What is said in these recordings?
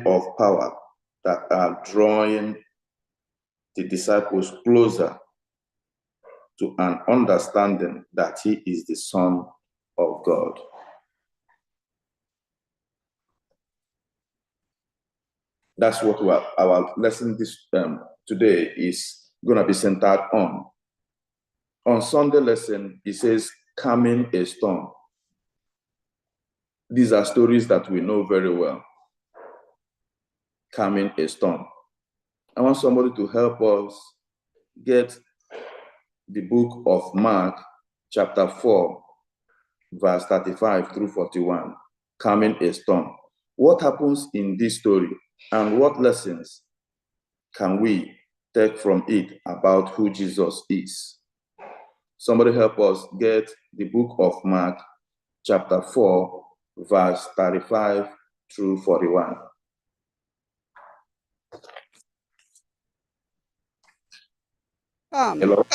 of power that are drawing the disciples closer to an understanding that he is the Son of God. That's what our lesson this today is going to be centered on. On Sunday lesson, it says, calming a storm. These are stories that we know very well. Calming a storm. I want somebody to help us get the book of Mark, chapter 4, verse 35 through 41. Calming a storm. What happens in this story and what lessons can we take from it about who Jesus is? Somebody help us get the book of Mark, chapter 4, verse 35 through 41. Hello?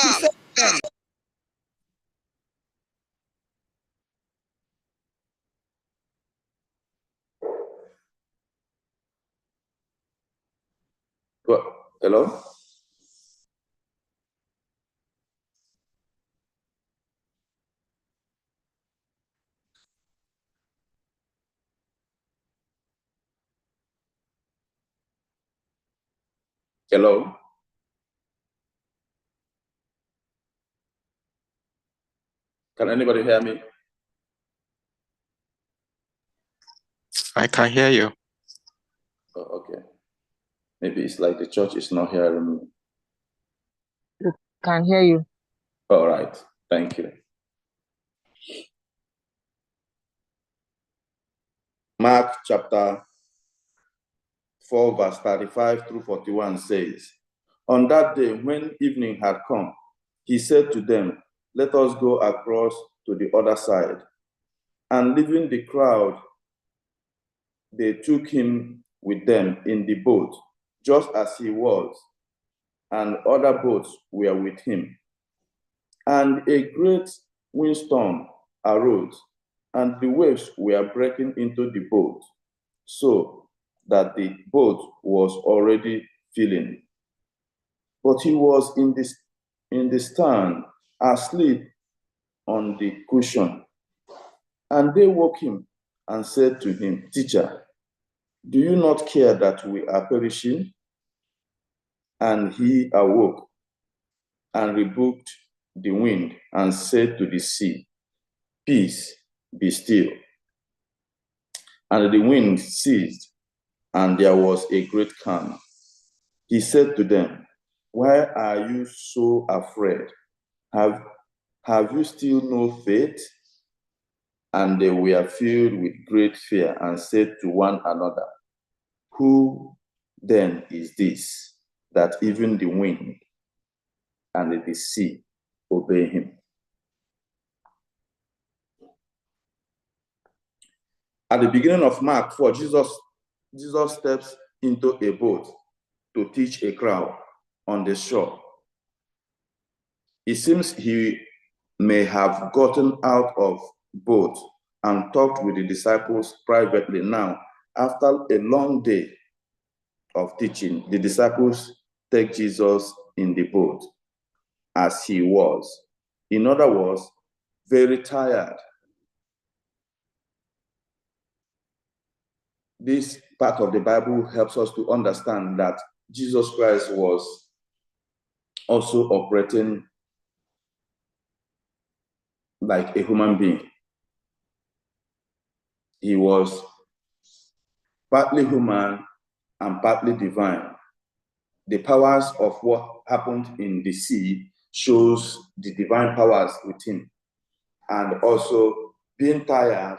Hello? Hello? Can anybody hear me? I can hear you. Oh, okay. Maybe it's like the church is not hearing me. We can hear you. All right. Thank you. Mark chapter 4, verse 35 through 41 says, on that day, when evening had come, he said to them, let us go across to the other side. And leaving the crowd, they took him with them in the boat, just as he was, and other boats were with him. And a great windstorm arose, and the waves were breaking into the boat, so that the boat was already filling. But he was in the stern, asleep on the cushion. And they woke him and said to him, teacher, do you not care that we are perishing? And he awoke and rebuked the wind and said to the sea, peace, be still. And the wind ceased, and there was a great calm. He said to them, why are you so afraid? Have you still no faith? And they were filled with great fear and said to one another, who then is this, that even the wind and the sea obey him? At the beginning of Mark 4, Jesus steps into a boat to teach a crowd on the shore. It seems he may have gotten out of boat and talked with the disciples privately. Now, after a long day of teaching, the disciples take Jesus in the boat as he was. In other words, very tired. This part of the Bible helps us to understand that Jesus Christ was also operating like a human being. He was partly human and partly divine. The powers of what happened in the sea shows the divine powers with him. And also being tired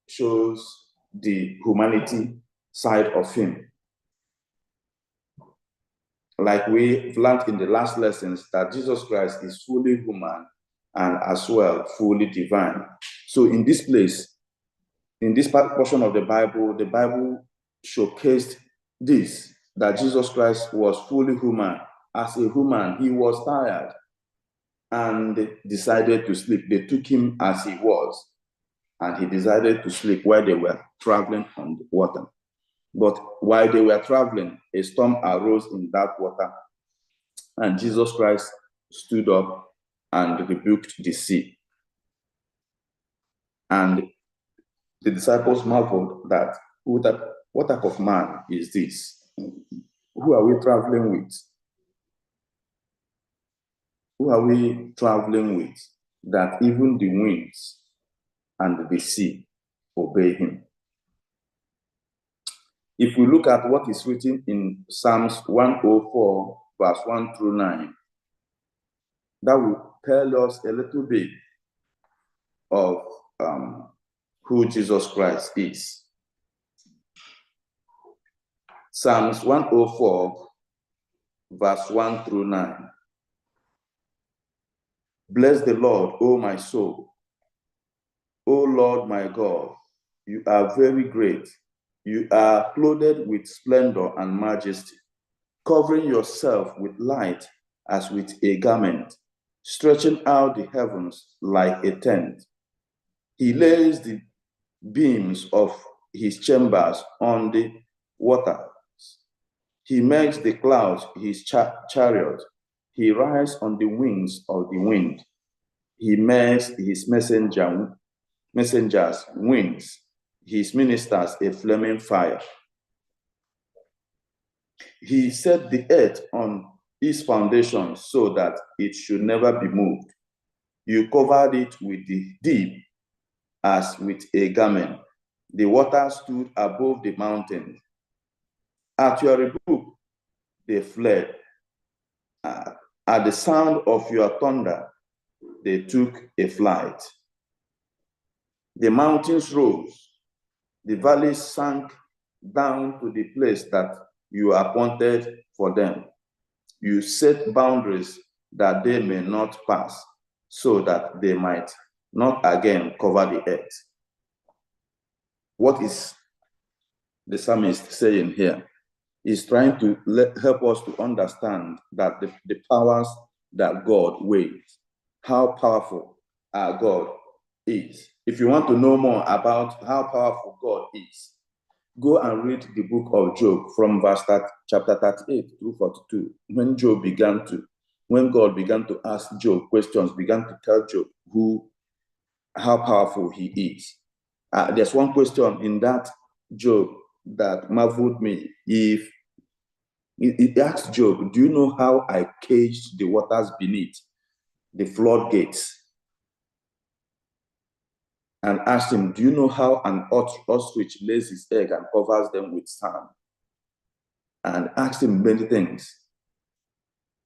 shows the humanity side of him. Like we've learned in the last lessons that Jesus Christ is fully human and as well fully divine. So in this place, in this portion of the Bible showcased this, that Jesus Christ was fully human. As a human, he was tired and decided to sleep. They took him as he was, and he decided to sleep while they were traveling on the water. But while they were traveling, a storm arose in that water, and Jesus Christ stood up and rebuked the sea. And the disciples marveled that, what type of man is this? Who are we traveling with? Who are we traveling with that even the winds and the sea obey him? If we look at what is written in Psalms 104, verse 1 through 9, that will tell us a little bit of who Jesus Christ is. Psalms 104, verse 1 through 9. Bless the Lord, O my soul. O Lord my God, you are very great. You are clothed with splendor and majesty, covering yourself with light as with a garment, stretching out the heavens like a tent. He lays the beams of his chambers on the water. He makes the clouds his chariot. He rides on the wings of the wind. He makes his messengers wings, his ministers a flaming fire. He set the earth on its foundation so that it should never be moved. You covered it with the deep as with a garment. The water stood above the mountains. At your rebuke, they fled. At the sound of your thunder, they took a flight. The mountains rose. The valleys sank down to the place that you appointed for them. You set boundaries that they may not pass, so that they might not again cover the earth. What is the psalmist saying here? He's trying to help us to understand that the powers that God waves, how powerful our God is. If you want to know more about how powerful God is, go and read the book of Job from chapter 38 through 42. When God began to ask Job questions, began to tell Job how powerful he is. There's one question in that Job that marveled me. If it asked Job, do you know how I caged the waters beneath the floodgates? And asked him, do you know how an ostrich lays his egg and covers them with sand? And asked him many things.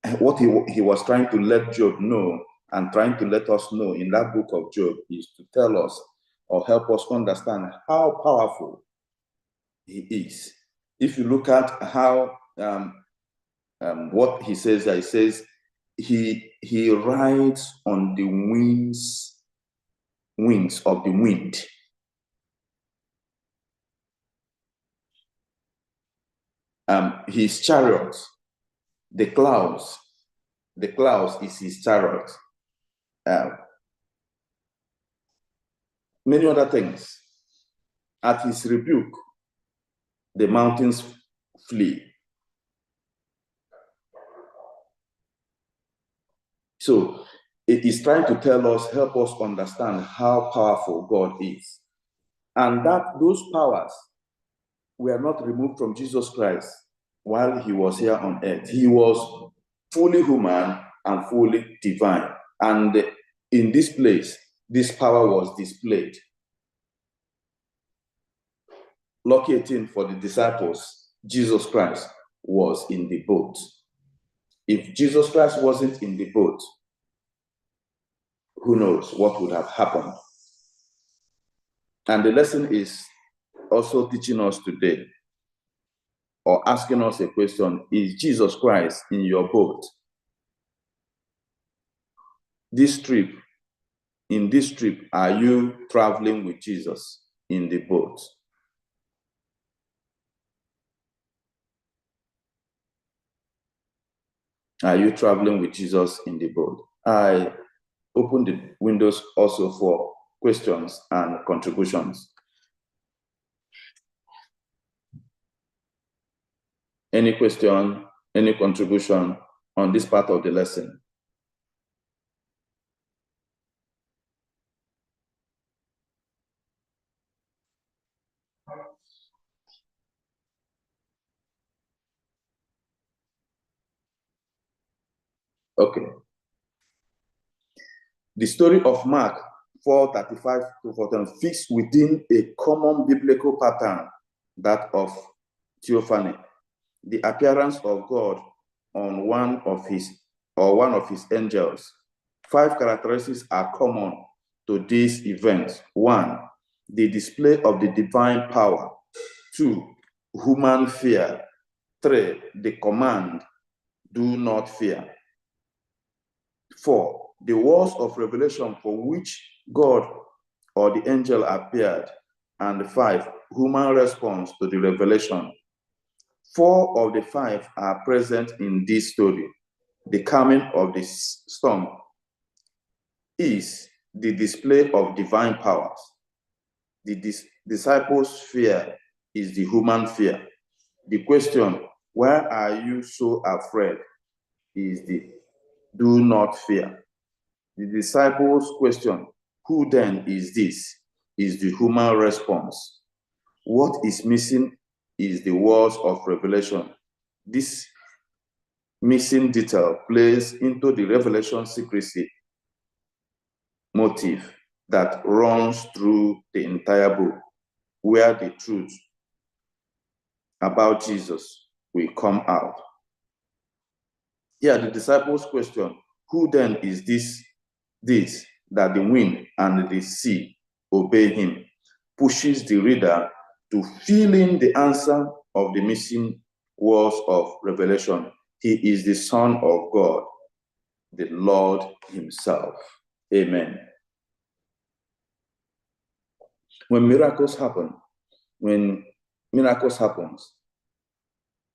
And what he was trying to let Job know and trying to let us know in that book of Job is to tell us or help us understand how powerful he is. If you look at how what he says, he says he rides on the wings of the wind. His chariot, the clouds is his chariot. Many other things. At his rebuke, the mountains flee. So it is trying to help us understand how powerful God is. And that those powers were not removed from Jesus Christ while he was here on earth. He was fully human and fully divine. And in this place, this power was displayed. Lucky 18 for the disciples, Jesus Christ was in the boat. If Jesus Christ wasn't in the boat, who knows what would have happened? And the lesson is also teaching us today, or asking us a question, is Jesus Christ in your boat? In this trip, are you traveling with Jesus in the boat? Are you traveling with Jesus in the boat? I open the windows also for questions and contributions. Any question, any contribution on this part of the lesson? Okay. The story of Mark 4:35 to 14 fits within a common biblical pattern, that of theophany, the appearance of God on one of his angels. 5 characteristics are common to these events. 1, the display of the divine power. 2, human fear. 3, the command, do not fear. 4, the words of revelation for which God or the angel appeared. And 5, human response to the revelation. 4 of the 5 are present in this story. The calming of the storm is the display of divine powers. The disciples' fear is the human fear. The question, why are you so afraid, is the do not fear. The disciples' question, who then is this, is the human response. What is missing is the words of revelation. This missing detail plays into the revelation secrecy motive that runs through the entire book, where the truth about Jesus will come out. Here, the disciples' question, who then is this that the wind and the sea obey him, pushes the reader to fill in the answer of the missing words of revelation. He is the Son of God, the Lord himself. Amen. When miracles happen,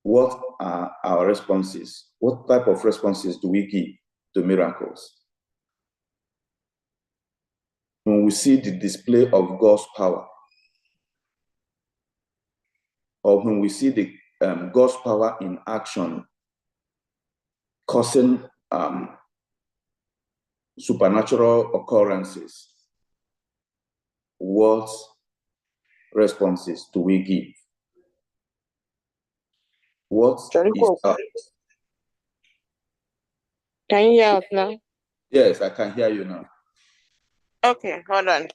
what are our responses? What type of responses do we give to miracles? When we see the display of God's power, or when we see the God's power in action, causing supernatural occurrences, what responses do we give? What is up? Can you hear us now? Yes, I can hear you now. Okay, hold on.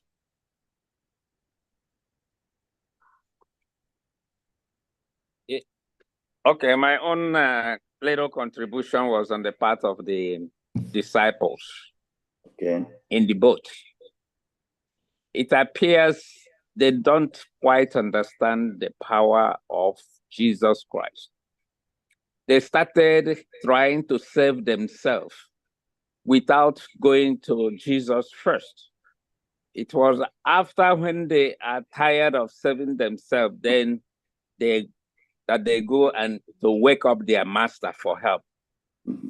Okay, my own little contribution was on the part of the disciples in the boat. It appears they don't quite understand the power of Jesus Christ. They started trying to save themselves without going to Jesus first. It was after, when they are tired of saving themselves, then they go and to wake up their master for help.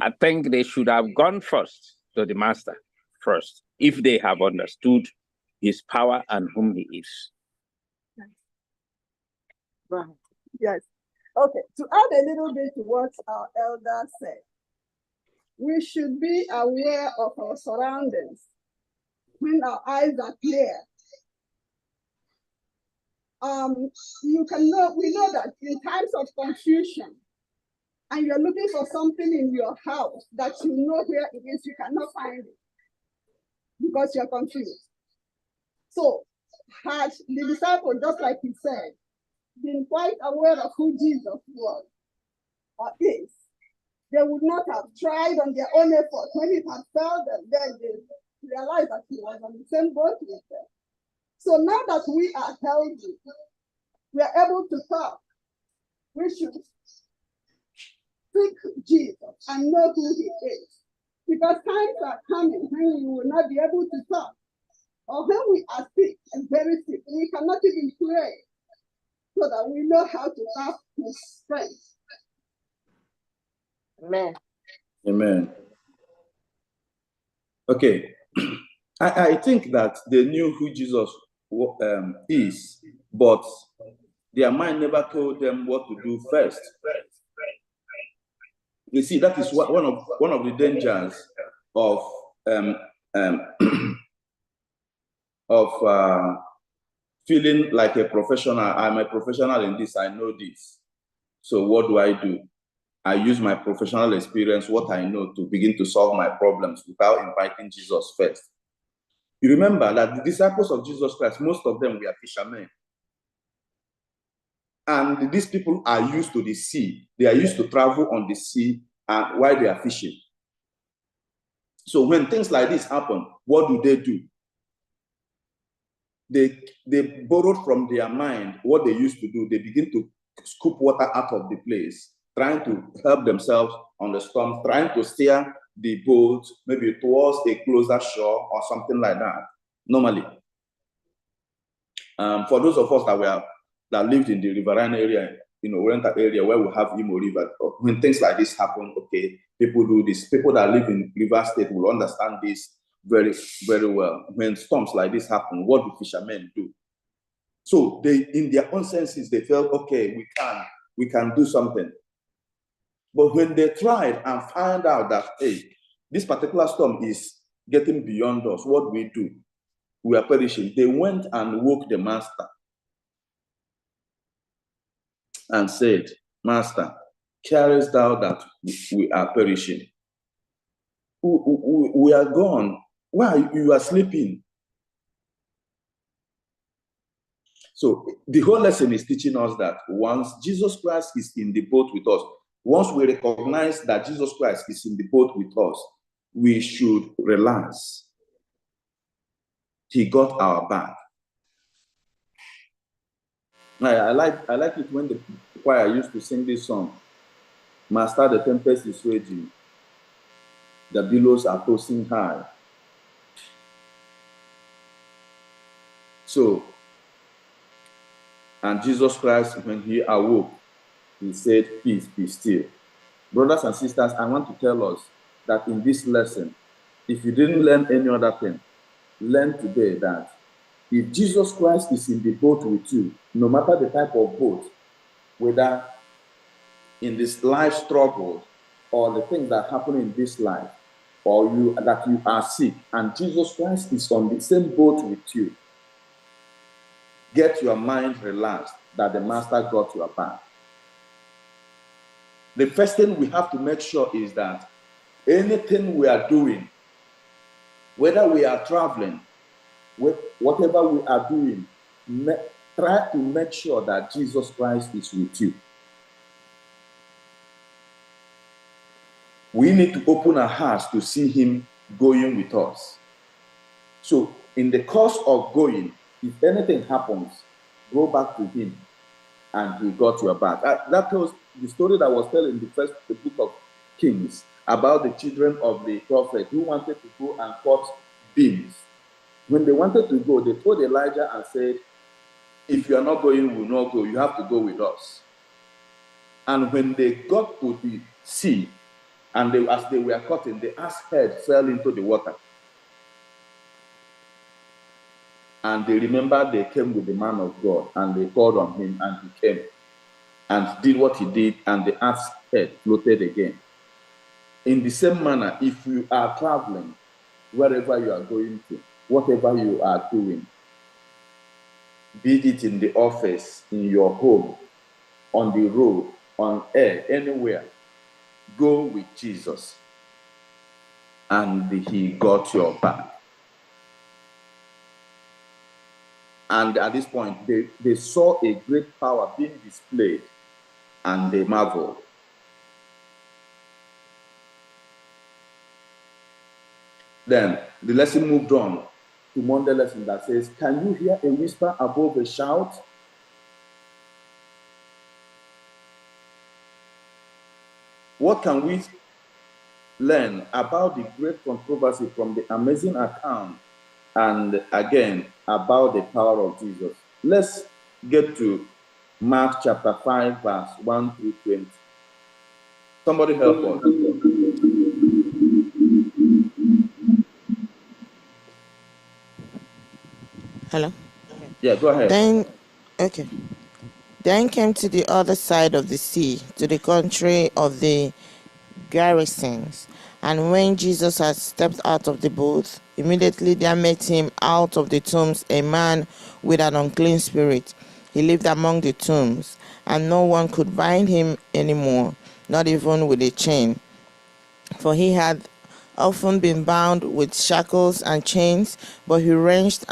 I think they should have gone first to the master first, if they have understood his power and whom he is. Yes. Okay, to add a little bit to what our elder said, we should be aware of our surroundings when our eyes are clear. We know that in times of confusion, and you're looking for something in your house that you know where it is, you cannot find it because you're confused. So, had the disciple, just like he said, been quite aware of who Jesus was or is, they would not have tried on their own effort. When it had failed them, then they realized that he was on the same boat with them. So now that we are healthy, we are able to talk, we should seek Jesus and know who he is. Because times are coming when we will not be able to talk. Or when we are sick and very sick, we cannot even pray so that we know how to have his strength. Amen. Amen. Okay. I think that they knew who Jesus is, but their mind never told them what to do first. You see, that is one of the dangers of feeling like a professional. I'm a professional in this, I know this. So what do? I use my professional experience, what I know, to begin to solve my problems without inviting Jesus first. You remember that the disciples of Jesus Christ, most of them were fishermen. And these people are used to the sea. They are used to travel on the sea while they are fishing. So when things like this happen, what do? They borrowed from their mind what they used to do. They begin to scoop water out of the place, trying to help themselves on the storm, trying to steer the boat maybe towards a closer shore or something like that. Normally, for those of us that lived in the riverine area, Oriental area where we have Imo River, when things like this happen, okay, people do this. People that live in River State will understand this very, very well. When storms like this happen, what do fishermen do? So they, in their own senses, they felt, okay, we can do something. But when they tried and found out that, hey, this particular storm is getting beyond us, what do? We are perishing. They went and woke the master and said, Master, carest thou that we are perishing? We are gone. Why you are sleeping? So the whole lesson is teaching us that once Jesus Christ is in the boat with us, once we recognize that Jesus Christ is in the boat with us, we should relax. He got our back. I like it when the choir used to sing this song. Master, the tempest is raging. The billows are tossing high. So, and Jesus Christ, when he awoke, he said, peace, be still. Brothers and sisters, I want to tell us that in this lesson, if you didn't learn any other thing, learn today that if Jesus Christ is in the boat with you, no matter the type of boat, whether in this life struggle or the things that happen in this life, or that you are sick, and Jesus Christ is on the same boat with you, get your mind relaxed that the Master got your back. The first thing we have to make sure is that anything we are doing, whether we are traveling, whatever we are doing, try to make sure that Jesus Christ is with you. We need to open our hearts to see him going with us. So in the course of going, if anything happens, go back to him and he got your back. That was the story that was told in the book of Kings about the children of the prophet who wanted to go and cut beams. When they wanted to go, they told Elijah and said, if you are not going, we will not go. You have to go with us. And when they got to the sea, and as they were cutting, the ass head fell into the water. And they remembered they came with the man of God, and they called on him, and he came and did what he did, and the ass head floated again. In the same manner, if you are traveling, wherever you are going to, whatever you are doing, be it in the office, in your home, on the road, on air, anywhere, go with Jesus. And he got your back. And at this point, they saw a great power being displayed, and they marveled. Then the lesson moved on to Monday lesson that says, can you hear a whisper above a shout? What can we learn about the great controversy from the amazing account, and again about the power of Jesus? Let's get to Mark chapter 5, verse 1 through 20. Somebody help us. Hello? Yeah, go ahead. Then came to the other side of the sea, to the country of the garrisons. And when Jesus had stepped out of the boat, immediately there met him out of the tombs a man with an unclean spirit. He lived among the tombs, and no one could bind him anymore, not even with a chain. For he had often been bound with shackles and chains, but he wrenched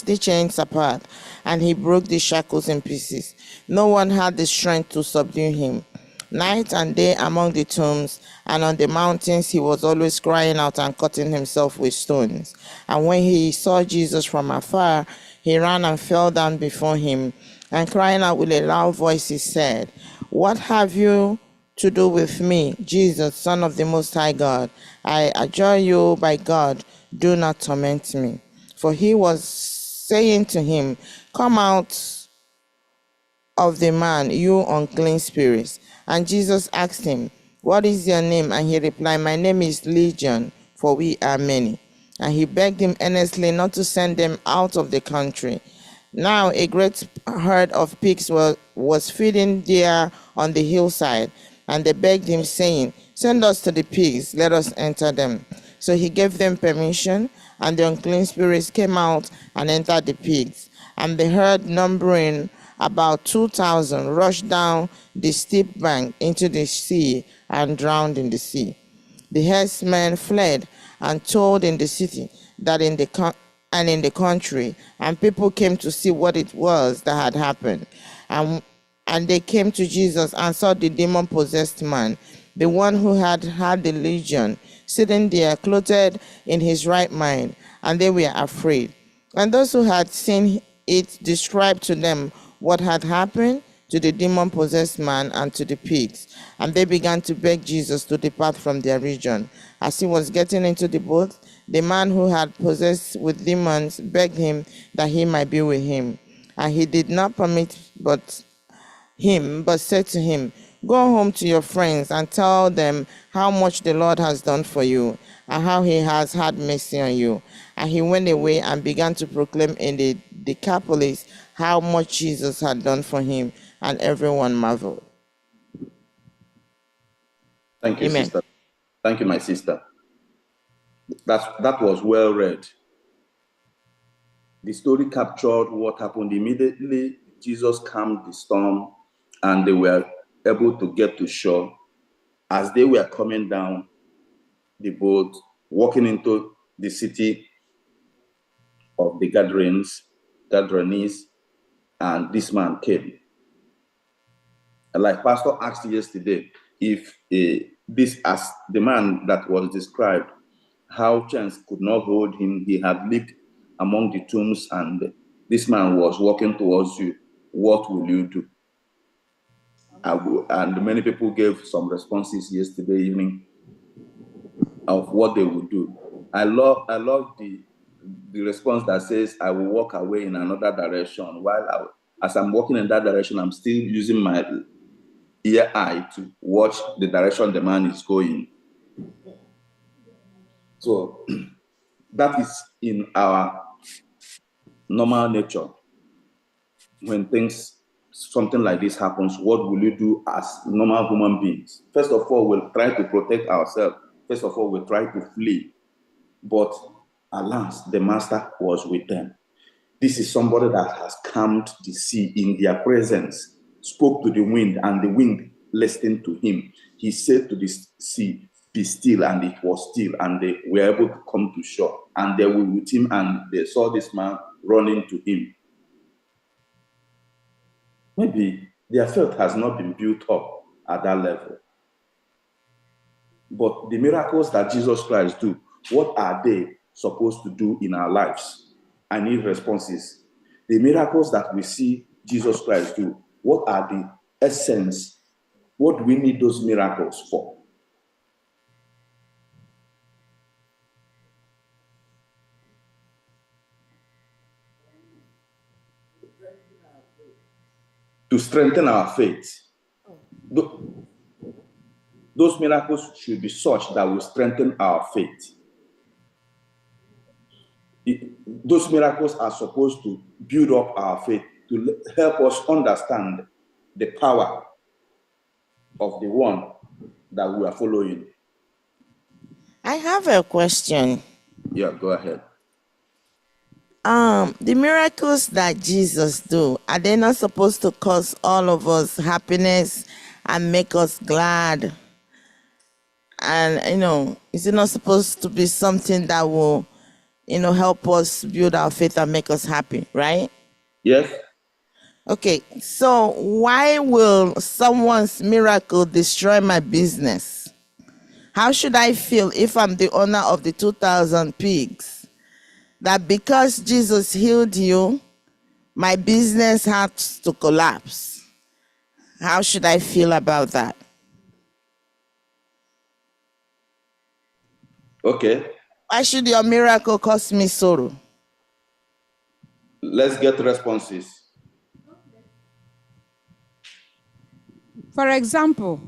the chains apart, and he broke the shackles in pieces. No one had the strength to subdue him. Night and day among the tombs and on the mountains he was always crying out and cutting himself with stones. And when he saw Jesus from afar, he ran and fell down before him, and crying out with a loud voice, he said, "What have you to do with me, Jesus, Son of the Most High God? I adjure you by God, do not torment me." For he was saying to him, "Come out of the man, you unclean spirits." And Jesus asked him, "What is your name?" And he replied, "My name is Legion, for we are many." And he begged him earnestly not to send them out of the country. Now a great herd of pigs was feeding there on the hillside, and they begged him, saying, "Send us to the pigs, let us enter them." So he gave them permission, and the unclean spirits came out and entered the pigs. And the herd, numbering about 2,000, rushed down the steep bank into the sea and drowned in the sea. The herdsmen fled and told in the city that in the country, and people came to see what it was that had happened. And they came to Jesus and saw the demon-possessed man, the one who had had the legion, sitting there clothed in his right mind, and they were afraid. And those who had seen it described to them what had happened to the demon-possessed man and to the pigs. And they began to beg Jesus to depart from their region. As he was getting into the boat, the man who had possessed with demons begged him that he might be with him. And he did not permit but said to him, "Go home to your friends and tell them how much the Lord has done for you and how he has had mercy on you." And he went away and began to proclaim in the Decapolis how much Jesus had done for him, and everyone marveled. Thank you, Amen. sister. Thank you, my sister. That was well read. The story captured what happened immediately. Jesus calmed the storm, and they were able to get to shore. As they were coming down the boat, walking into the city of the Gadarenes, and this man came. And like Pastor asked yesterday, if this, as the man that was described, how chance could not hold him, he had lived among the tombs, and this man was walking towards you, what will you do? And many people gave some responses yesterday evening of what they would do. I love the response that says, "I will walk away in another direction." While as I'm walking in that direction, I'm still using my ear eye to watch the direction the man is going. So that is in our normal nature. When something like this happens, what will you do as normal human beings? First of all, we'll try to protect ourselves. First of all, we'll try to flee. But alas, the master was with them. This is somebody that has calmed the sea in their presence, spoke to the wind, and the wind listened to him. He said to the sea, "Be still," and it was still, and they were able to come to shore. And they were with him, and they saw this man running to him. Maybe their faith has not been built up at that level. But the miracles that Jesus Christ do, what are they supposed to do in our lives? I need responses. The miracles that we see Jesus Christ do, what are the essence? What do we need those miracles for? To strengthen our faith. Those miracles should be such that will strengthen our faith. Those miracles are supposed to build up our faith, to help us understand the power of the one that we are following. I have a question. Yeah, go ahead. The miracles that Jesus do, are they not supposed to cause all of us happiness and make us glad? And, is it not supposed to be something that will, help us build our faith and make us happy, right? Yes. Okay, so why will someone's miracle destroy my business? How should I feel if I'm the owner of the 2,000 pigs? That because Jesus healed you, my business had to collapse. How should I feel about that? Okay. Why should your miracle cause me sorrow? Let's get responses. For example,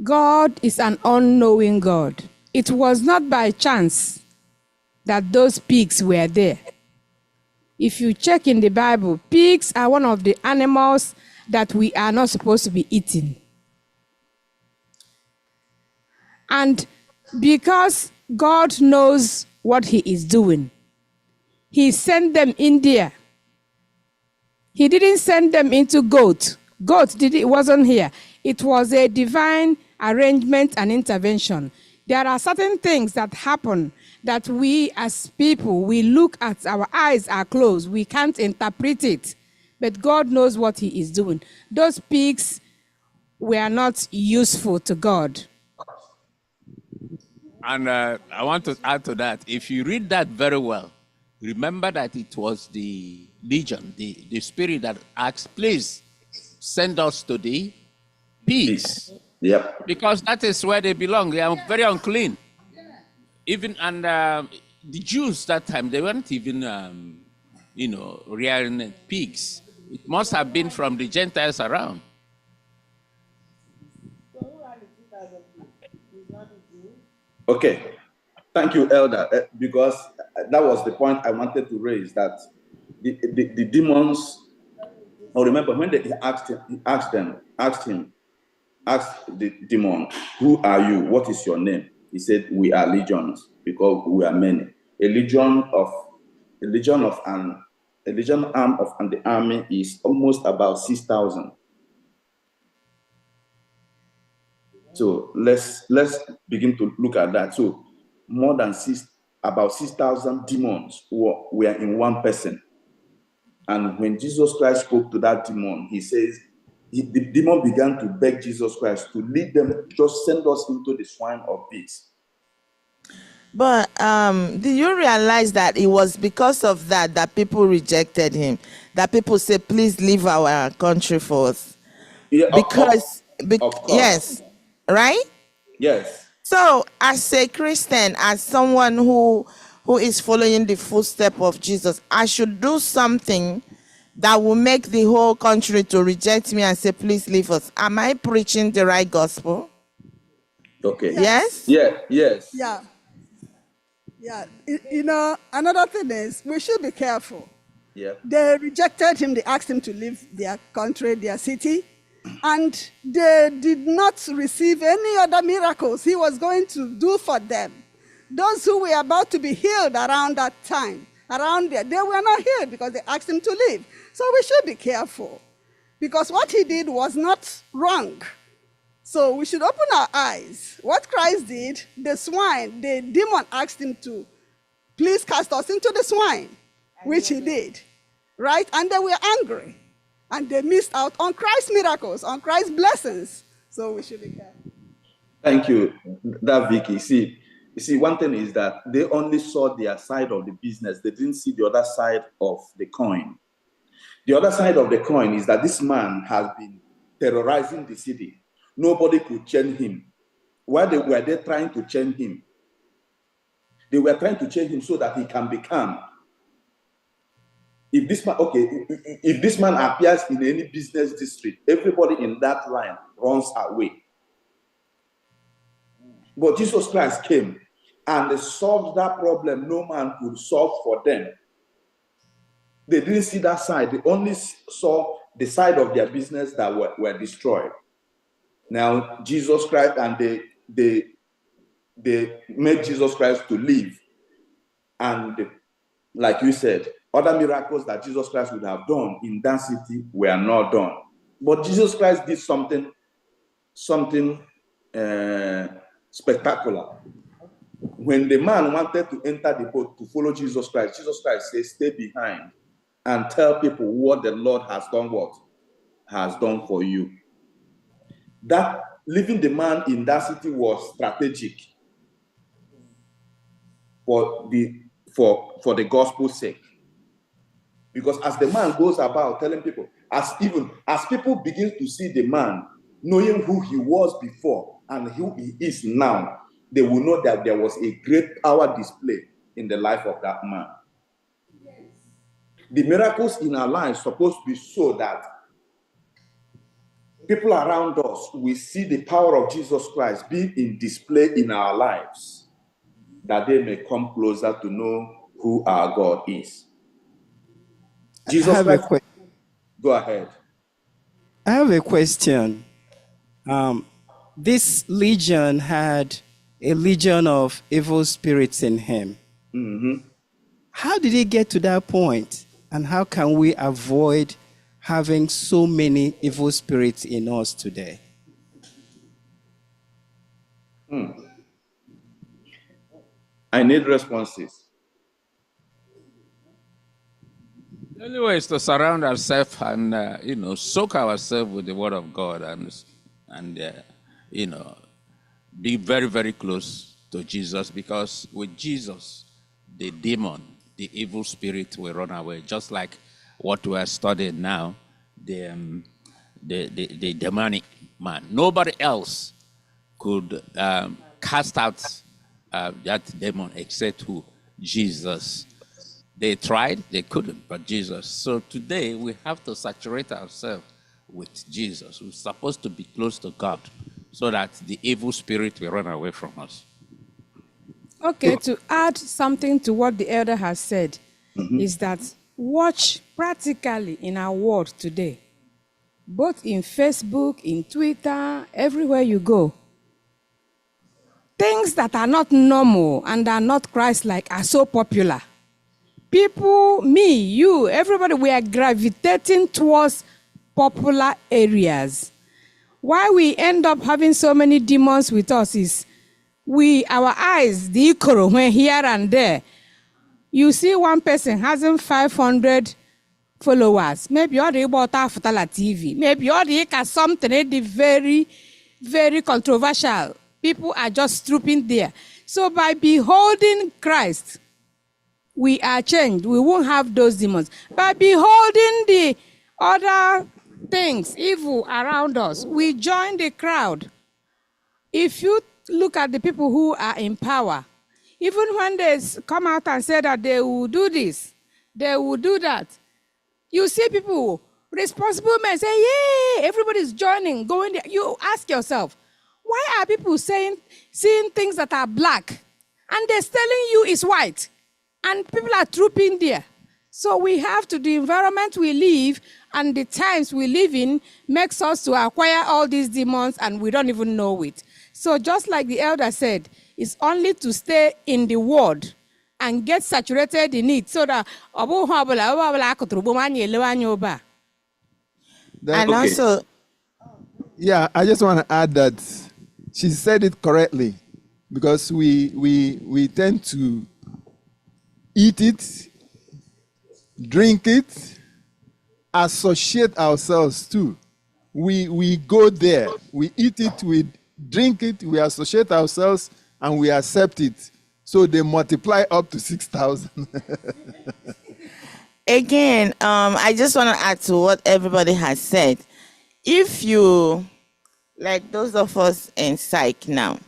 God is an unknowing God. It was not by chance that those pigs were there. If you check in the Bible, pigs are one of the animals that we are not supposed to be eating. And because God knows what he is doing, he sent them in there. He didn't send them into goat. It wasn't here. It was a divine arrangement and intervention. There are certain things that happen that we as people, we look at, our eyes are closed. We can't interpret it. But God knows what he is doing. Those pigs were not useful to God. And I want to add to that. If you read that very well, remember that it was the legion, the spirit that asked, please send us to the pigs. Yep. Because that is where they belong. They are very unclean. Even, and the Jews that time, they weren't even, rearing pigs. It must have been from the Gentiles around. Okay. Thank you, Elder, because that was the point I wanted to raise, that the demons, I remember when they asked the demon, who are you? What is your name? He said, we are legions, because we are many. A legion arm of the army is almost about 6,000. So let's begin to look at that. So more than about 6,000 demons were in one person. And when Jesus Christ spoke to that demon, he says, the demon began to beg Jesus Christ to lead them, just send us into the swine or pigs. But do you realize that it was because of that people rejected him? That people say, please leave our country for us. Yeah, because of course. Yes, right? Yes. So as a Christian, as someone who is following the footsteps of Jesus, I should do something that will make the whole country to reject me and say, please leave us. Am I preaching the right gospel? Okay. Yes? Yeah, yes. Yeah. Yeah. Another thing is, we should be careful. Yeah. They rejected him. They asked him to leave their country, their city, and they did not receive any other miracles he was going to do for them. Those who were about to be healed around that time, around there, they were not healed because they asked him to leave. So we should be careful, because what he did was not wrong. So we should open our eyes. What Christ did, the demon asked him to please cast us into the swine, which he did, right? And they were angry, and they missed out on Christ's miracles, on Christ's blessings. So we should be careful. Thank you, Vicky. See, one thing is that they only saw their side of the business. They didn't see the other side of the coin. The other side of the coin is that this man has been terrorizing the city. Nobody could chain him. Why were they trying to chain him? They were trying to chain him so that he can be calm. If this man appears in any business district, everybody in that line runs away. But Jesus Christ came and solved that problem no man could solve for them. They didn't see that side. They only saw the side of their business that were destroyed. Now, Jesus Christ, and they made Jesus Christ to live. And like you said, other miracles that Jesus Christ would have done in that city were not done. But Jesus Christ did something spectacular. When the man wanted to enter the boat to follow Jesus Christ says, stay behind and tell people what the Lord has done, has done for you. That leaving the man in that city was strategic for the gospel's sake. Because as the man goes about telling people, as people begin to see the man, knowing who he was before and who he is now, they will know that there was a great power display in the life of that man. Yes. The miracles in our lives are supposed to be so that people around us will see the power of Jesus Christ being in display in our lives, that they may come closer to know who our God is. Jesus Christ, go ahead. I have a question. This legion had a legion of evil spirits in him. Mm-hmm. How did he get to that point? And how can we avoid having so many evil spirits in us today? I need responses. The only way is to surround ourselves and, soak ourselves with the word of God and be very, very close to Jesus, because with Jesus, the demon, the evil spirit will run away, just like what we are studying now, the demonic man. Nobody else could cast out that demon except who? Jesus. They tried, they couldn't, but Jesus. So today we have to saturate ourselves with Jesus. We're supposed to be close to God so that the evil spirit will run away from us. Okay, to add something to what the elder has said, is that watch practically in our world today, both in Facebook, in Twitter, everywhere you go. Things that are not normal and are not Christ-like are so popular. People, me, you, everybody, we are gravitating towards popular areas. Why we end up having so many demons with us is our eyes, the ikoro, when here and there. You see one person having 500 followers. Maybe you're about Afutala TV. Maybe you're something very, very controversial. People are just trooping there. So by beholding Christ, we are changed. We won't have those demons. By beholding the other things, evil around us, we join the crowd. If you look at the people who are in power, even when they come out and say that they will do this, they will do that, you see people, responsible men say, yeah, everybody's joining, going there. You ask yourself, why are people seeing things that are black and they're telling you it's white? And people are trooping there. So we have to, the environment we live and the times we live in makes us to acquire all these demons and we don't even know it. So just like the elder said, it's only to stay in the word and get saturated in it so that and also, yeah, I just want to add that she said it correctly, because we tend to eat it, drink it, associate ourselves too. We go there, we eat it, we drink it, we associate ourselves, and we accept it. So they multiply up to 6,000. again, I just want to add to what everybody has said. If you, like those of us in psych now,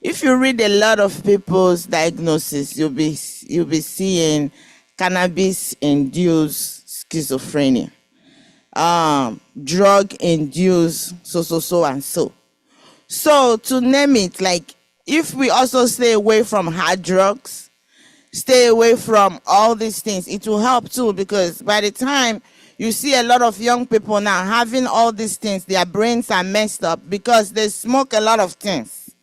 if you read a lot of people's diagnosis, you'll be seeing cannabis-induced schizophrenia, drug-induced so and so. So to name it, like if we also stay away from hard drugs, stay away from all these things, it will help too, because by the time You see a lot of young people now having all these things. Their brains are messed up because they smoke a lot of things.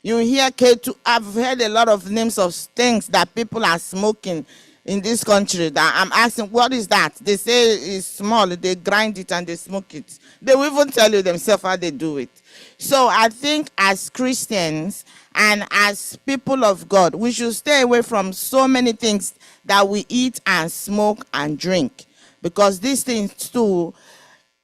You hear K2, I've heard a lot of names of things that people are smoking in this country that I'm asking, what is that? They say it's small, they grind it and they smoke it. They will even tell you themselves how they do it. So I think as Christians and as people of God, we should stay away from so many things that we eat and smoke and drink, because these things too,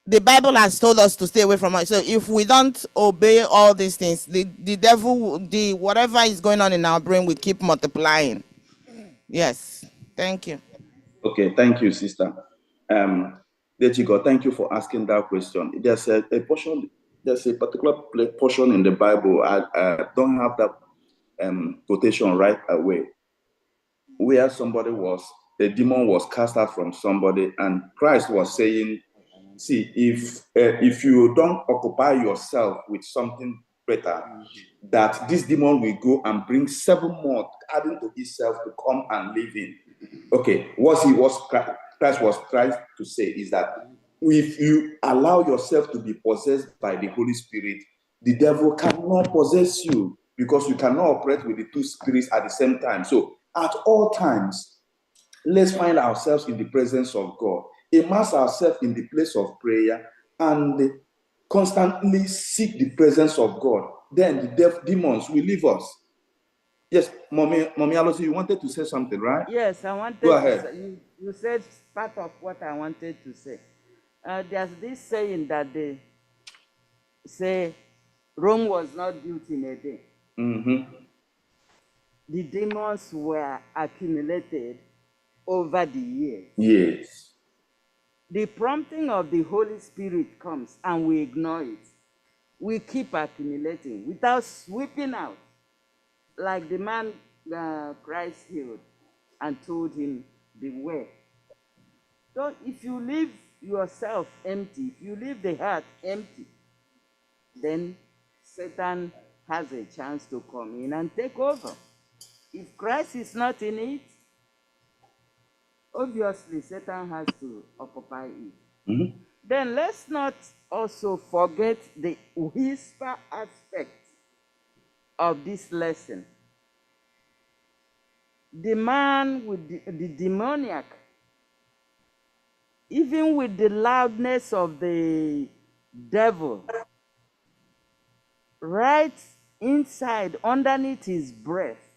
the Bible has told us to stay away from it. So if we don't obey all these things, the devil, the whatever is going on in our brain will keep multiplying. Yes. Thank you. Okay, thank you, sister. Dechigo, thank you for asking that question. There's a portion, there's a particular portion in the Bible. I don't have that quotation right away, where a demon was cast out from somebody, and Christ was saying, see, if you don't occupy yourself with something better, that this demon will go and bring 7 more, adding to itself, to come and live in. Okay, what Christ was trying to say is that if you allow yourself to be possessed by the Holy Spirit, the devil cannot possess you, because you cannot operate with the 2 spirits at the same time. So at all times, let's find ourselves in the presence of God, immerse ourselves in the place of prayer, and constantly seek the presence of God. Then the demons will leave us. Yes, Mommy Alosi, you wanted to say something, right? Yes, I wanted Go ahead. to say, you said part of what I wanted to say. There's this saying that they say Rome was not built in a day. Mm-hmm. The demons were accumulated over the years. Yes. The prompting of the Holy Spirit comes and we ignore it. We keep accumulating without sweeping out. Like the man Christ healed and told him, beware. So if you leave yourself empty, if you leave the heart empty, then Satan has a chance to come in and take over. If Christ is not in it, obviously Satan has to occupy it. Mm-hmm. Then let's not also forget the whisper aspect of this lesson. The man with the demoniac, even with the loudness of the devil, right inside, underneath his breath,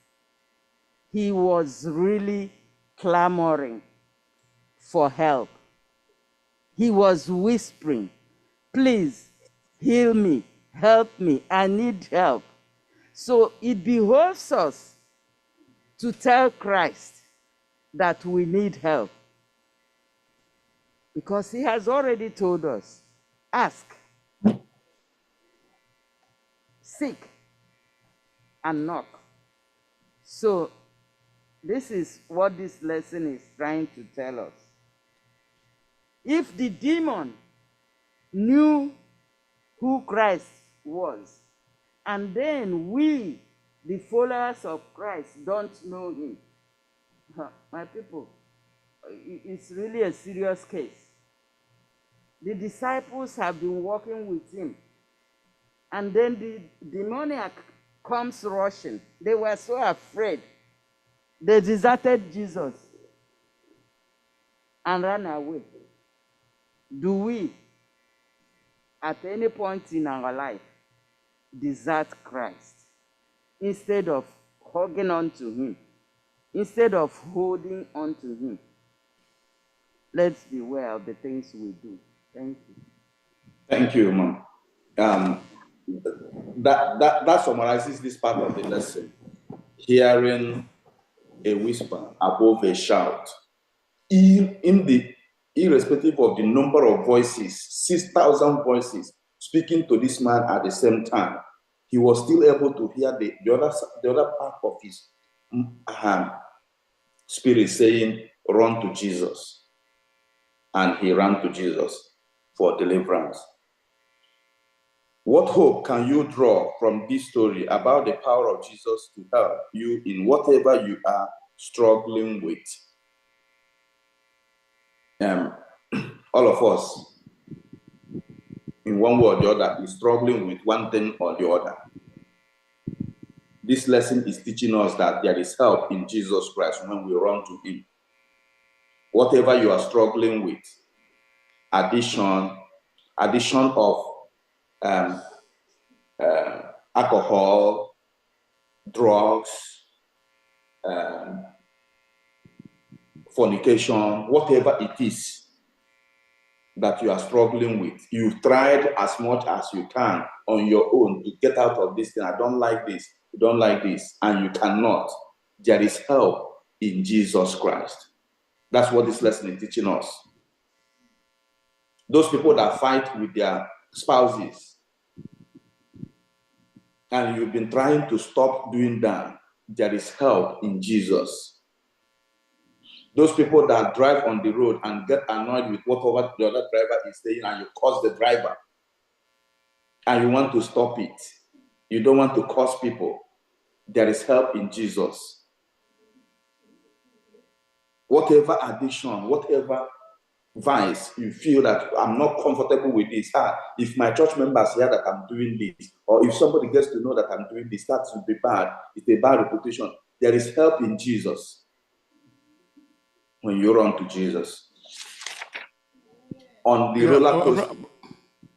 he was really clamoring for help. He was whispering, please heal me, help me, I need help. So it behoves us to tell Christ that we need help, because he has already told us, ask, seek, and knock. So this is what this lesson is trying to tell us. If the demon knew who Christ was, and then we, the followers of Christ, don't know him, my people, it's really a serious case. The disciples have been walking with him, and then the demoniac comes rushing. They were so afraid. They deserted Jesus and ran away. Do we, at any point in our life, desert Christ instead of holding on to him, instead of holding on to him? Let's beware of the things we do. Thank you. Thank you, Mom. That summarizes this part of the lesson. Hearing a whisper above a shout. Irrespective of the number of voices, 6,000 voices speaking to this man at the same time, he was still able to hear the other part of his spirit saying, run to Jesus. And he ran to Jesus for deliverance. What hope can you draw from this story about the power of Jesus to help you in whatever you are struggling with? all of us, in one way or the other, is struggling with one thing or the other. This lesson is teaching us that there is help in Jesus Christ when we run to him. Whatever you are struggling with, addiction of alcohol, drugs, fornication, whatever it is that you are struggling with, you've tried as much as you can on your own to get out of this thing. I don't like this, you don't like this, and you cannot. There is help in Jesus Christ. That's what this lesson is teaching us. Those people that fight with their spouses, and you've been trying to stop doing that, there is help in Jesus. Those people that drive on the road and get annoyed with whatever the other driver is saying, and you curse the driver, and you want to stop it, you don't want to curse people, there is help in Jesus. Whatever addiction, whatever vice, you feel that I'm not comfortable with this. If my church members hear that I'm doing this, or if somebody gets to know that I'm doing this, that will be bad. It's a bad reputation. There is help in Jesus when you run to Jesus. On the roller coaster.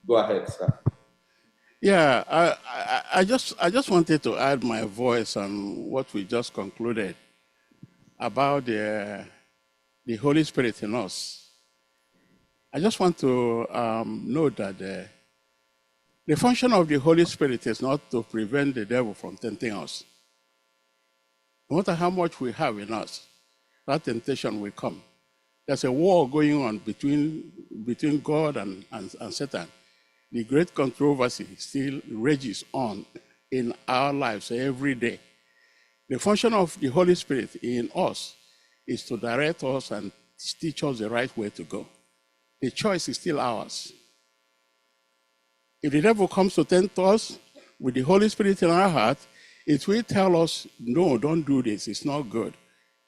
Go ahead, sir. Yeah, I just wanted to add my voice on what we just concluded about the Holy Spirit in us. I just want to note that the function of the Holy Spirit is not to prevent the devil from tempting us. No matter how much we have in us, that temptation will come. There's a war going on between God and Satan. The great controversy still rages on in our lives every day. The function of the Holy Spirit in us is to direct us and teach us the right way to go. The choice is still ours. If the devil comes to tempt us with the Holy Spirit in our heart, it will tell us, no, don't do this, it's not good.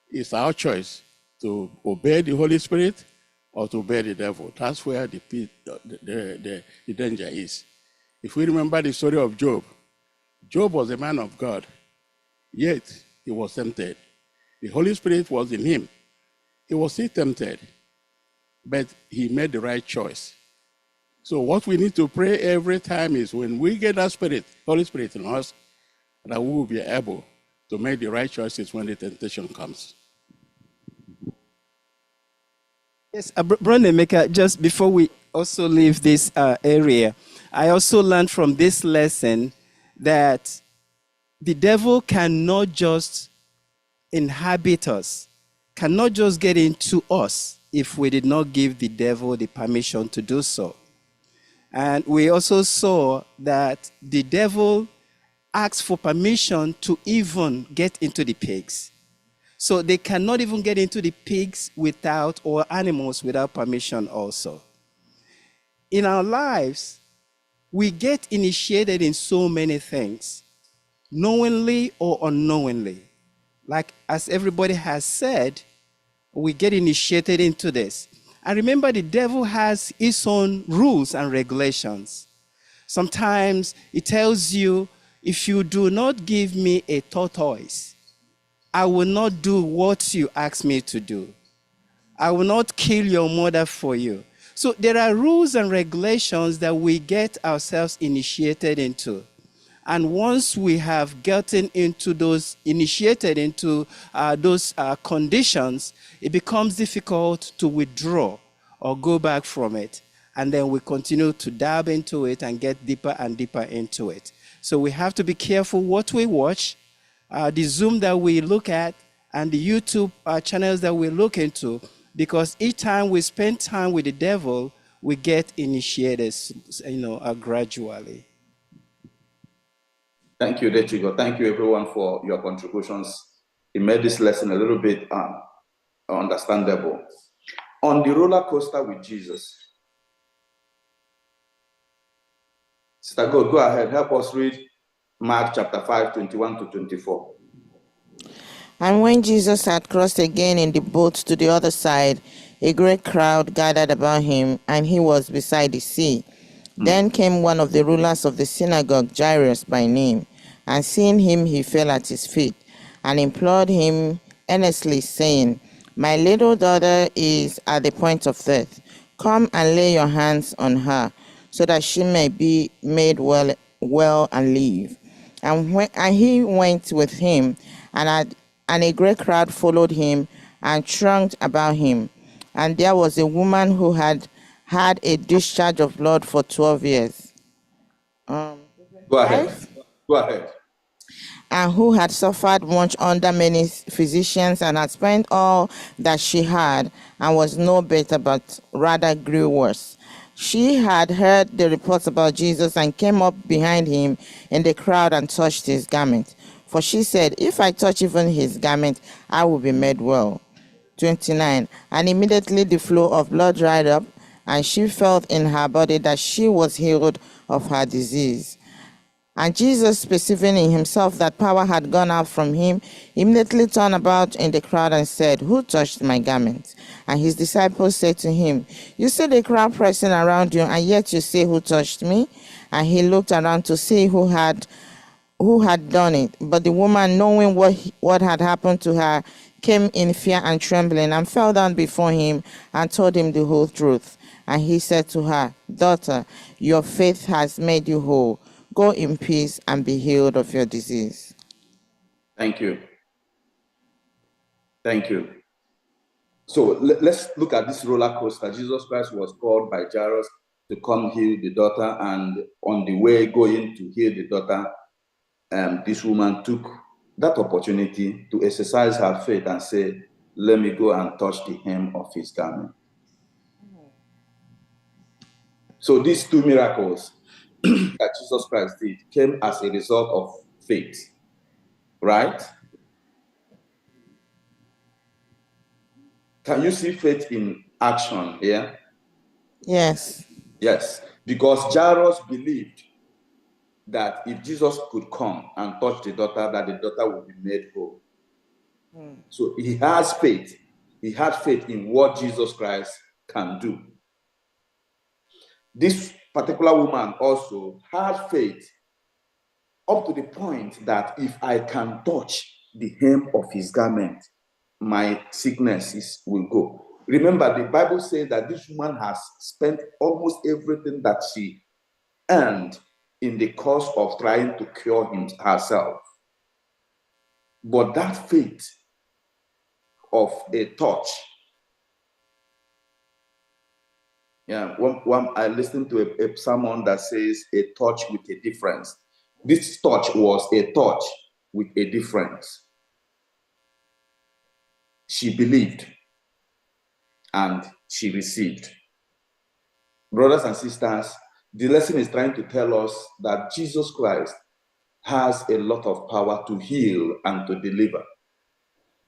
It's our choice to obey the Holy Spirit or to obey the devil. That's where the danger is. If we remember the story of Job, Job was a man of God, yet he was tempted. The Holy Spirit was in him. He was still tempted, but he made the right choice. So what we need to pray every time is when we get that Spirit, Holy Spirit in us, that we will be able to make the right choices when the temptation comes. Yes, Brother Emeka, just before we also leave this area, I also learned from this lesson that the devil cannot just inhabit us, cannot just get into us if we did not give the devil the permission to do so. And we also saw that the devil asks for permission to even get into the pigs. So they cannot even get into the pigs without, or animals without permission also. In our lives, we get initiated in so many things, knowingly or unknowingly. Like as everybody has said, we get initiated into this. And remember, the devil has his own rules and regulations. Sometimes it tells you, if you do not give me a tortoise, I will not do what you ask me to do. I will not kill your mother for you. So there are rules and regulations that we get ourselves initiated into. And once we have gotten into those, initiated into those conditions, it becomes difficult to withdraw or go back from it. And then we continue to dab into it and get deeper and deeper into it. So we have to be careful what we watch, the Zoom that we look at, and the YouTube channels that we look into, because each time we spend time with the devil, we get initiated, gradually. Thank you, Dechigo. Thank you, everyone, for your contributions. It made this lesson a little bit understandable. On the roller coaster with Jesus. Sister God, go ahead. Help us read Mark chapter 5, 21 to 24. And when Jesus had crossed again in the boat to the other side, A great crowd gathered about him, and he was beside the sea. Then came one of the rulers of the synagogue, Jairus by name, and seeing him, he fell at his feet and implored him earnestly, saying, "My little daughter is at the point of death. Come and lay your hands on her, so that she may be made well and live." And he went with him, and a great crowd followed him and thronged about him. And there was a woman who had had a discharge of blood for 12 years. Go ahead. Go ahead. And who had suffered much under many physicians, and had spent all that she had, and was no better, but rather grew worse. She had heard the reports about Jesus, and came up behind him in the crowd and touched his garment. For she said, "If I touch even his garment, I will be made well." 29. And immediately the flow of blood dried up, and she felt in her body that she was healed of her disease. And Jesus, perceiving in himself that power had gone out from him, immediately turned about in the crowd and said, "Who touched my garment?" And his disciples said to him, "You see the crowd pressing around you, and yet you say, 'Who touched me?'" And he looked around to see who had done it. But the woman, knowing what had happened to her, came in fear and trembling, and fell down before him and told him the whole truth. And he said to her, "Daughter, your faith has made you whole. Go in peace and be healed of your disease." Thank you. Thank you. So let's look at this roller coaster. Jesus Christ was called by Jairus to come heal the daughter, and on the way going to heal the daughter, this woman took that opportunity to exercise her faith and say, "Let me go and touch the hem of his garment." So these two miracles that Jesus Christ did came as a result of faith, right? Can you see faith in action here? Yes. Yes, because Jairus believed that if Jesus could come and touch the daughter, that the daughter would be made whole. So he has faith. He had faith in what Jesus Christ can do. This particular woman also had faith up to the point that if I can touch the hem of his garment, my sicknesses will go. Remember, the Bible says that this woman has spent almost everything that she earned in the course of trying to cure herself. But that faith of a touch, one I listened to a sermon that says a touch with a difference. This touch was a touch with a difference. She believed and she received. Brothers and sisters, the lesson is trying to tell us that Jesus Christ has a lot of power to heal and to deliver.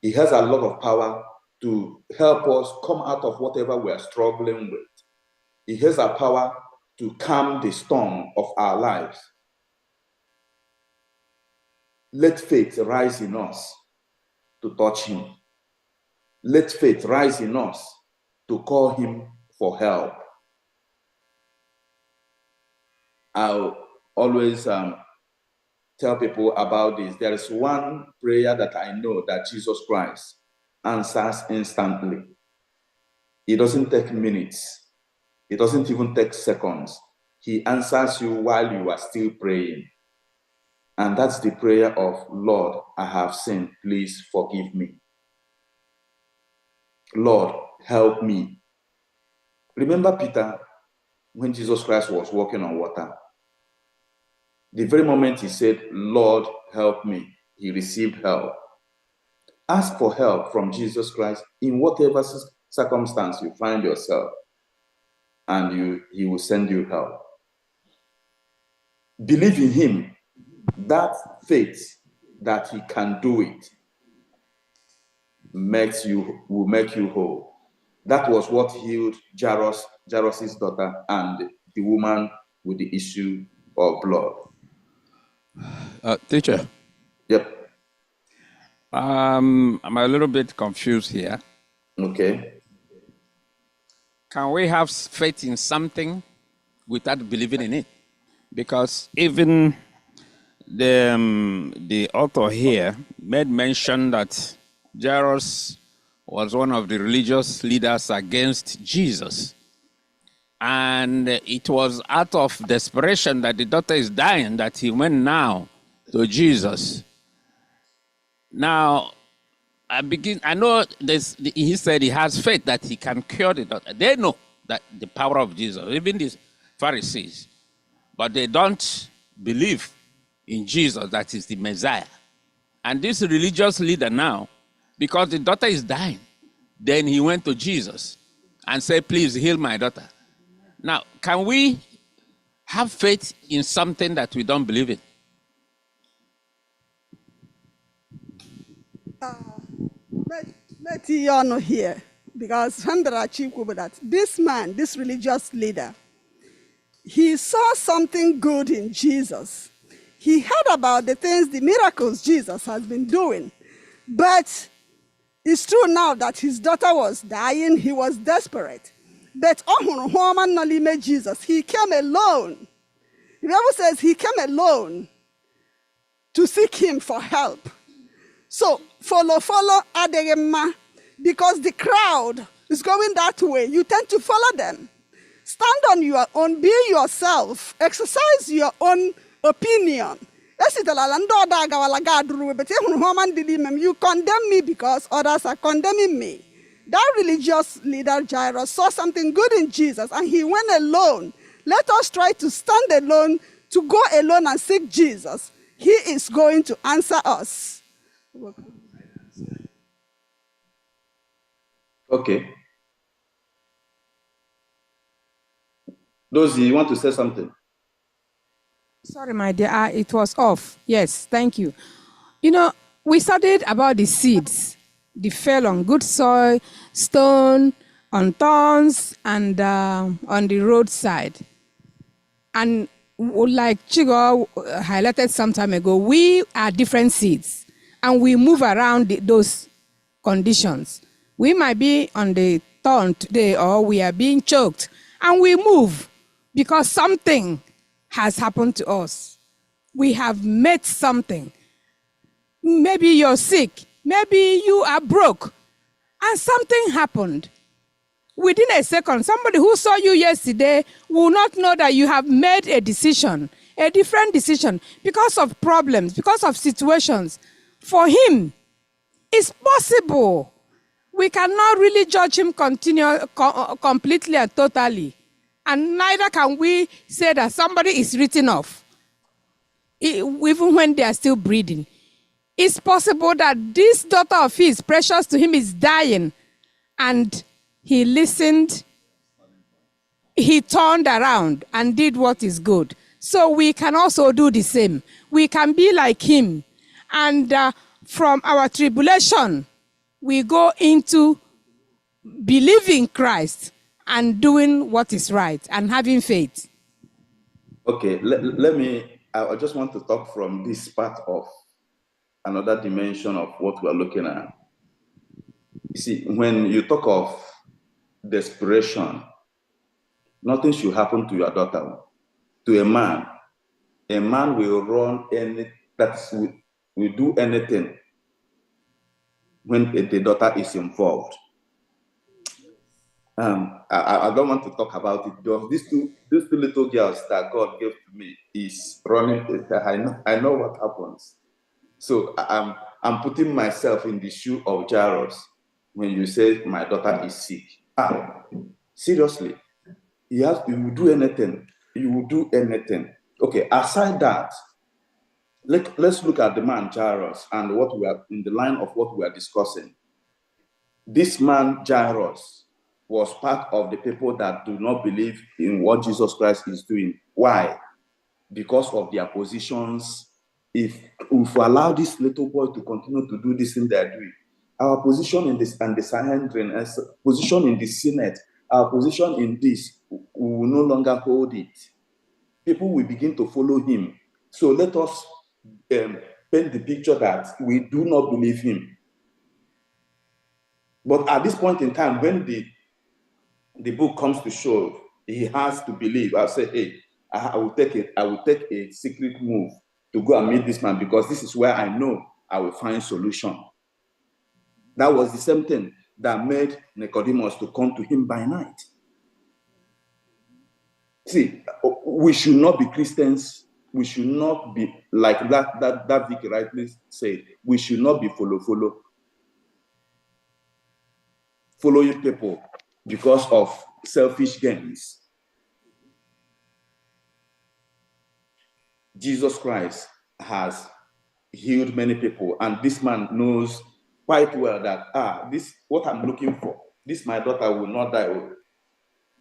He has a lot of power to help us come out of whatever we are struggling with. He has a power to calm the storm of our lives. Let faith rise in us to touch him. Let faith rise in us to call him for help. I'll always tell people about this. There is one prayer that I know that Jesus Christ answers instantly. It doesn't take minutes. It doesn't even take seconds. He answers you while you are still praying. And that's the prayer of, "Lord, I have sinned. Please forgive me. Lord, help me." Remember Peter, when Jesus Christ was walking on water, the very moment he said, "Lord, help me," he received help. Ask for help from Jesus Christ in whatever circumstance you find yourself, and he will send you help. Believe in him. That faith that he can do it will make you whole. That was what healed Jairus' daughter and the woman with the issue of blood. Teacher. Yep. I'm a little bit confused here. Okay. Can we have faith in something without believing in it? Because even the author here made mention that Jairus was one of the religious leaders against Jesus. And it was out of desperation that the daughter is dying that he went now to Jesus. Now, I know he said he has faith that he can cure the daughter. They know that the power of Jesus, even these Pharisees, but they don't believe in Jesus, that is the Messiah. And this religious leader now, because the daughter is dying, then he went to Jesus and said, please heal my daughter. Now, can we have faith in something that we don't believe in? Let you know here, because that this man, this religious leader, he saw something good in Jesus. He heard about the things, the miracles Jesus has been doing. But it's true now that his daughter was dying. He was desperate. But Jesus, he came alone. The Bible says he came alone to seek him for help. So follow Adegema, because the crowd is going that way. You tend to follow them. Stand on your own, be yourself, exercise your own opinion. You condemn me because others are condemning me. That religious leader, Jairus, saw something good in Jesus and he went alone. Let us try to stand alone, to go alone and seek Jesus. He is going to answer us. Okay. Dozie, you want to say something? Sorry, my dear, it was off. Yes, thank you. You know, we studied about the seeds. They fell on good soil, stone, on thorns, and on the roadside. And like Chigo highlighted some time ago, we are different seeds, and we move around those conditions. We might be on the thorn today, or we are being choked, and we move because something has happened to us. We have met something. Maybe you're sick. Maybe you are broke. And something happened. Within a second, somebody who saw you yesterday will not know that you have made a decision, a different decision, because of problems, because of situations. For him, it's possible. We cannot really judge him completely and totally. And neither can we say that somebody is written off, even when they are still breathing. It's possible that this daughter of his, precious to him, is dying. And he listened, he turned around and did what is good. So we can also do the same. We can be like him. And from our tribulation, we go into believing Christ and doing what is right and having faith. Okay, I just want to talk from this part of another dimension of what we're looking at. You see, when you talk of desperation, nothing should happen to your daughter. To a man will run will do anything when the daughter is involved. I don't want to talk about it because these two little girls that God gave to me is running. I know what happens. So I'm putting myself in the shoe of Jairus when you say my daughter is sick. Seriously, you will do anything. You will do anything. Okay, aside that, let's look at the man Jairus and what we are in the line of what we are discussing. This man Jairus was part of the people that do not believe in what Jesus Christ is doing. Why? Because of their positions. If we allow this little boy to continue to do this thing they are doing, our position in this and the Sanhedrin, position in the Senate, our position in this, we will no longer hold it. People will begin to follow him. So let us paint the picture that we do not believe him. But at this point in time, when the book comes to show he has to believe. I'll say, hey, I will take a secret move to go and meet this man because this is where I know I will find solution. That was the same thing that made Nicodemus to come to him by night. See, we should not be Christians. We should not be like that Vicky rightly said. We should not be following people because of selfish gains. Jesus Christ has healed many people, and this man knows quite well that this what I'm looking for. This my daughter will not die.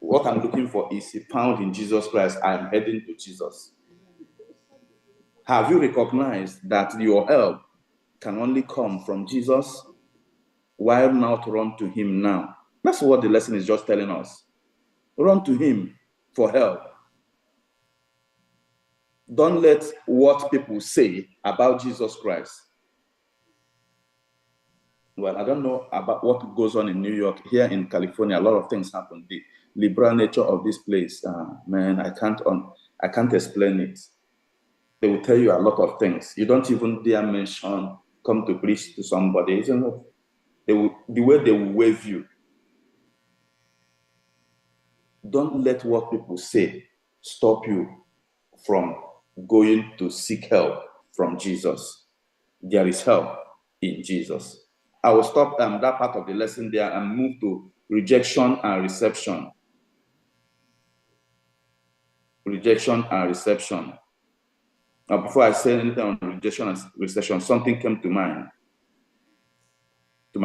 What I'm looking for is found in Jesus Christ. I am heading to Jesus. Have you recognized that your help can only come from Jesus? Why not run to him now? That's what the lesson is just telling us. Run to him for help. Don't let what people say about Jesus Christ. Well, I don't know about what goes on in New York. Here in California, a lot of things happen. The liberal nature of this place, man, I can't explain it. They will tell you a lot of things. You don't even dare mention, come to preach to somebody. Isn't it? The way they will wave you. Don't let what people say stop you from going to seek help from Jesus. There is help in Jesus. I will stop that part of the lesson there and move to rejection and reception. Rejection and reception. Now, before I say anything on rejection and reception, something came to my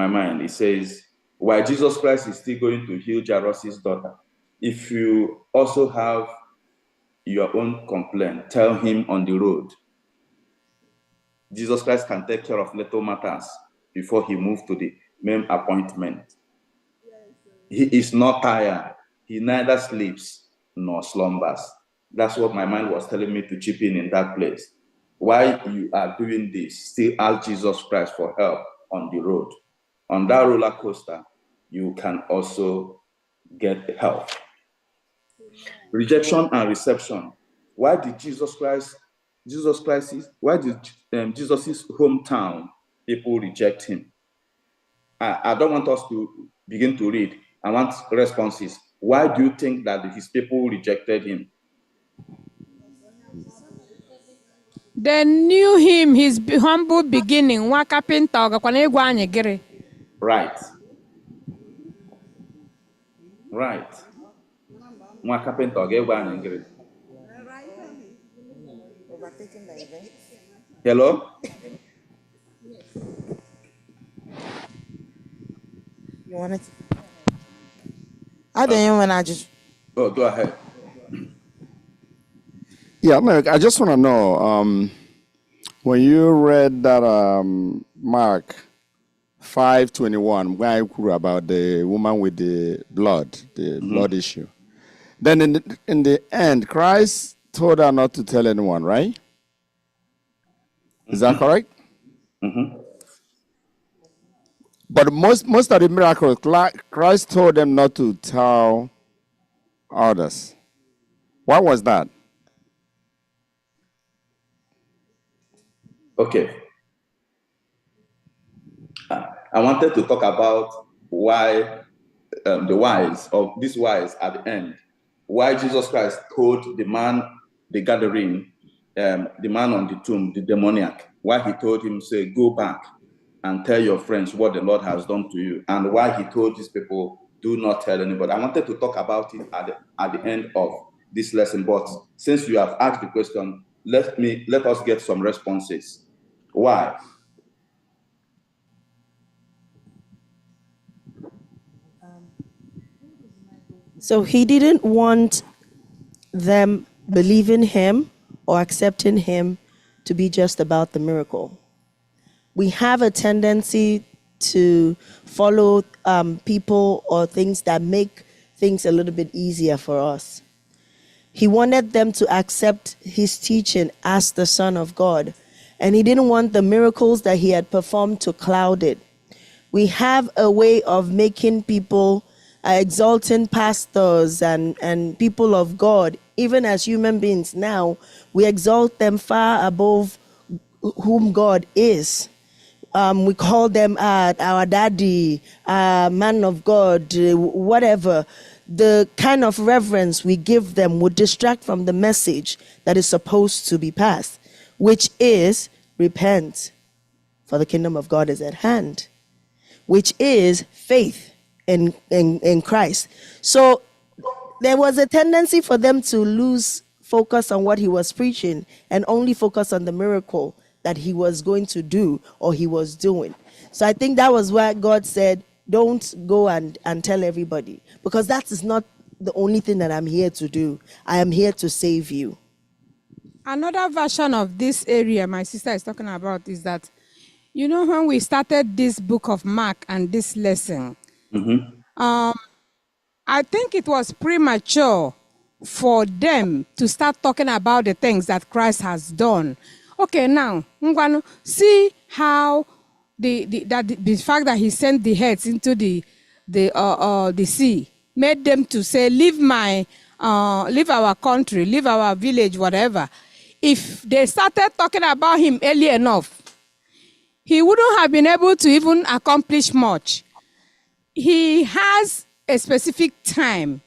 mind. It says, why Jesus Christ is still going to heal Jairus' daughter. If you also have your own complaint, tell him on the road. Jesus Christ can take care of little matters before he moves to the main appointment. He is not tired. He neither sleeps nor slumbers. That's what my mind was telling me to chip in that place. While you are doing this, still ask Jesus Christ for help on the road. On that roller coaster, you can also get help. Rejection and reception. Why did Jesus' hometown people reject him? I don't want us to begin to read. I want responses. Why do you think that his people rejected him? They knew him, his humble beginning. Right. Right. Hello? You want it? I didn't when I just. Oh, go ahead. Yeah, Mark, I just want to know, when you read that Mark 5:21, where I grew about the woman with the blood issue. Then in the end, Christ told her not to tell anyone, right? Is that correct? Mm-hmm. But most of the miracles, Christ told them not to tell others. What was that? Okay. I wanted to talk about why the wise at the end, why Jesus Christ told the man, the gathering, the man on the tomb, the demoniac, why he told him, say, go back and tell your friends what the Lord has done to you, and why he told these people, do not tell anybody. I wanted to talk about it at the end of this lesson, but since you have asked the question, let us get some responses. Why? So he didn't want them believing him or accepting him to be just about the miracle. We have a tendency to follow people or things that make things a little bit easier for us. He wanted them to accept his teaching as the Son of God, and he didn't want the miracles that he had performed to cloud it. We have a way of making people exalting pastors and people of God, even as human beings now, we exalt them far above whom God is. We call them our daddy, man of God, whatever. The kind of reverence we give them would distract from the message that is supposed to be passed, which is repent, for the kingdom of God is at hand, which is faith in Christ. So there was a tendency for them to lose focus on what he was preaching and only focus on the miracle that he was going to do or he was doing. So I think that was why God said, don't go and tell everybody, because that is not the only thing that I'm here to do. I am here to save you. Another version of this area my sister is talking about is that, you know, when we started this book of Mark and this lesson, I think it was premature for them to start talking about the things that Christ has done. Okay, now, see how the fact that he sent the heads into the sea made them to say, leave our country, leave our village, whatever. If they started talking about him early enough, he wouldn't have been able to even accomplish much. He has a specific time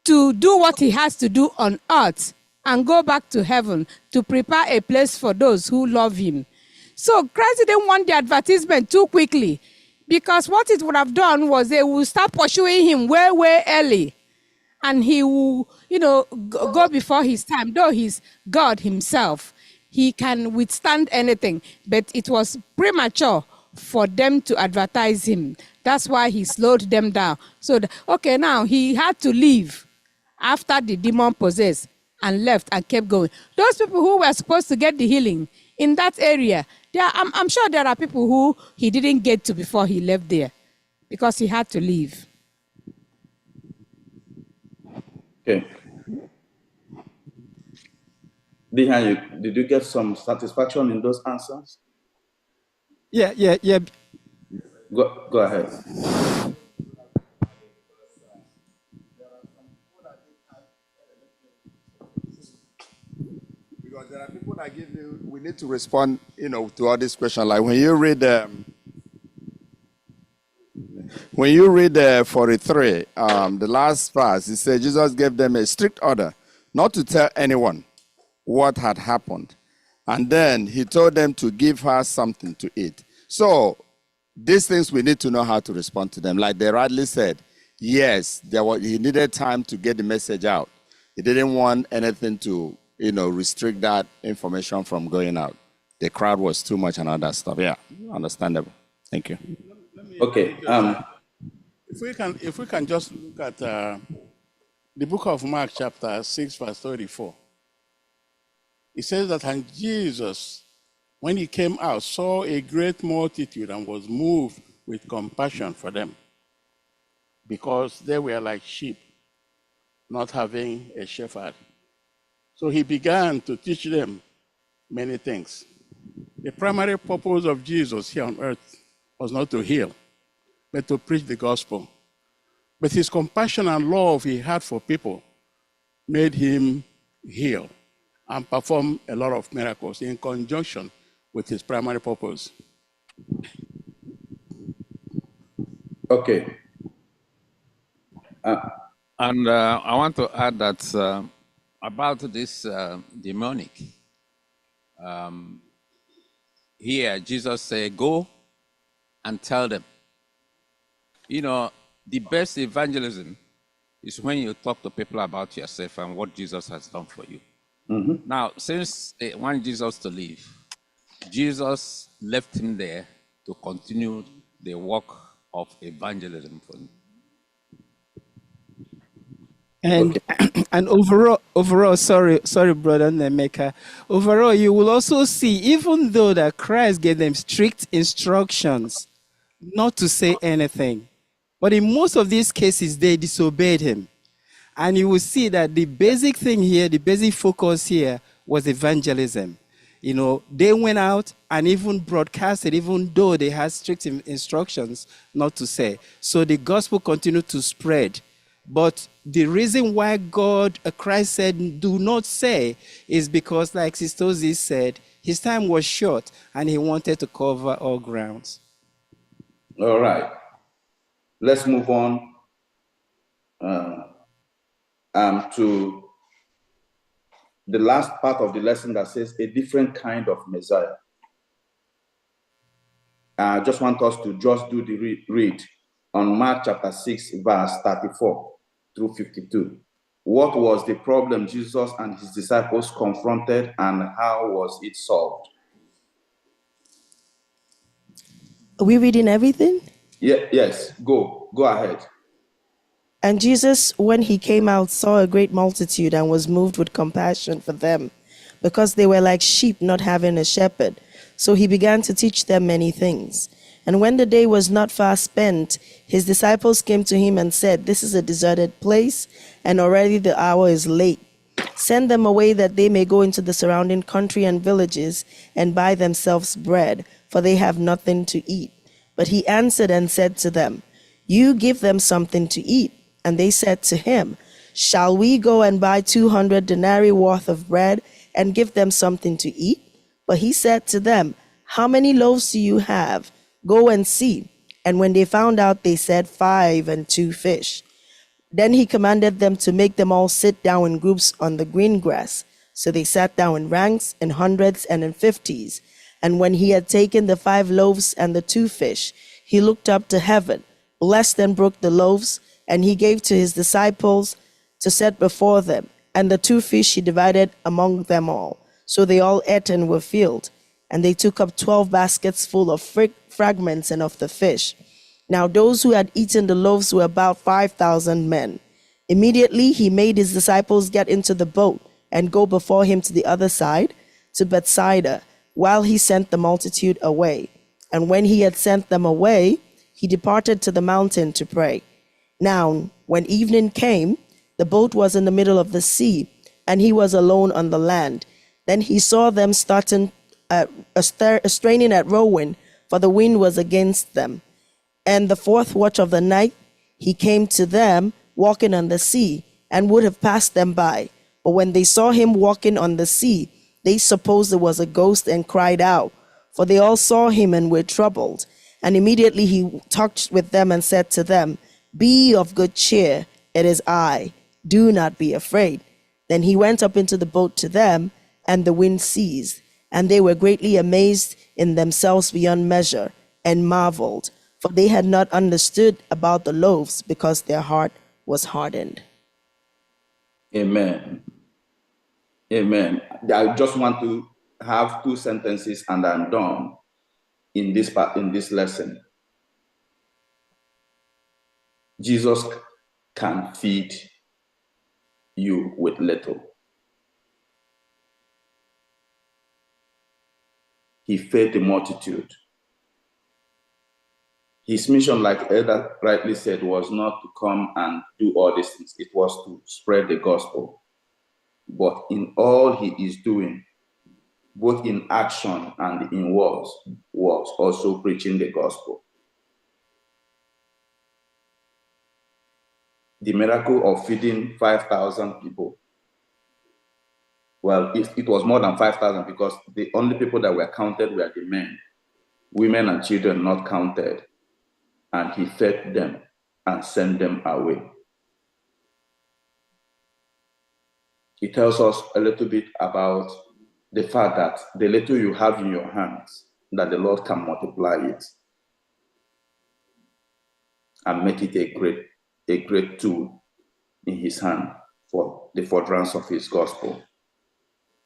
to do what he has to do on earth and go back to heaven to prepare a place for those who love him. So Christ didn't want the advertisement too quickly, because what it would have done was they would start pursuing him way, way early. And he will, go before his time. Though he's God himself, he can withstand anything. But it was premature for them to advertise him. That's why he slowed them down. So, now he had to leave after the demon possessed and left and kept going. Those people who were supposed to get the healing in that area, I'm sure there are people who he didn't get to before he left there because he had to leave. Okay. Dihan, did you get some satisfaction in those answers? Yeah. Go ahead. Because there are people that give you, we need to respond, to all these questions. Like when you read 43, the last verse, it says Jesus gave them a strict order not to tell anyone what had happened. And then he told them to give her something to eat. So these things we need to know how to respond to them. Like they rightly said, yes, he needed time to get the message out. He didn't want anything to, restrict that information from going out. The crowd was too much and all that stuff. Yeah, understandable. Thank you. Okay. If we can just look at the book of Mark, chapter 6, verse 34. It says that, and Jesus, when he came out, saw a great multitude and was moved with compassion for them, because they were like sheep, not having a shepherd. So he began to teach them many things. The primary purpose of Jesus here on earth was not to heal, but to preach the gospel. But his compassion and love he had for people made him heal and perform a lot of miracles in conjunction with his primary purpose. Okay. And I want to add that about this demonic, here Jesus said, go and tell them. The best evangelism is when you talk to people about yourself and what Jesus has done for you. Mm-hmm. Now, since they want Jesus to leave, Jesus left him there to continue the work of evangelism for him. And overall, sorry, brother Nemeka. Overall, you will also see, even though that Christ gave them strict instructions not to say anything, but in most of these cases, they disobeyed him. And you will see that the basic thing here, the basic focus here was evangelism. They went out and even broadcasted, even though they had strict instructions not to say. So the gospel continued to spread. But the reason why Christ said, do not say, is because, like Sister Ozzy said, his time was short and he wanted to cover all grounds. All right. Let's move on to the last part of the lesson that says a different kind of Messiah. I just want us to just do the read on Mark chapter 6, verse 34 through 52. What was the problem Jesus and his disciples confronted, and how was it solved? Are we reading everything? Yeah, yes, go ahead. And Jesus, when he came out, saw a great multitude and was moved with compassion for them, because they were like sheep not having a shepherd. So he began to teach them many things. And when the day was not far spent, his disciples came to him and said, "This is a deserted place, and already the hour is late. Send them away that they may go into the surrounding country and villages and buy themselves bread, for they have nothing to eat." But he answered and said to them, "You give them something to eat." And they said to him, "Shall we go and buy 200 denarii worth of bread and give them something to eat?" But he said to them, "How many loaves do you have? Go and see." And when they found out, they said, 5 and 2 fish. Then he commanded them to make them all sit down in groups on the green grass. So they sat down in ranks, in hundreds, and in 50s. And when he had taken the 5 loaves and the 2 fish, he looked up to heaven, blessed and broke the loaves, and he gave to his disciples to set before them. And the 2 fish he divided among them all. So they all ate and were filled. And they took up 12 baskets full of fragments and of the fish. Now those who had eaten the loaves were about 5,000 men. Immediately he made his disciples get into the boat and go before him to the other side, to Bethsaida, while he sent the multitude away. And when he had sent them away, he departed to the mountain to pray. Now, when evening came, the boat was in the middle of the sea, and he was alone on the land. Then he saw them straining at rowing, for the wind was against them. And the 4th watch of the night, he came to them, walking on the sea, and would have passed them by. But when they saw him walking on the sea, they supposed it was a ghost and cried out, for they all saw him and were troubled. And immediately he talked with them and said to them, "Be of good cheer, it is I. Do not be afraid." Then he went up into the boat to them, and the wind ceased. And they were greatly amazed in themselves beyond measure, and marveled, for they had not understood about the loaves, because their heart was hardened. Amen. Amen. I just want to have 2 sentences and I'm done in this part, in this lesson. Jesus can feed you with little. He fed the multitude. His mission, like Elder rightly said, was not to come and do all these things. It was to spread the gospel. But in all he is doing, both in action and in words, was also preaching the gospel. The miracle of feeding 5,000 people. Well, it was more than 5,000 because the only people that were counted were the men. Women and children not counted. And he fed them and sent them away. It tells us a little bit about the fact that the little you have in your hands, that the Lord can multiply it and make it a great tool in his hand for the furtherance of his gospel.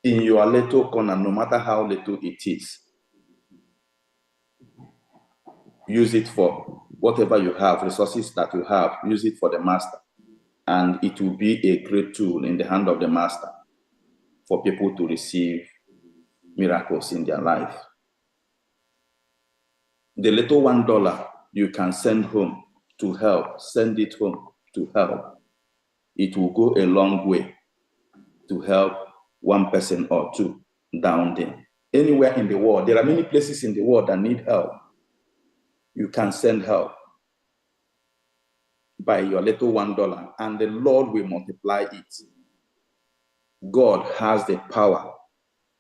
In your little corner, no matter how little it is, use it for whatever you have, resources that you have, use it for the master. And it will be a great tool in the hand of the master for people to receive miracles in their life. The little $1 you can send home to help, send it home to help. It will go a long way to help one person or two down there. anywhere in the world. There are many places in the world that need help. You can send help by your little $1, and the Lord will multiply it. God has the power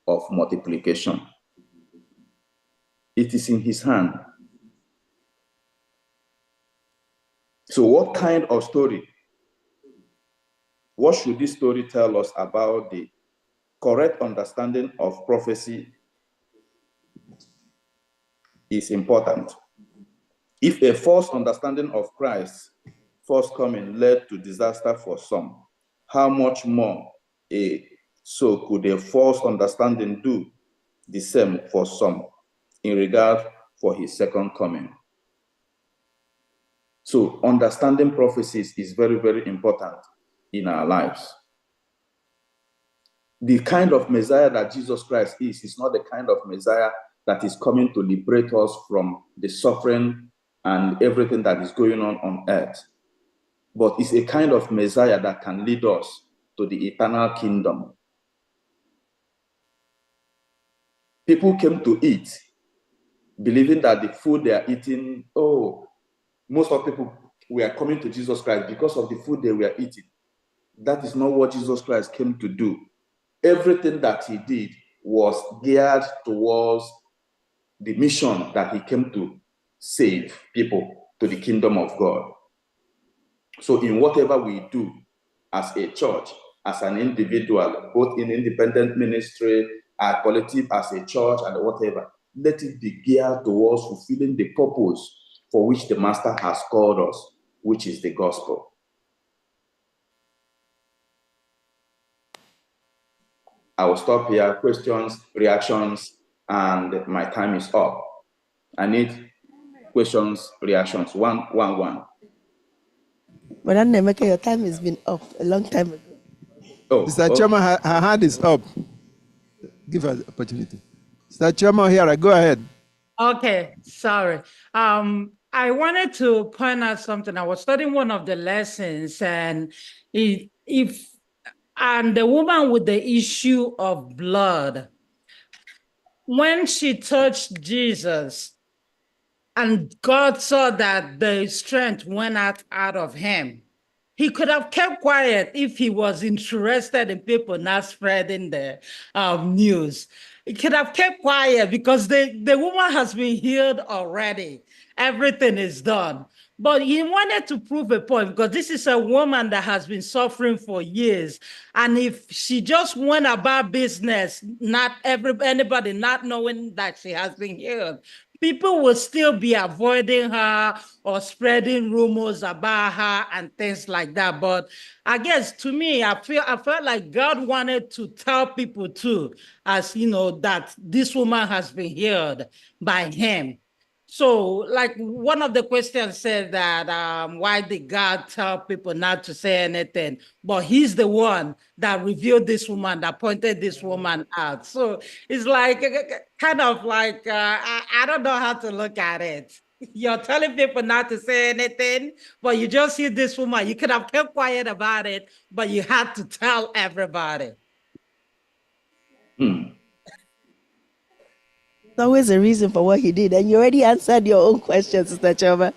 of multiplication. It is in his hand. So what kind of story? What should this story tell us about the correct understanding of prophecy is important. If a false understanding of Christ's first coming led to disaster for some, how much more so could a false understanding do the same for some in regard for his second coming? So understanding prophecies is very, very important in our lives. The kind of Messiah that Jesus Christ is not the kind of Messiah that is coming to liberate us from the suffering and everything that is going on earth. But it's a kind of Messiah that can lead us to the eternal kingdom. People came to eat, believing that the food they are eating, most of people were coming to Jesus Christ because of the food they were eating. That is not what Jesus Christ came to do. Everything that he did was geared towards the mission that he came to save people to the kingdom of God. So in whatever we do as a church, as an individual, both in independent ministry, as collective, as a church, and whatever, let it be geared towards fulfilling the purpose for which the Master has called us, which is the gospel. I will stop here. Questions, reactions, and my time is up. I need questions, reactions. One. But Nemeka, your time has been up a long time ago. Mr. Chairman, her hand is up. Give her the opportunity. Mr. Chairman, here, go ahead. Okay, sorry. I wanted to point out something. I was studying one of the lessons, and the woman with the issue of blood, when she touched Jesus, and God saw that the strength went out of him, he could have kept quiet if he was interested in people not spreading the news. He could have kept quiet because the woman has been healed already. Everything is done. But he wanted to prove a point because this is a woman that has been suffering for years. And if she just went about business, anybody not knowing that she has been healed, people will still be avoiding her or spreading rumors about her and things like that. But I guess to me, I felt like God wanted to tell people too, as you know, that this woman has been healed by him. So, like one of the questions said that why did God tell people not to say anything? But he's the one that revealed this woman, that pointed this woman out. So it's like kind of like I don't know how to look at it. You're telling people not to say anything, but you just see this woman. You could have kept quiet about it, but you had to tell everybody. Always a reason for what he did, and you already answered your own question, Sister Choma.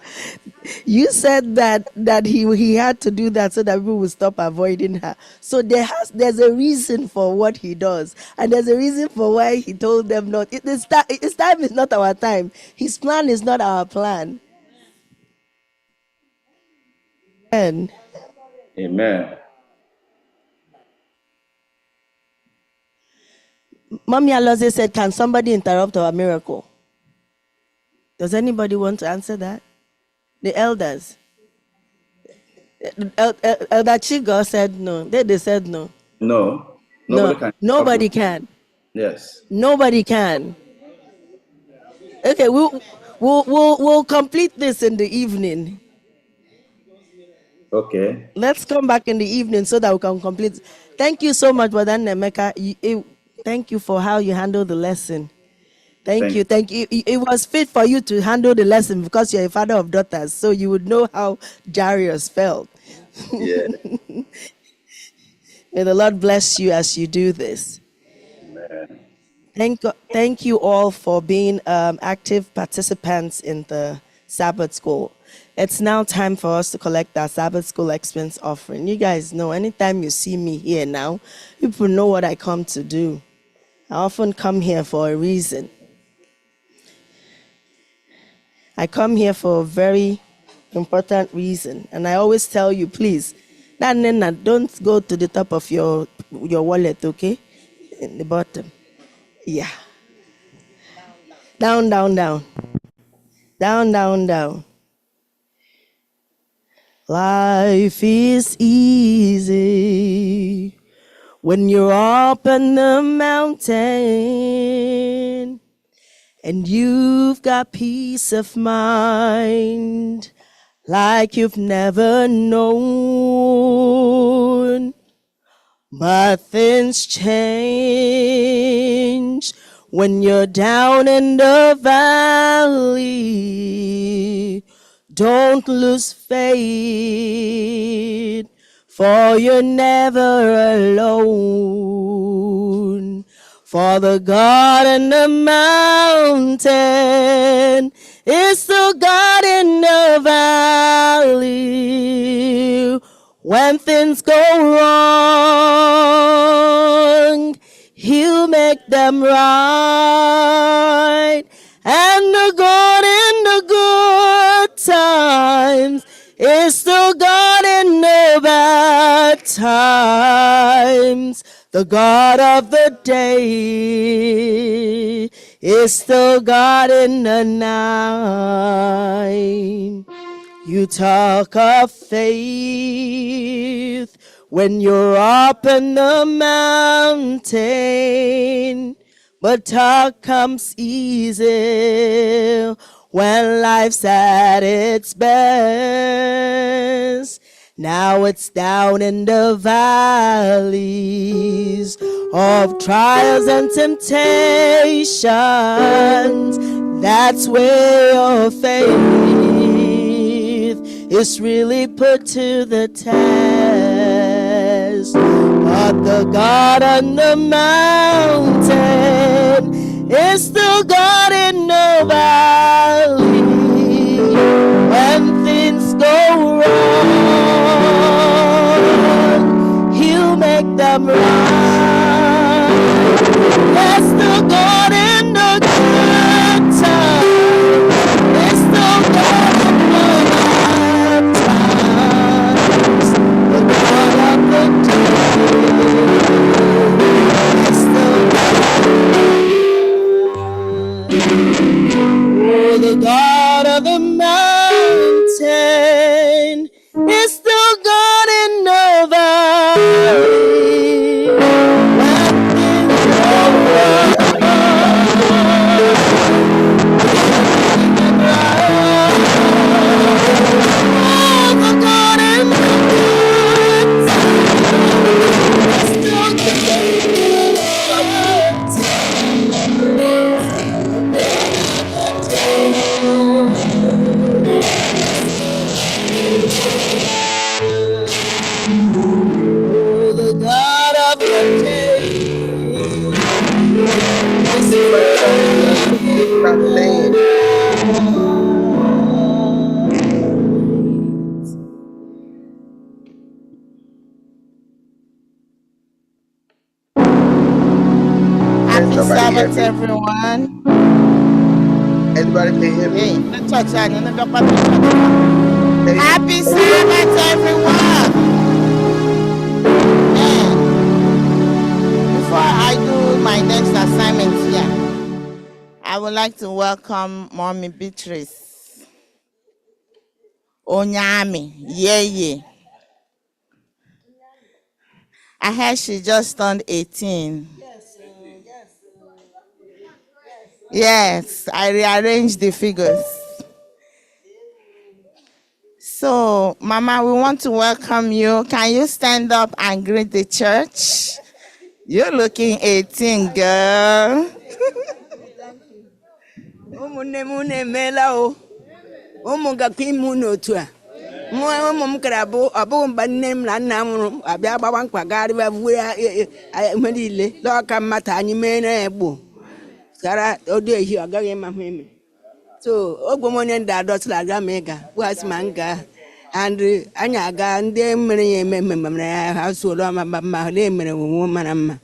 You said that he had to do that so that people will stop avoiding her. So there's a reason for what he does, and there's a reason for why he told them not. His time is not our time. His plan is not our plan. Amen. Mommy Aloze said, can somebody interrupt our miracle? Does anybody want to answer that? The elders. Elder Chigo said no. They said no. No. Nobody can. Yes. Nobody can. Okay, we'll complete this in the evening. Okay. Let's come back in the evening so that we can complete. Thank you so much, Brother Nemeka. Thank you for how you handled the lesson. Thank you. It was fit for you to handle the lesson because you're a father of daughters, so you would know how Jairus felt. Yeah. May the Lord bless you as you do this. Amen. Thank you all for being active participants in the Sabbath School. It's now time for us to collect our Sabbath School expense offering. You guys know, anytime you see me here now, people know what I come to do. I often come here for a reason. I come here for a very important reason. And I always tell you, please, don't go to the top of your wallet, okay? In the bottom. Yeah. Down, down, down. Down, down, down. Life is easy when you're up on the mountain and you've got peace of mind like you've never known. But things change when you're down in the valley. Don't lose faith, for you're never alone. For the God in the mountain is the God in the valley. When things go wrong, He'll make them right. And the God in the good times is still God in the bad times. The God of the day is still God in the night. You talk of faith when you're up in the mountain, but talk comes easy when life's at its best. Now it's down in the valleys of trials and temptations. That's where your faith is really put to the test. But the God on the mountain is still God in the valley. When things go wrong, He'll make them right. There's still God in the good time. There's still God in the bad times. The God of the day is still God. Oh, the God of the mountain is still God in the valley. When things go wrong, oh, the God in the good times is still God in the bad oh, the God of the day is Happy Sabbath, everyone. Anybody can hear me? Happy Sabbath, everyone. And before I do my next assignment here, I would like to welcome Mommy Beatrice Onyami. Yeah. I heard she just turned 18. Yes, I rearranged the figures. So, Mama, we want to welcome you. Can you stand up and greet the church? You're looking 18, girl. kara ode ehi agaghị ma hụ so ogbomonye ndị adọtụla aga mega was manga and anyị aga ndị mere ya mere ya ha soro ma na-emere onwe mara mma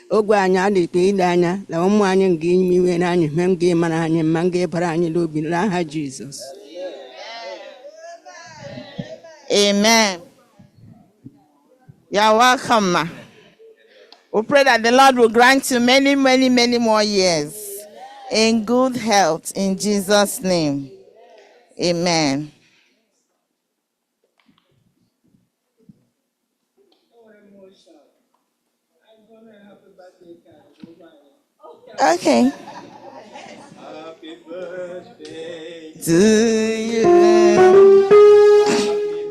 ogwe anyị adịkwa ile anya na ụmụ anyị nke ime iwe n'anyị me nga mara anyị mma nga bara anyị n'obi n'aha Jesus. Amen. You're welcome, ma. We pray that the Lord will grant you many, many, many more years in good health in Jesus' name. Amen. Okay. Happy birthday to you.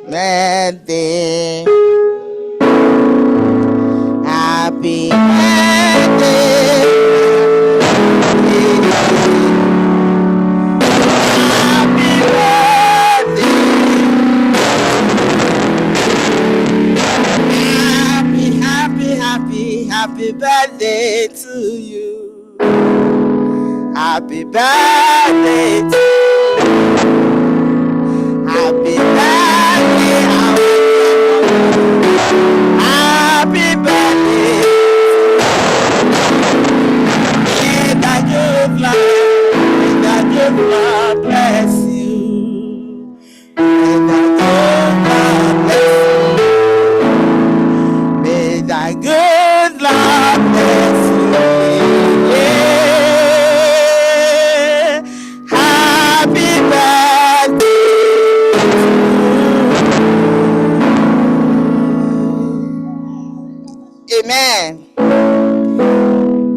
Birthday. Happy birthday. Happy birthday. Happy birthday to you. Happy birthday to you. Happy birthday. Happy birthday. May the good Lord bless you. May the good Lord bless you. May the good Lord bless you. Yeah. Happy birthday. Amen.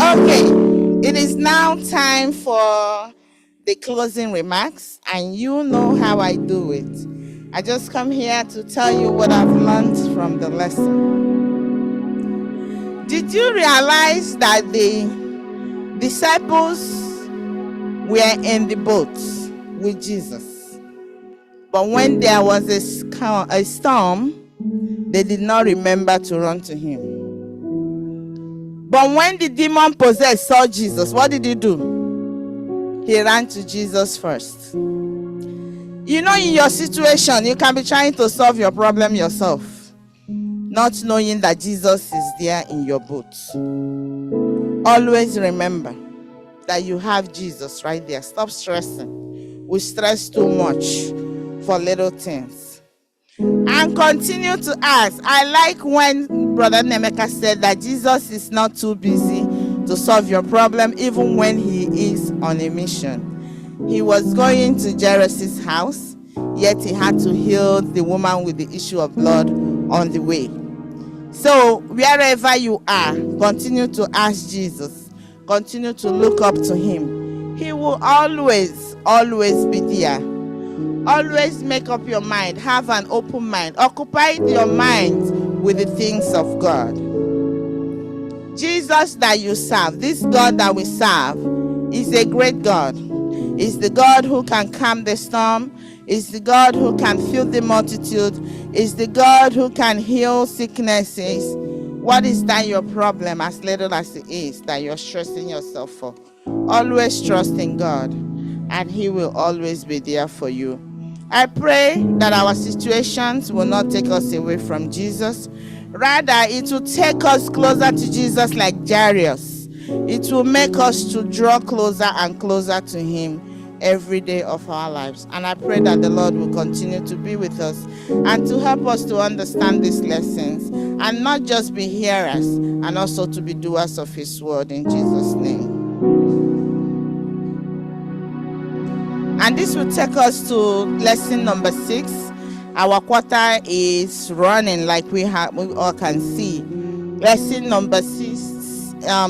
Okay, it is now time for the closing remarks, and you know how I do it. I just come here to tell you what I've learned from the lesson. Did you realize that the disciples were in the boat with Jesus? But when there was a storm, they did not remember to run to him. But when the demon possessed saw Jesus, what did he do? He ran to Jesus first. You know, in your situation, you can be trying to solve your problem yourself, not knowing that Jesus is there in your boat. Always remember that you have Jesus right there. Stop stressing. We stress too much for little things. And continue to ask. I like when Brother Nemeka said that Jesus is not too busy to solve your problem, even when he is on a mission. He was going to Jairus' house, yet he had to heal the woman with the issue of blood on the way. So wherever you are, continue to ask Jesus. Continue to look up to him. He will always, always be there. Always make up your mind. Have an open mind. Occupy your mind with the things of God. Jesus that you serve, this God that we serve, is a great God. Is the God who can calm the storm. Is the God who can fill the multitude. Is the God who can heal sicknesses. What is that your problem, as little as it is, that you're stressing yourself for? Always trust in God, and he will always be there for you. I pray that our situations will not take us away from Jesus. Rather, it will take us closer to Jesus like Jairus. It will make us to draw closer and closer to him every day of our lives. And I pray that the Lord will continue to be with us and to help us to understand these lessons and not just be hearers, and also to be doers of his word in Jesus' name. And this will take us to lesson number 6. Our quarter is running, like we all can see. Lesson number 6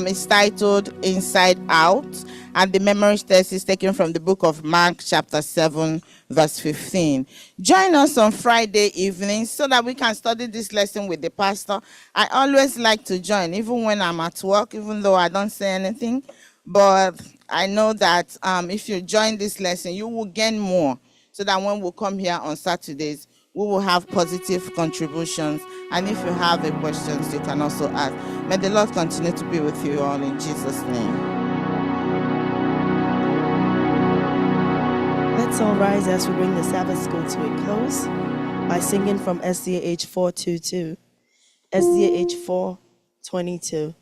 is titled Inside Out, and the memory text is taken from the book of Mark chapter 7 verse 15. Join us on Friday evenings so that we can study this lesson with the pastor. I always like to join, even when I'm at work, even though I don't say anything. But I know that if you join this lesson, you will gain more, so that when we come here on Saturdays, we will have positive contributions. And if you have any questions, you can also ask. May the Lord continue to be with you all in Jesus' name. Let's all rise as we bring the Sabbath school to a close by singing from SDA 422. SDA 422.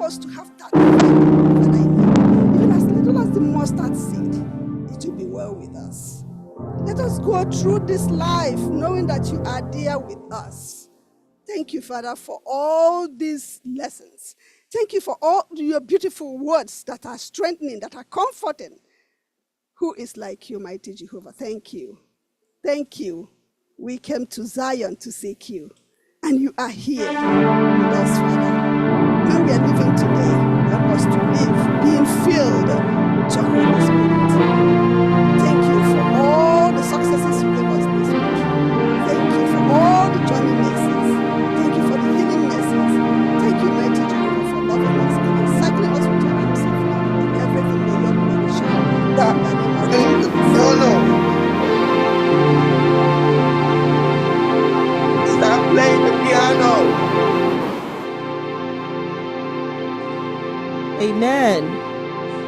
us to have that even as little as the mustard seed, it will be well with us. Let us go through this life knowing that you are there with us. Thank you, Father, for all these lessons. Thank you for all your beautiful words that are strengthening, that are comforting. Who is like you, mighty Jehovah? Thank you. Thank you. We came to Zion to seek you, and you are here with us, Father. When we are living today, help us to live, being filled with your Holy Spirit. Thank you for all the successes you gave us this week. Thank you for all the journey mercies. Thank you for the healing mercies. Thank you, mighty Jehovah, for loving us and encircling us with your arms of love. In everything, may your glory shine. Stop playing the piano. Amen.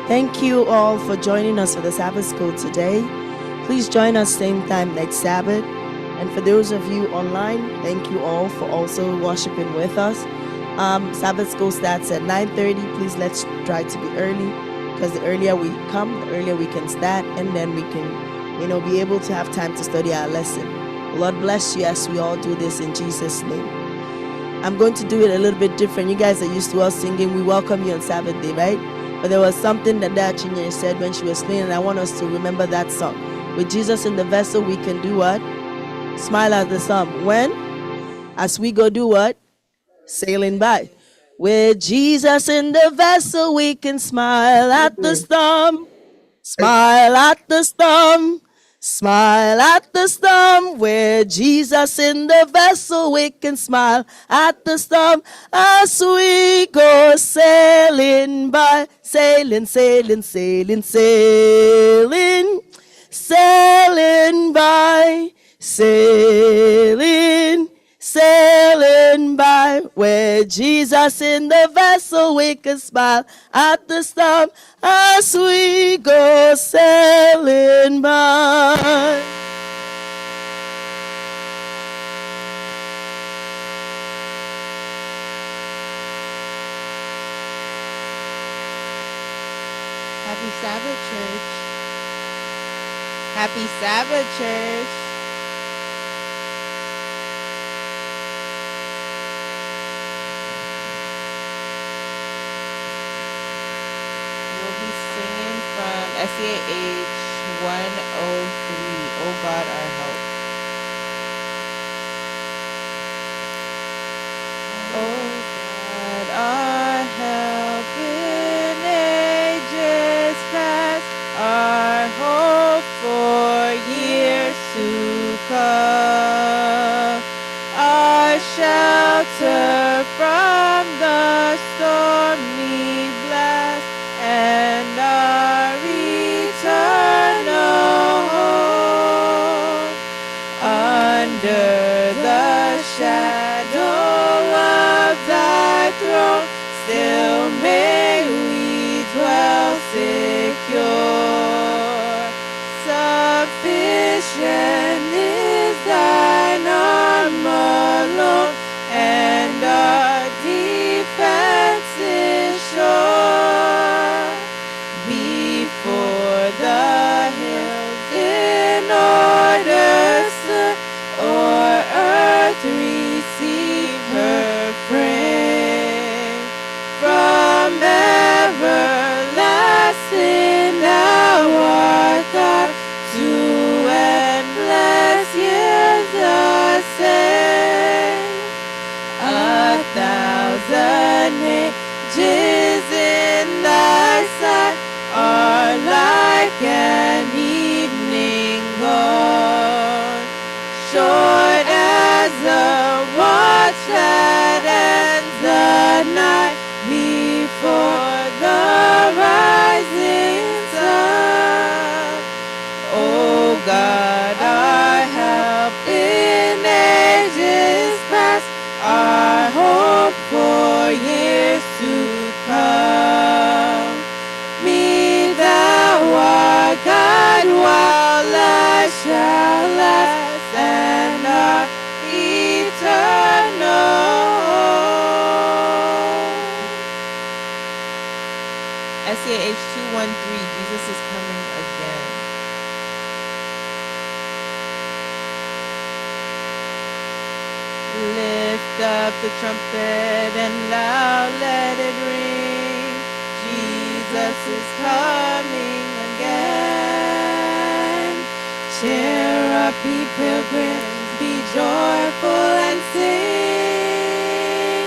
Thank you all for joining us for the Sabbath School today. Please join us same time next Sabbath. And for those of you online, thank you all for also worshiping with us. Sabbath School starts at 9:30. Please let's try to be early, because the earlier we come, the earlier we can start, and then we can, be able to have time to study our lesson. The Lord bless you as we all do this in Jesus' name. I'm going to do it a little bit different. You guys are used to us singing, we welcome you on Sabbath day, right? But there was something that Chinyere said when she was playing, and I want us to remember that song. With Jesus in the vessel, we can do what? Smile at the sun. When? As we go do what? Sailing by. With Jesus in the vessel, we can smile at the storm. Smile at the storm. Smile at the storm. With Jesus in the vessel, we can smile at the storm as we go sailing by. Sailing, sailing, sailing, sailing. Sailing by. Sailing, sailing by. With Jesus in the vessel, we can smile at the storm as we go sailing by. Happy Sabbath, church. Happy Sabbath, church. SEAH 103, Oh God, our help. Oh God, our help in ages past, our hope for years to come, our shelter from the stormy blast, and our eternal home. Under the shadow of thy throne, still may we dwell secure. Sufficient is thine arm alone, and our defense is sure. Before the hills in order stood, or earth receive her frame. From everlasting thou art God, to endless years the same. 1,000 ages in thy sight are like an evening gone, short as the watch that ends the night before the rising sun. Oh God, our help in ages past, our hope for years to come. Me thou art God. CAH 213, Jesus is coming again. Lift up the trumpet and loud let it ring. Jesus is coming again. Cheer up, ye pilgrims, be joyful and sing.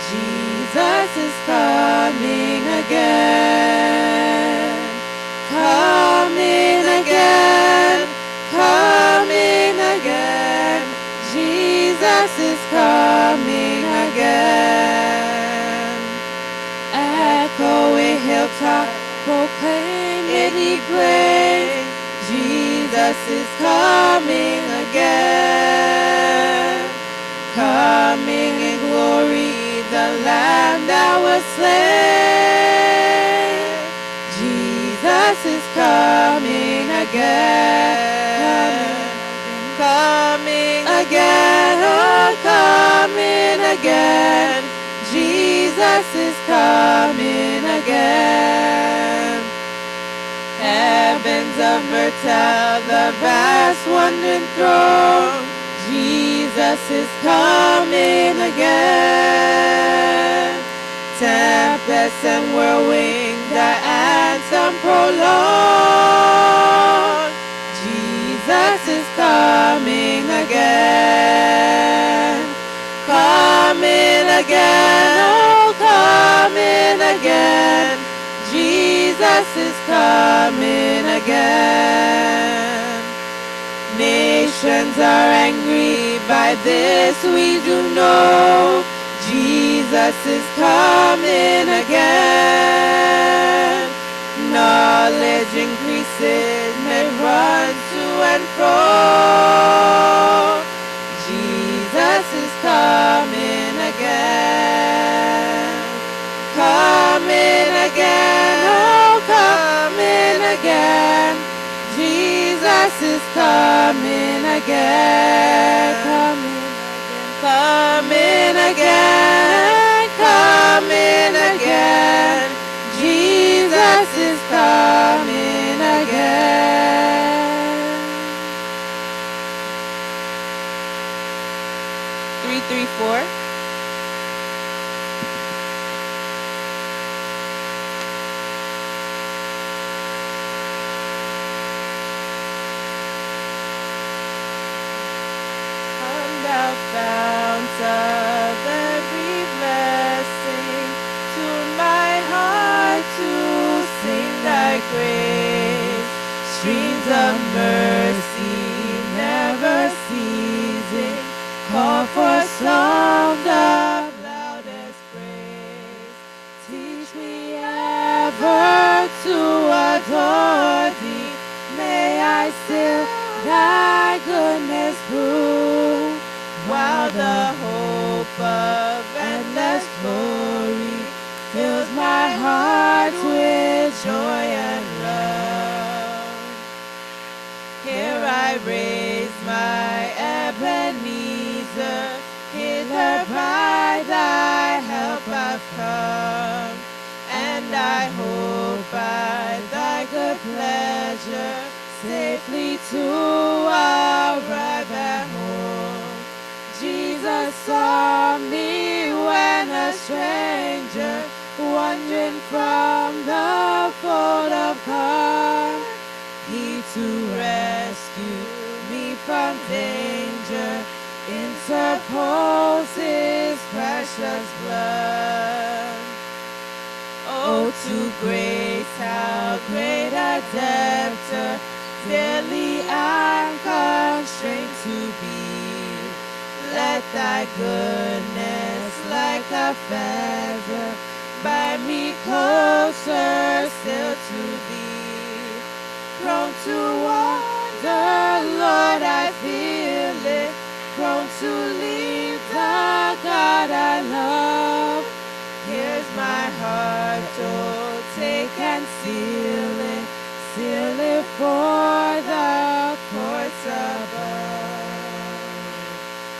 Jesus is coming again. Coming again. Coming again. Jesus is coming again. Echoing hilltop, proclaim it ye plain. Jesus is coming again. Coming in glory, the Lamb that was slain. Jesus is coming again. Coming again, oh, coming again. Jesus is coming again. Heavens of earth tell the vast wondering throne. Jesus is coming again. Tempest and whirlwind, the anthem prolong. Jesus is coming again. Coming again, oh, coming again. Jesus is coming again. Nations are angry, by this we do know. Jesus is coming again. Knowledge increases, men run to and fro. Jesus is coming again. Coming again, oh, coming again. Jesus is coming again. Coming again. Coming again. Jesus is coming again. 334. Come thou fount of every blessing, tune my heart to sing thy grace. Streams of mercy never ceasing, call for songs of loudest praise. Teach me ever to adore thee. May I still thy goodness prove, while the hope of endless glory fills my heart with joy and love. Here I raise my Ebenezer, hither by thy help I've come, and I hope by thy good pleasure safely to arrive at home. Jesus saw me when a stranger, wandering from the fold of God. He to rescue me from danger interpose his precious blood. Oh, to grace, how great a debtor daily I'm constrained to be. Let thy goodness like a feather bind me closer still to thee. Prone to wander, Lord, I feel it. Prone to leave the God I love. Here's my heart, oh, take and seal it for the courts above.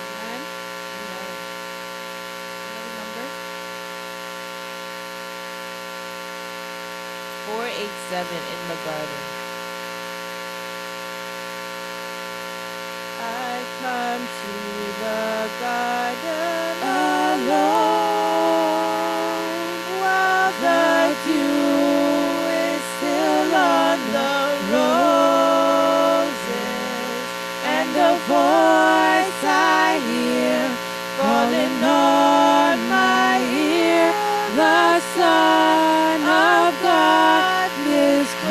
Amen. Another number. 487 in the garden. I come to the garden alone while the dew is still on the roses, and the voice I hear calling on my ear, the Son of God discloses,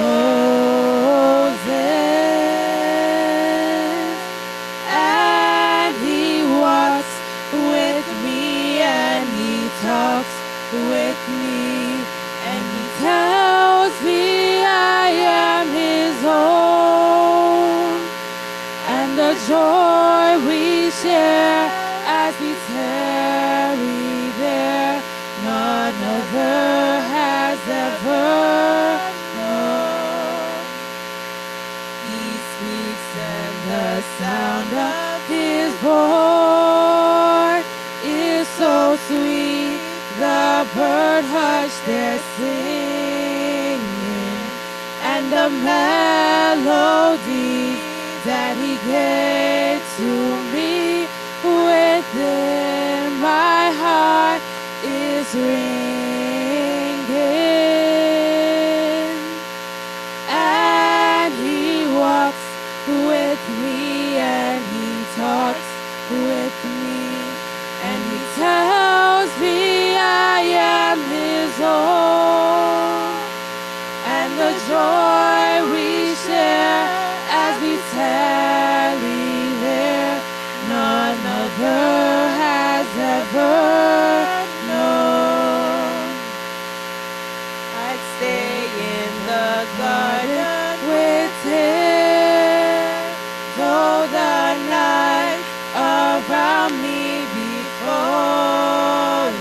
and He walks with me, and He talks with me, and He tells me I am His own, and the joy we share as we tarry there, none other has ever known. He speaks, and the sound of His voice is so sweet, the bird hush their singing, and the melody that He gave to me within my heart is ringing, and He walks with me, and He talks with me, and He tells me I am His own, and the joy we share as we tarry there, none other has ever known. I'd stay in the garden with Him, though the night around me be falling,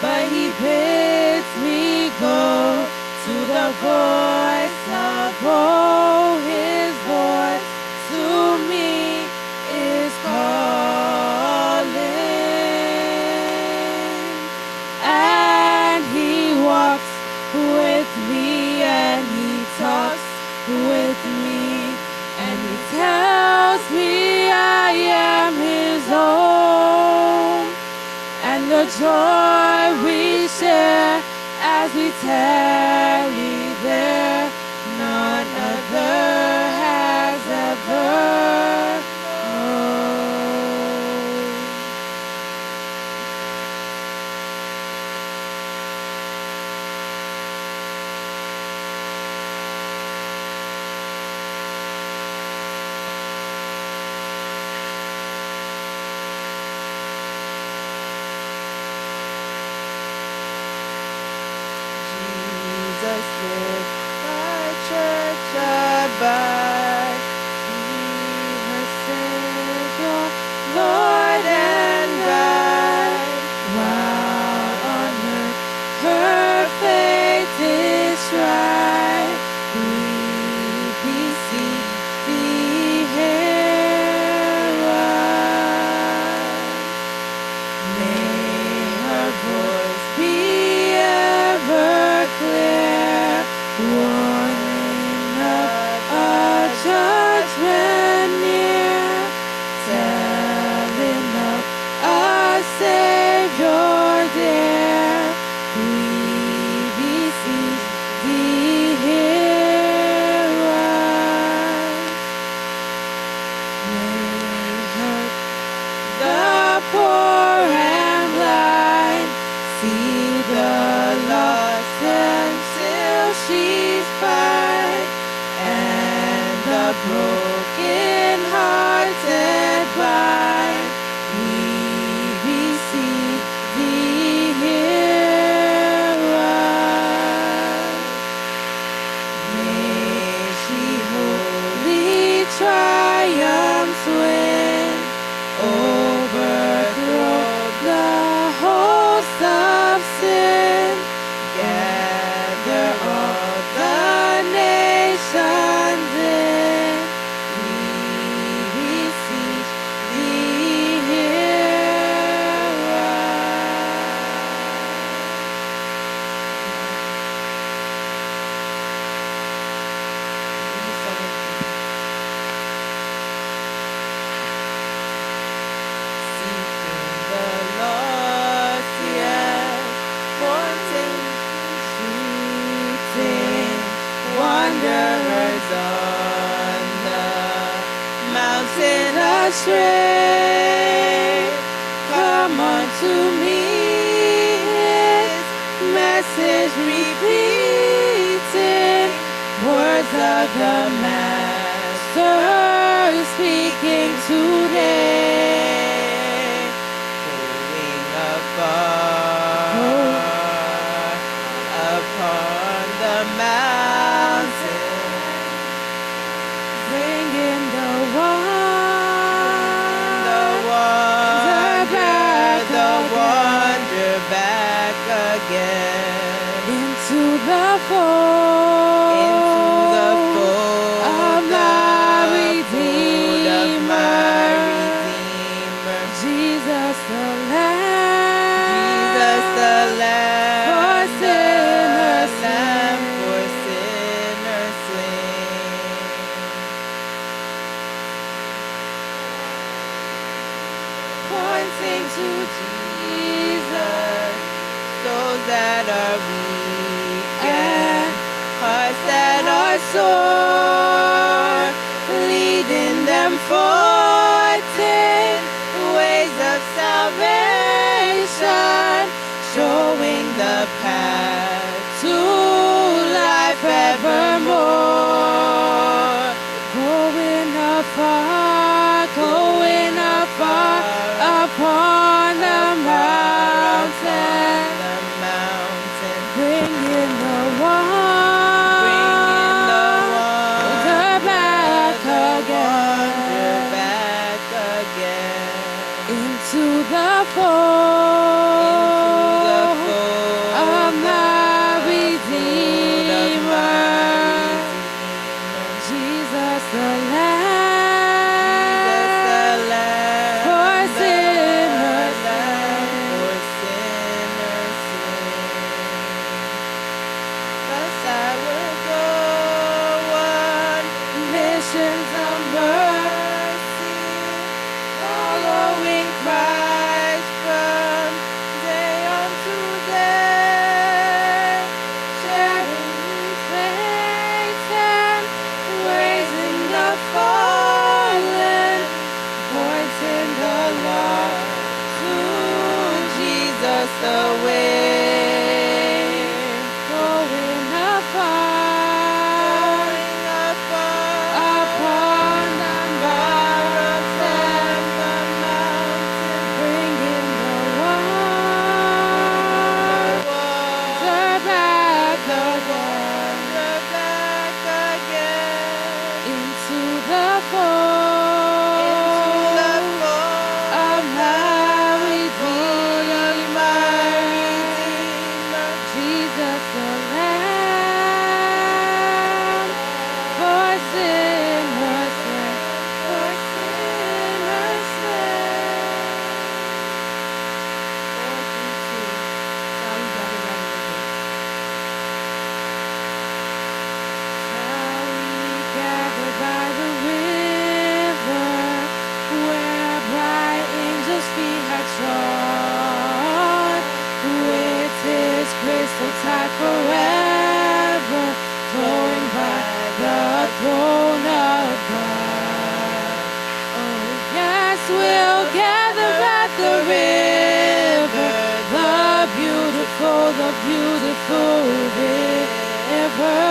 but He bids me go to the voice of woe. His voice to me is calling, and He walks with me, and He talks with me, and He tells me I am His own, and the joy we share as we tarry there, none other has ever known. Jesus with my church abide, He has astray. Come unto me, his message repeating, words of the Master speaking today. Going afar upon the mountain, bringing the wonder back again into the fold of my Redeemer, Jesus the Lamb, for sinners slain. Pointing to Jesus, those that are weak and hearts that are sore, leading them forth in ways of salvation, showing the path to life evermore. Going afar upon the mountain, bringing the wonder back again into the fold of my Redeemer, Jesus the Lamb. Forever flowing by the throne of God. Oh yes, we'll gather at the river, the beautiful river.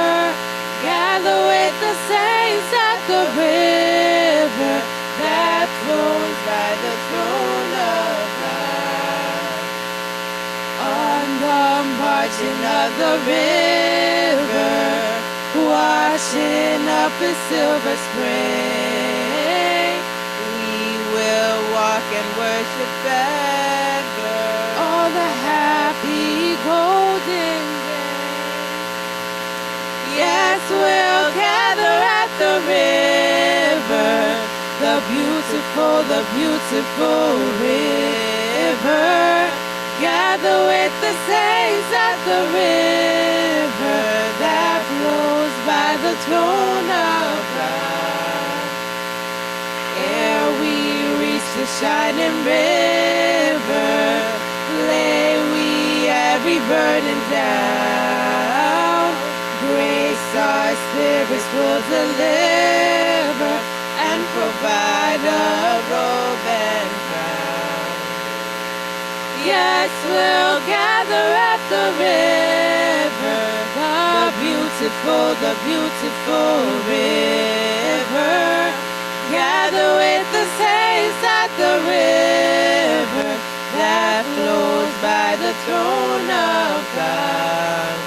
Gather with the saints at the river that flows by the throne of God. On the margin of the river, washing up a silver spring, we will walk and worship beggar all the happy golden days. Yes, we'll gather at the river, the beautiful river. Gather with the saints at the river that flows by the throne of God. Ere we reach the shining river, lay we every burden down. Grace our spirits will deliver and provide a robe and crown. Yes, we'll gather at the river, the beautiful river. Gather with the saints at the river that flows by the throne of God.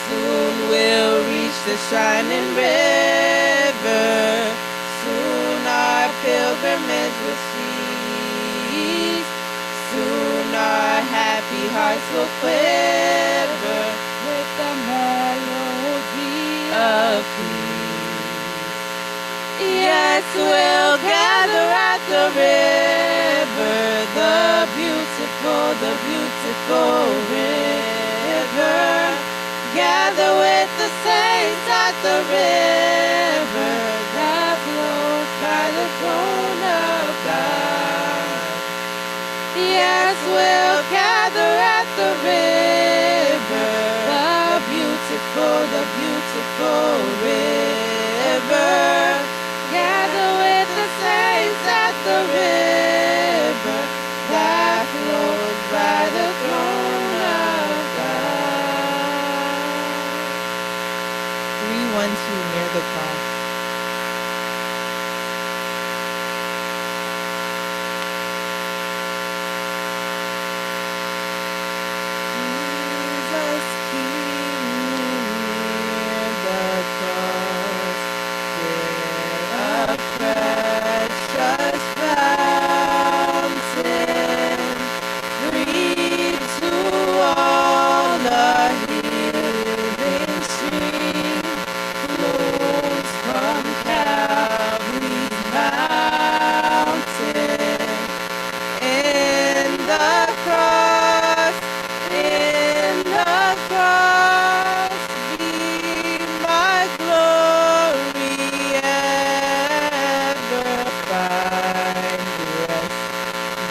Soon we'll reach the shining river. Soon our pilgrimage will cease. Soon our happy hearts will quiver with the melody of peace. Yes, we'll gather at the river, the beautiful river. Gather with the saints at the river that flows by the throne of God. Yes, we'll gather at the river, the beautiful river. Gather with the saints at the river that flows by the throne of God. 312 near the cross.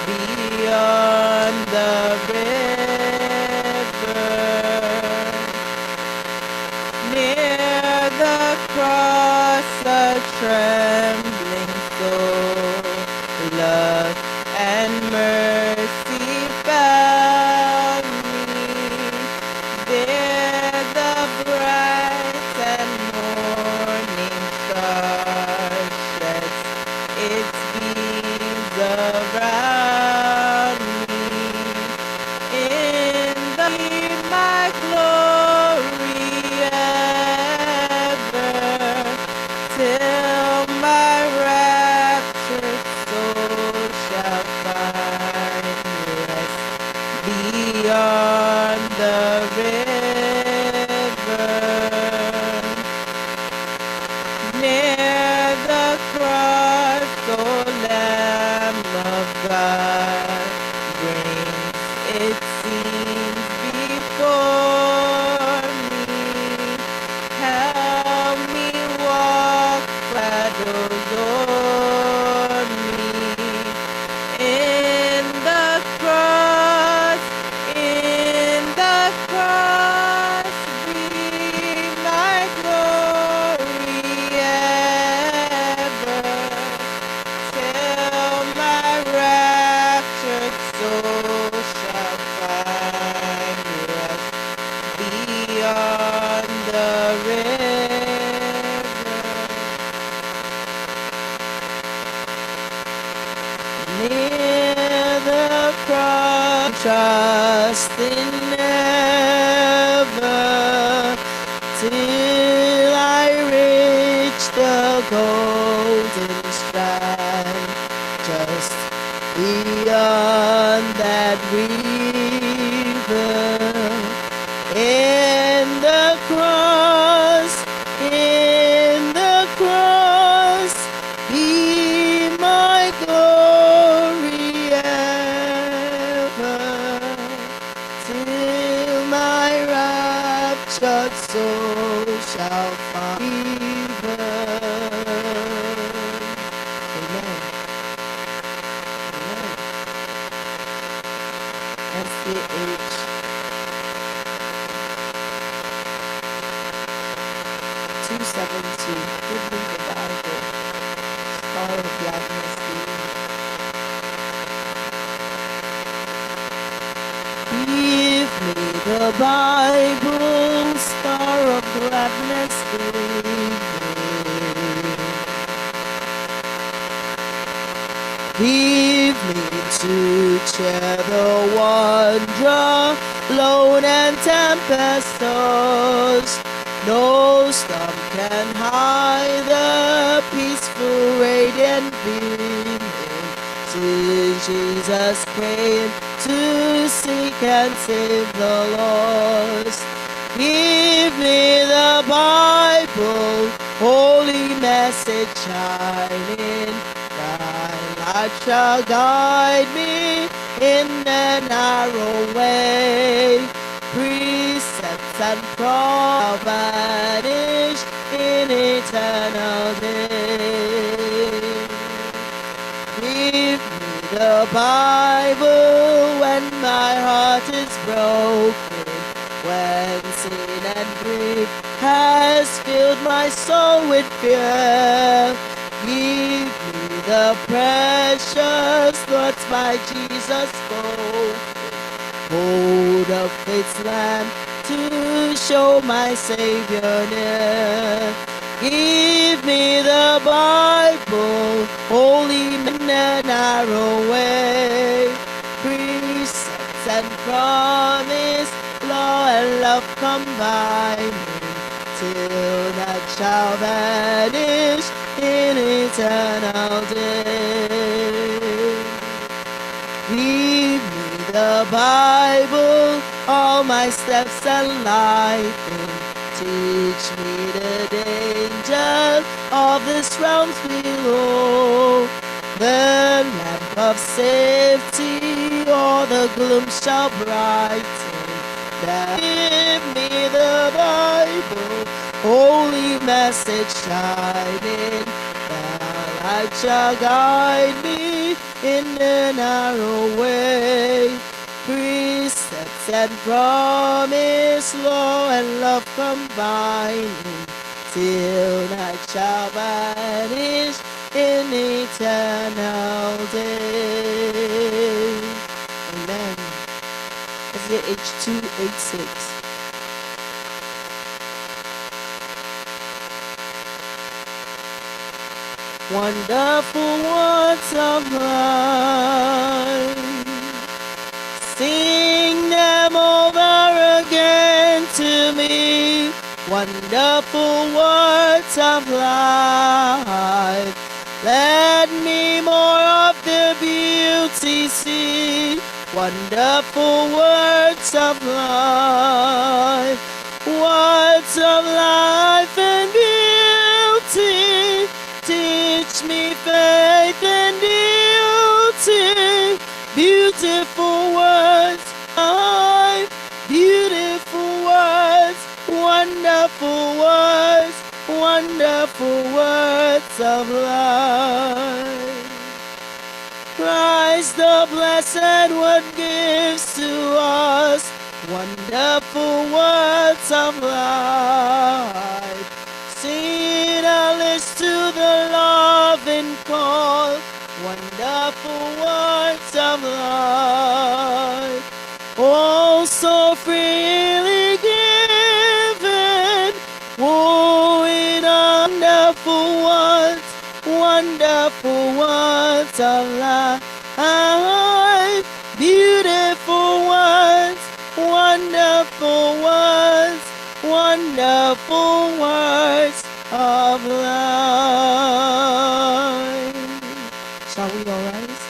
Beyond the river, near the cross, a trembling soul, love and mercy found me. There the bright and morning star sheds its beams around me. In the my glory ever, till my raptured soul shall find rest beyond the river. Near the cross, O Lamb of God, brings its scenes before me. Help me walk, shadows o'er me. In the cross, be my glory ever, till my raptured soul shall find rest beyond the river. Near the cross, trust in never, till I reach the golden strand, just beyond that river. In the cross, be my glory ever, till my raptured soul shall find Amen. Amen. SDH 272. Give me the Bible. the Bible, star of gladness, give me to cheer the wanderer, lone and tempestuous. No storm can hide the peaceful radiant beam. To Jesus came to seek and save the lost. Give me the Bible, holy message shining. Thy light shall guide me in the narrow way. Precepts and promises vanish in eternal day. Give me the Bible when my heart is broken, when sin and grief has filled my soul with fear. Give me the precious thoughts by Jesus spoke. Hold up its lamp to show my Savior near. Give me the Bible, holy in a narrow way. Precepts and promise, law and love combine, till that shall vanish in eternal day. Give me the Bible, all my steps enlighten. Teach me the dangers of this realm's below. The lamp of safety, or the gloom shall brighten. Give me the Bible, holy message shining. The light shall guide me in the narrow way. Precepts and promise, law and love combining, till night shall vanish in eternal day. Amen. SDA H286. Wonderful words of life, sing them over again to me. Wonderful words of life, let me more of the beauty see. Wonderful words of life, words of life and beauty. Teach me faith and duty. Beautiful words of life, beautiful words, wonderful words, wonderful words of life. Christ the blessed one gives to us wonderful words of life. Sing a list to the loving call, wonderful words of life. Oh, so freely given, oh, in wonderful words, wonderful words of life. Beautiful words, wonderful words, wonderful words of life. Shall we all rise?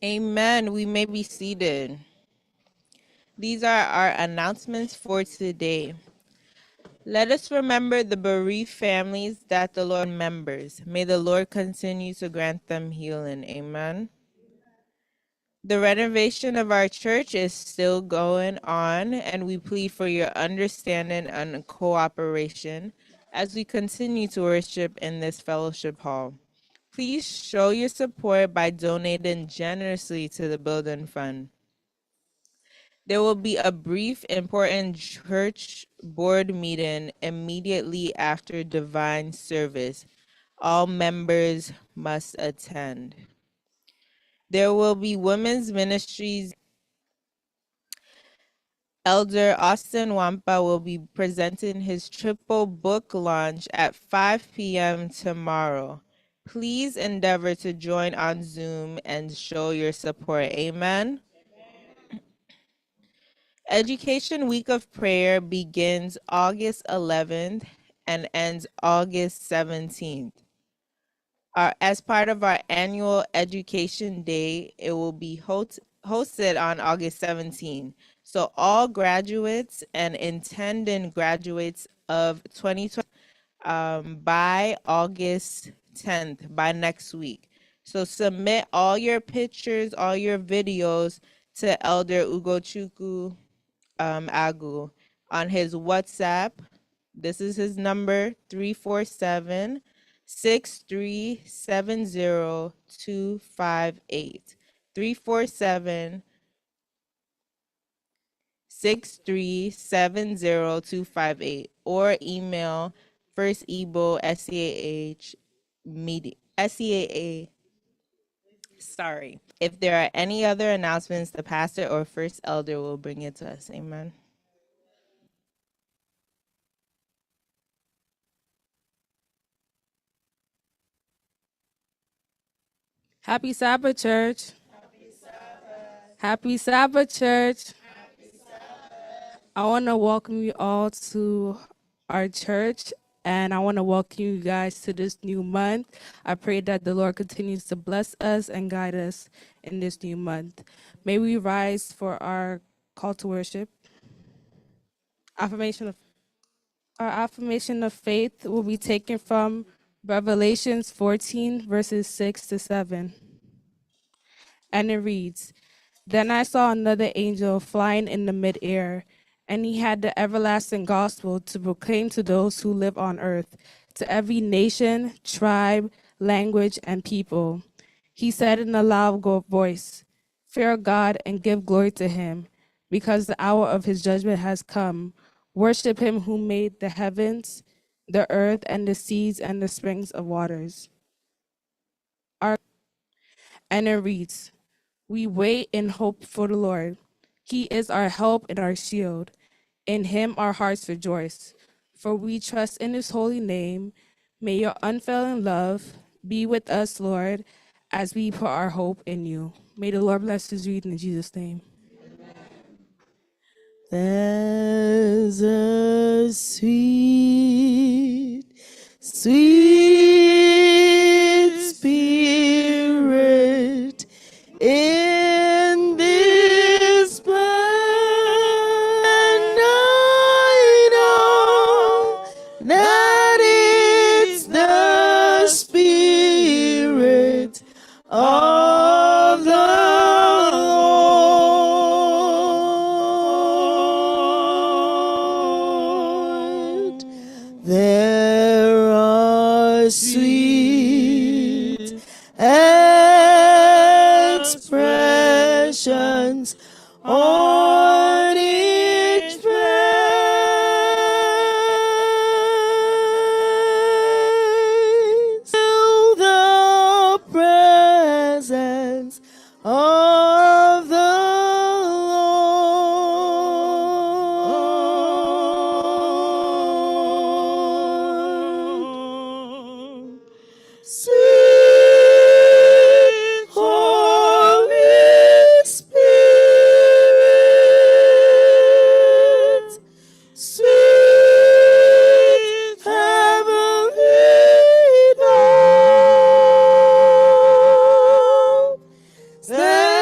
Amen. We may be seated. These are our announcements for today. Let us remember the bereaved families that the Lord members. May the Lord continue to grant them healing. Amen. The renovation of our church is still going on, and we plead for your understanding and cooperation as we continue to worship in this fellowship hall. Please show your support by donating generously to the building fund. There will be a brief, important church board meeting immediately after divine service. All members must attend. There will be women's ministries. Elder Austin Wampa will be presenting his triple book launch at 5 p.m. tomorrow. Please endeavor to join on Zoom and show your support. Amen. Education Week of Prayer begins August 11th and ends August 17th. As part of our annual Education Day, it will be hosted on August 17th. So all graduates and intending graduates of 2020 by August 10th, by next week. So submit all your pictures, all your videos to Elder Ugochukwu Agu on his WhatsApp. This is his number, 347-6370258. 347-6370258, or email First Igbo SDA media SDA. Sorry. If there are any other announcements, the pastor or first elder will bring it to us. Amen. Happy Sabbath, church. Happy Sabbath, church. I want to welcome you all to our church, and I want to welcome you guys to this new month. I pray that the Lord continues to bless us and guide us in this new month. May we rise for our call to worship. Our affirmation of faith will be taken from Revelations 14, verses 6 to 7. And it reads, "Then I saw another angel flying in the midair, and he had the everlasting gospel to proclaim to those who live on earth, to every nation, tribe, language, and people. He said in a loud voice, 'Fear God and give glory to him, because the hour of his judgment has come. Worship him who made the heavens, the earth, and the seas, and the springs of waters.'" And it reads, "We wait in hope for the Lord. He is our help and our shield. In him our hearts rejoice, for we trust in his holy name. May your unfailing love be with us, Lord, as we put our hope in you." May the Lord bless his reading in Jesus' name. There's a sweet, sweet spirit in this land. I know that it's the Spirit of the Lord. There are sweet expressions on each praise. Feel the presence of the Lord. Sweet Holy Spirit, sweet heavenly dove, stand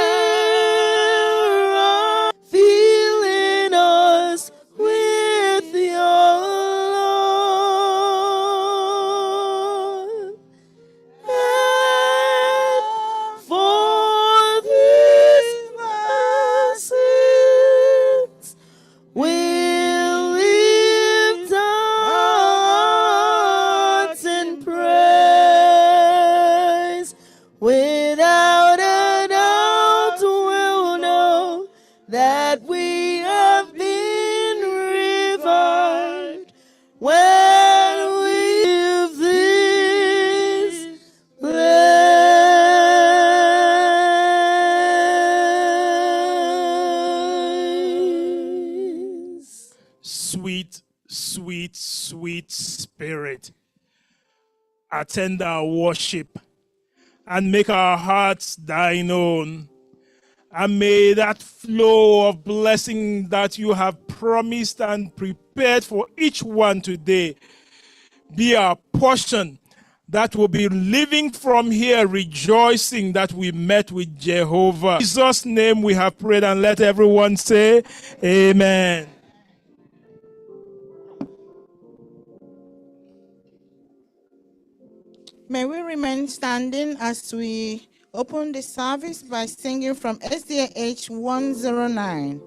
sweet, sweet, sweet Spirit attend our worship and make our hearts thine own. And may that flow of blessing that you have promised and prepared for each one today be our portion, that will be living from here rejoicing that we met with Jehovah. In Jesus' name we have prayed, and let everyone say amen. May we remain standing as we open the service by singing from SDA 109.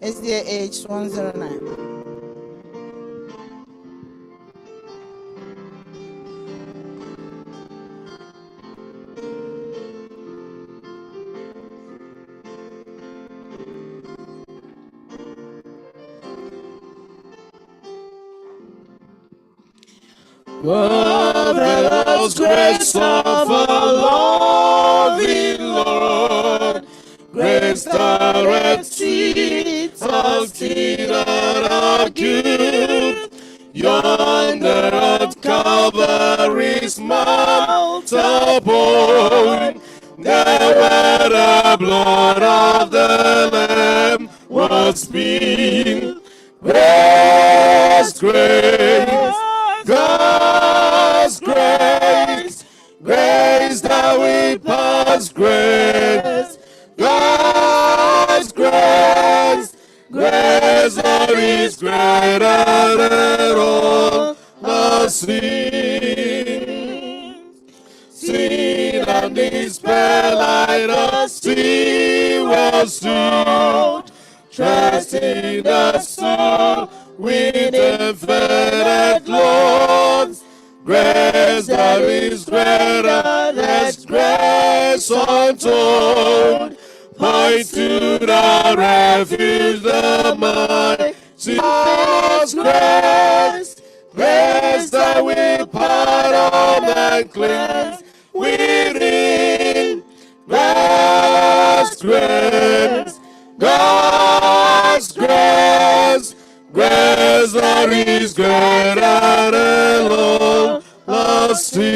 SDA 109. Marvelous grace of our loving Lord, grace that exceeds all sin and our guilt. Yonder at Calvary's mount upon, there where the blood of the Lamb was spilled. Grace, grace, God's grace, grace that we pass, grace, God's grace, grace that is greater than all our sin. Sin and despair light us, see was soon, trusting the soul with infinite clothes. Grace that is greater, that's grace untold. Point to the refuge, the mighty God's grace. Grace that we pardon and cleanse within. God's grace, God's grace, grace that is greater than all our sin.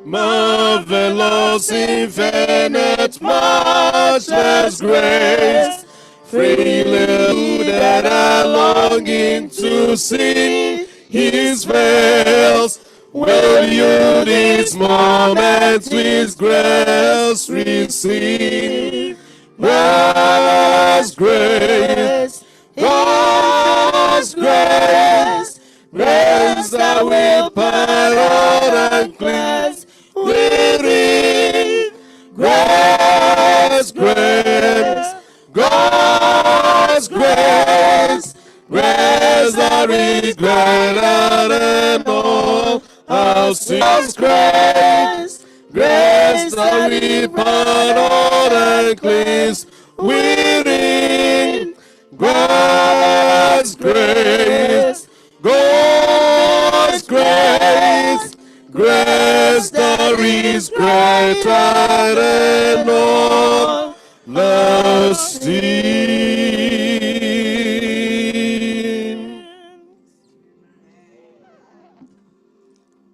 Marvelous, infinite, matchless grace, freely that are longing to sing His veils. Will you this moment with grace receive? God's grace, God's grace, grace that will pardon and cleanse within. Grace, grace, God's grace, grace that is greater than all our sins. Grace, grace that we pardon and cleanse within. God's grace, God's grace, grace that is greater than all the sin.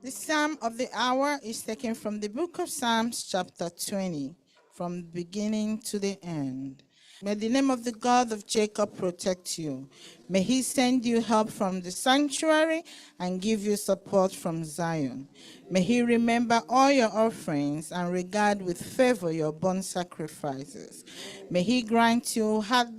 The Psalm of the hour is taken from the book of Psalms, chapter 20, from the beginning to the end. May the name of the God of Jacob protect you. May he send you help from the sanctuary and give you support from Zion. May he remember all your offerings and regard with favor your burnt sacrifices. May he grant your heart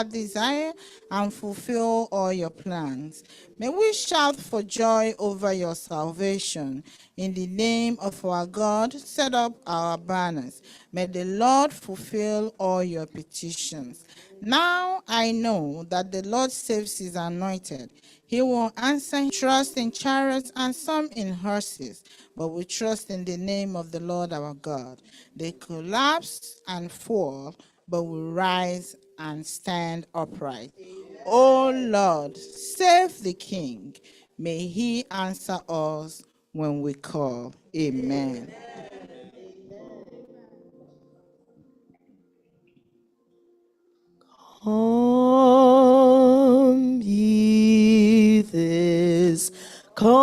desire and fulfill all your plans. May we shout for joy over your salvation. In the name of our God, set up our banners. May the Lord fulfill all your petitions. Now I know that the Lord saves his anointed. He will answer. Trust in chariots and some in horses, but we trust in the name of the Lord our God. They collapse and fall, but we rise and stand upright. O Lord, save the King. May he answer us when we call. Amen. is consolate,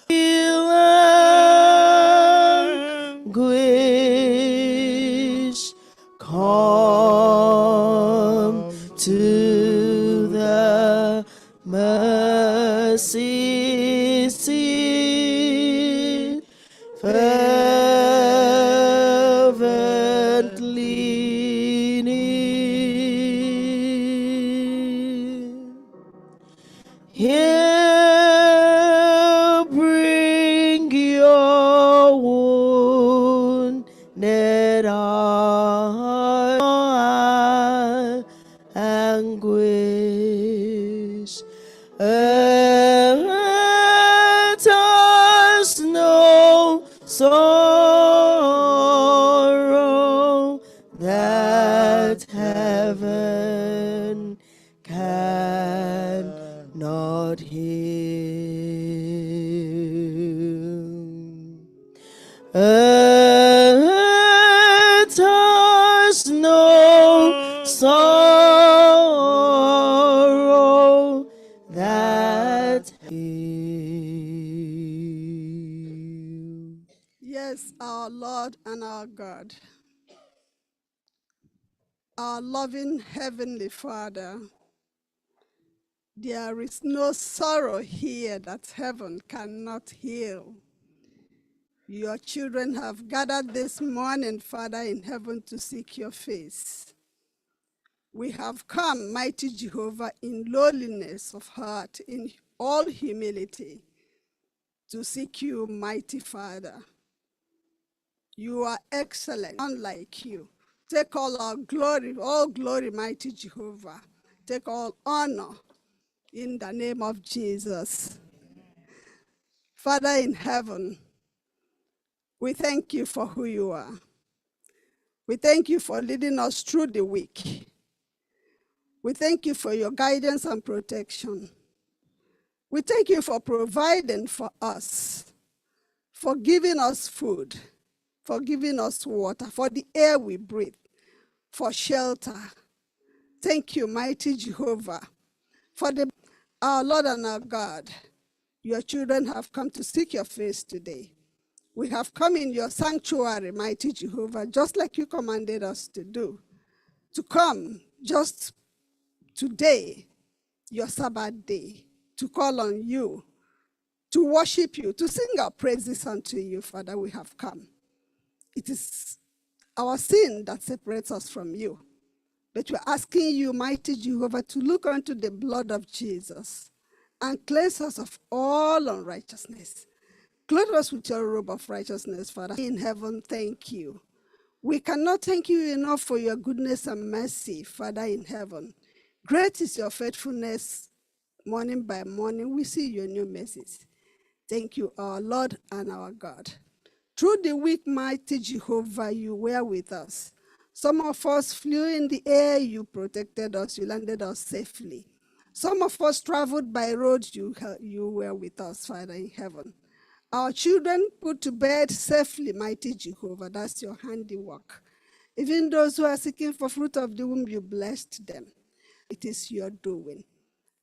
feel anguish, come to the mercy seat, fervently near. He'll bring your wounded heart anguish. Let us know sorrow that heaven cannot heal. Let us know sorrow that heal. Yes, our Lord and our God, our loving Heavenly Father, there is no sorrow here that heaven cannot heal. Your children have gathered this morning, Father in heaven, to seek your face. We have come, mighty Jehovah, in lowliness of heart, in all humility, to seek you, mighty Father. You are excellent, unlike you. Take all our glory, mighty Jehovah. Take all honor in the name of Jesus. Father in heaven, we thank you for who you are. We thank you for leading us through the week. We thank you for your guidance and protection. We thank you for providing for us, for giving us food, for giving us water, for the air we breathe, for shelter. Thank you, mighty Jehovah, for our Lord and our God. Your children have come to seek your face today. We have come in your sanctuary, mighty Jehovah, just like you commanded us to do, to come just today, your Sabbath day, to call on you, to worship you, to sing our praises unto you, Father. We have come. It is our sin that separates us from you. But we're asking you, mighty Jehovah, to look unto the blood of Jesus and cleanse us of all unrighteousness. Clothe us with your robe of righteousness, Father. In heaven, thank you. We cannot thank you enough for your goodness and mercy, Father in heaven. Great is your faithfulness. Morning by morning, we see your new mercies. Thank you, our Lord and our God. Through the week, mighty Jehovah, you were with us. Some of us flew in the air, you protected us, you landed us safely. Some of us traveled by road, you were with us, Father in heaven. Our children put to bed safely, mighty Jehovah, that's your handiwork. Even those who are seeking for fruit of the womb, you blessed them. It is your doing.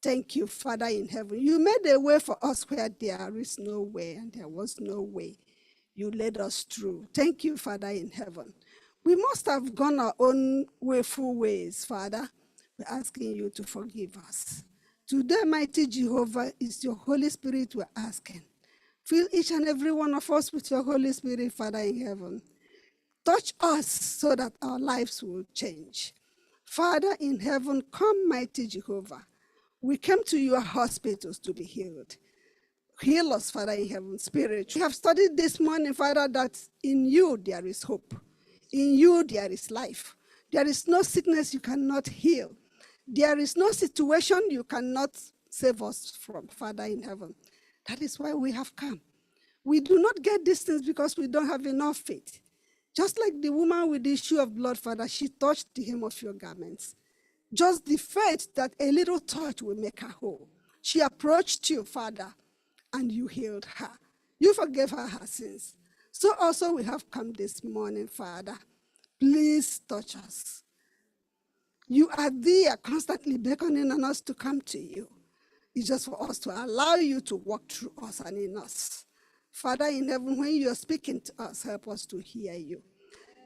Thank you, Father in heaven. You made a way for us where there is no way and there was no way. You led us through. Thank you, Father in heaven. We must have gone our own wayful ways, Father. We're asking you to forgive us. Today, mighty Jehovah, is your Holy Spirit we're asking. Fill each and every one of us with your Holy Spirit, Father in heaven. Touch us so that our lives will change. Father in heaven, come, mighty Jehovah. We came to your hospitals to be healed. Heal us, Father in heaven, spirit. We have studied this morning, Father, that in you there is hope. In you there is life. There is no sickness you cannot heal. There is no situation you cannot save us from, Father in heaven. That is why we have come. We do not get these things because we don't have enough faith. Just like the woman with the issue of blood, Father, she touched the hem of your garments. Just the faith that a little touch will make her whole. She approached you, Father, and you healed her. You forgave her sins. So also we have come this morning, Father. Please touch us. You are there constantly beckoning on us to come to you. It's just for us to allow you to walk through us and in us. Father in heaven, when you're speaking to us, help us to hear you.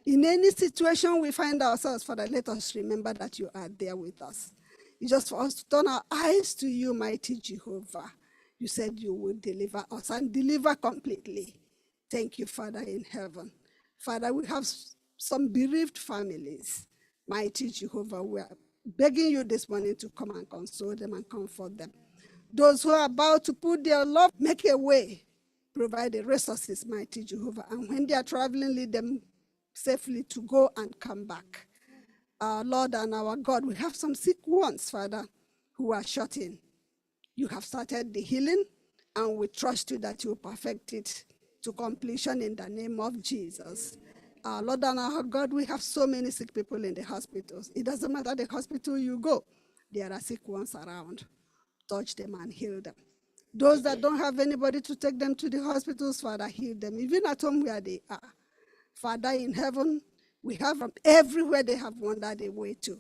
In any situation we find ourselves, Father, let us remember that you are there with us. It's just for us to turn our eyes to you, mighty Jehovah. You said you will deliver us and deliver completely. Thank you, Father in heaven. Father, we have some bereaved families. Mighty Jehovah, we are begging you this morning to come and console them and comfort them. Those who are about to put their love, make a way, provide the resources, mighty Jehovah. And when they are traveling, lead them safely to go and come back. Our Lord and our God, we have some sick ones, Father, who are shut in. You have started the healing, and we trust you that you will perfect it to completion in the name of Jesus. Our Lord and our God, we have so many sick people in the hospitals. It doesn't matter the hospital you go, there are sick ones around. Touch them and heal them. Those that don't have anybody to take them to the hospitals, Father, heal them, even at home where they are. Father in heaven, we have them everywhere they have wandered away to.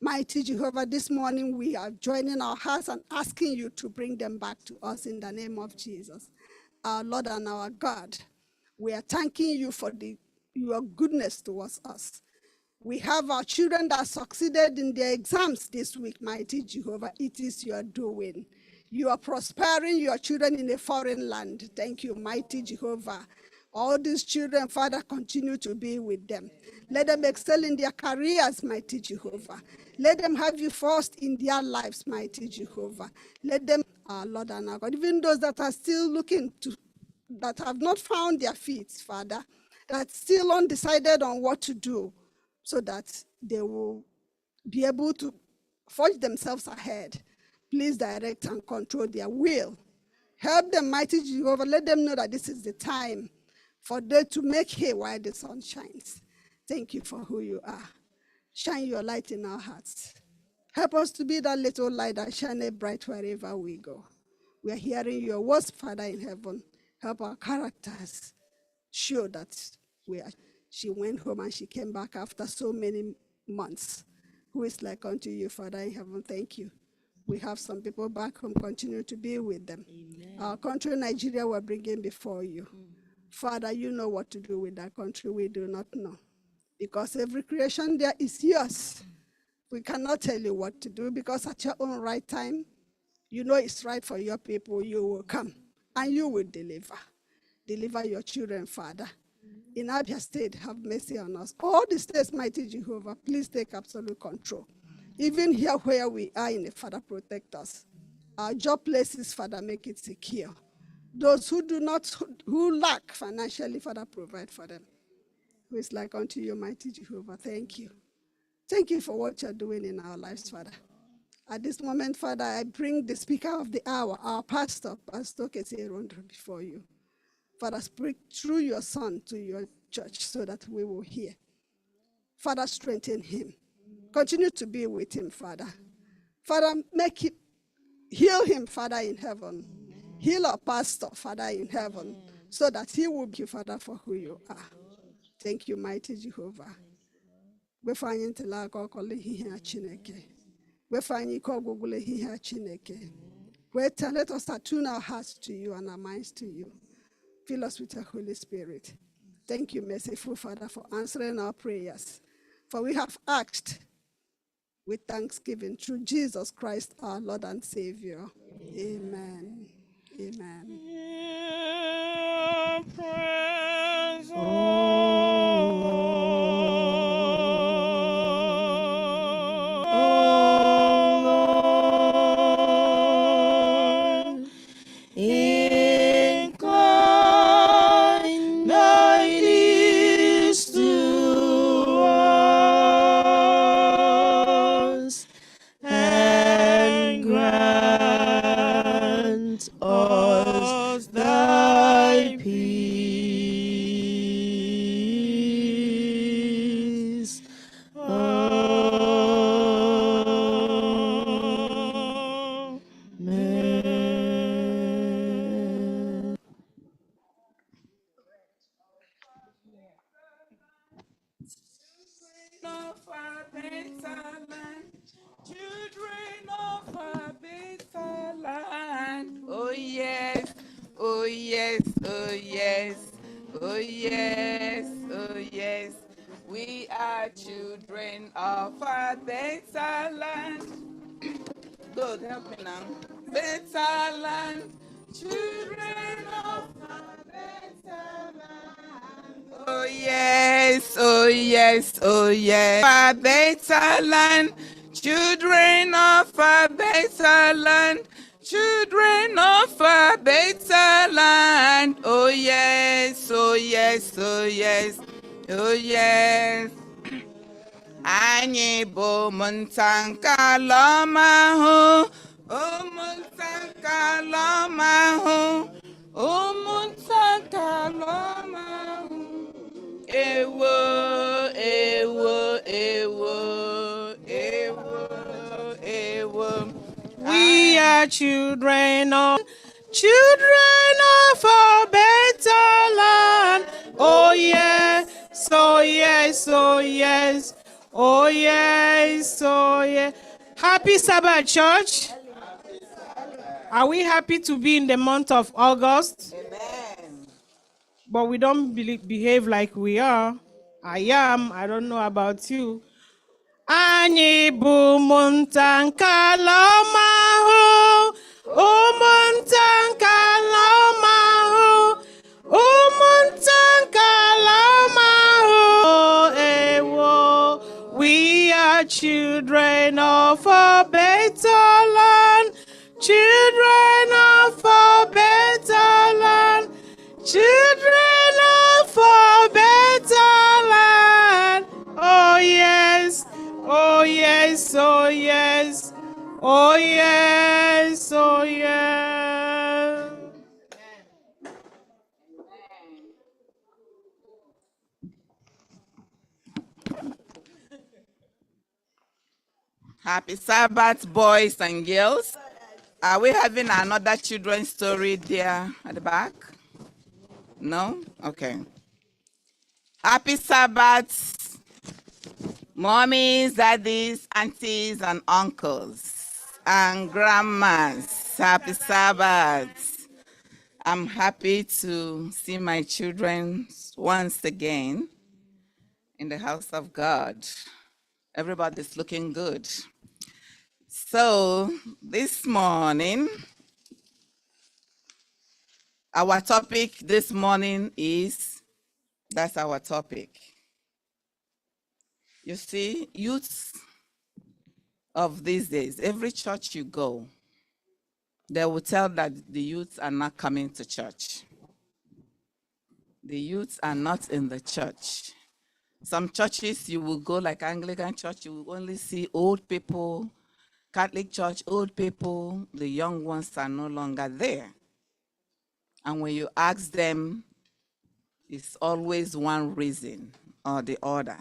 Mighty Jehovah, this morning we are joining our hearts and asking you to bring them back to us in the name of Jesus. Our Lord and our God, we are thanking you for your goodness towards us. We have our children that succeeded in their exams this week, mighty Jehovah. It is your doing. You are prospering your children in a foreign land. Thank you, mighty Jehovah. All these children, Father, continue to be with them. Let them excel in their careers, mighty Jehovah. Let them have you first in their lives, mighty Jehovah. Let them, our Lord and our God, even those that are still looking to, that have not found their feet, Father, that still undecided on what to do, so that they will be able to forge themselves ahead. Please direct and control their will. Help them, mighty Jehovah. Let them know that this is the time for them to make hay while the sun shines. Thank you for who you are. Shine your light in our hearts. Help us to be that little light that shines bright wherever we go. We are hearing your words, Father in heaven. Help our characters show that we are. She went home and she came back after so many months. Who is like unto you, Father in heaven? Thank you. We have some people back home, continue to be with them. Amen. Our country, Nigeria, we're bringing before you. Father, you know what to do with that country. We do not know. Because every creation there is yours. We cannot tell you what to do because at your own right time, you know it's right for your people. You will come and you will deliver. Deliver your children, Father. In Abia State, have mercy on us. All the states, mighty Jehovah, please take absolute control. Even here where we are in the Father, protect us. Our job places, Father, make it secure. Those who lack financially, Father, provide for them. Who is like unto you, mighty Jehovah. Thank you. Thank you for what you're doing in our lives, Father. At this moment, Father, I bring the speaker of the hour, our pastor, Pastor Kesirondra, before you. Father, speak through your son to your church so that we will hear. Father, strengthen him. Continue to be with him, Father. Father, heal him, Father in heaven. Heal our pastor, Father in heaven, so that he will be, Father, for who you are. Thank you, mighty Jehovah. We find it like our calling here, Chineke. We find it called Google here, Chineke. Let us attune our hearts to you and our minds to you. Fill us with your Holy Spirit. Thank you, merciful Father, for answering our prayers. For we have asked with thanksgiving through Jesus Christ, our Lord and Savior. Amen. Amen. Praise incline thy ears to us, and grant better land. Good, help me now. Better land, children of a better land. Oh yes, oh yes, oh yes. A better land, children of a better land. Children of a better land. Oh yes, oh yes, oh yes, oh yes. Anyị bụ ụmụntakalọmahụ, ụmụntakalọmahụ, ụmụntakalọmahụ. Ewo, ewo, ewo, ewo, ewo. We are children of a better land. Oh yes, oh yes, oh yes. Oh yes, oh yes. Happy Sabbath, church. Are we happy to be in the month of August? Amen. But we don't behave like we are. I am. I don't know about you. Anyị bụ ụmụntakalọmahụ, ụmụntakalọmahụ, ụmụntakalọmahụ. Ewo, we are children of a better land, children of a better land, children of a better land. Oh yes. Oh yes, oh yes, oh yes, oh yes. Happy Sabbath, boys and girls. Are we having another children's story there at the back? No? Okay. Happy Sabbath. Mommies, daddies, aunties, and uncles, and grandmas, happy Sabbath. I'm happy to see my children once again in the house of God. Everybody's looking good. So this morning, our topic this morning is, that's our topic. You see, youths of these days, every church you go, they will tell that the youths are not coming to church. The youths are not in the church. Some churches you will go, like Anglican church, you will only see old people. Catholic church, old people, the young ones are no longer there. And when you ask them, it's always one reason or the other.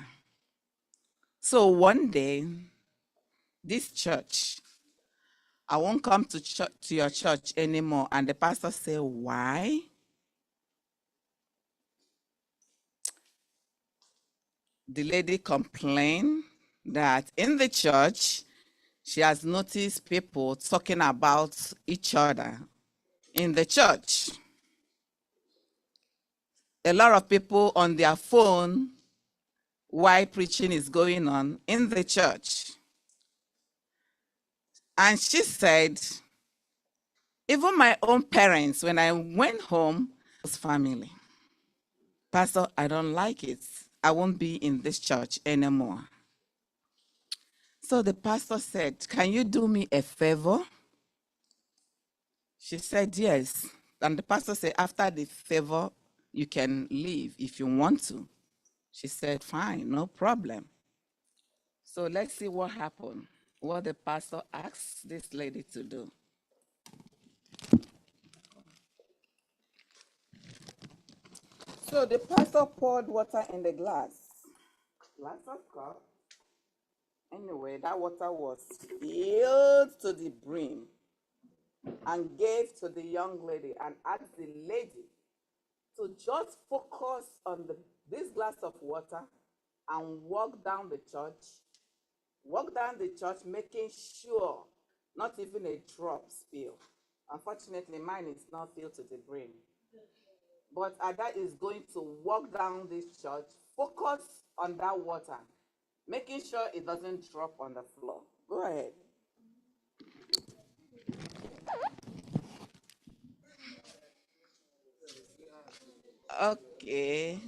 So one day, this church, I won't come to your church anymore. And the pastor said, why? The lady complained that in the church, she has noticed people talking about each other in the church. A lot of people on their phone while preaching is going on in the church. And she said, even my own parents, when I went home, was family. Pastor, I don't like it. I won't be in this church anymore. So the pastor said, can you do me a favor? She said, yes. And the pastor said, after the favor, you can leave if you want to. She said, fine, no problem. So let's see what happened, what the pastor asked this lady to do. So the pastor poured water in the glass of cup. Anyway, that water was filled to the brim and gave to the young lady and asked the lady to just focus on this glass of water and walk down the church, making sure not even a drop spill. Unfortunately, mine is not filled to the brim. But Ada is going to walk down this church, focus on that water, making sure it doesn't drop on the floor. Go ahead. Okay.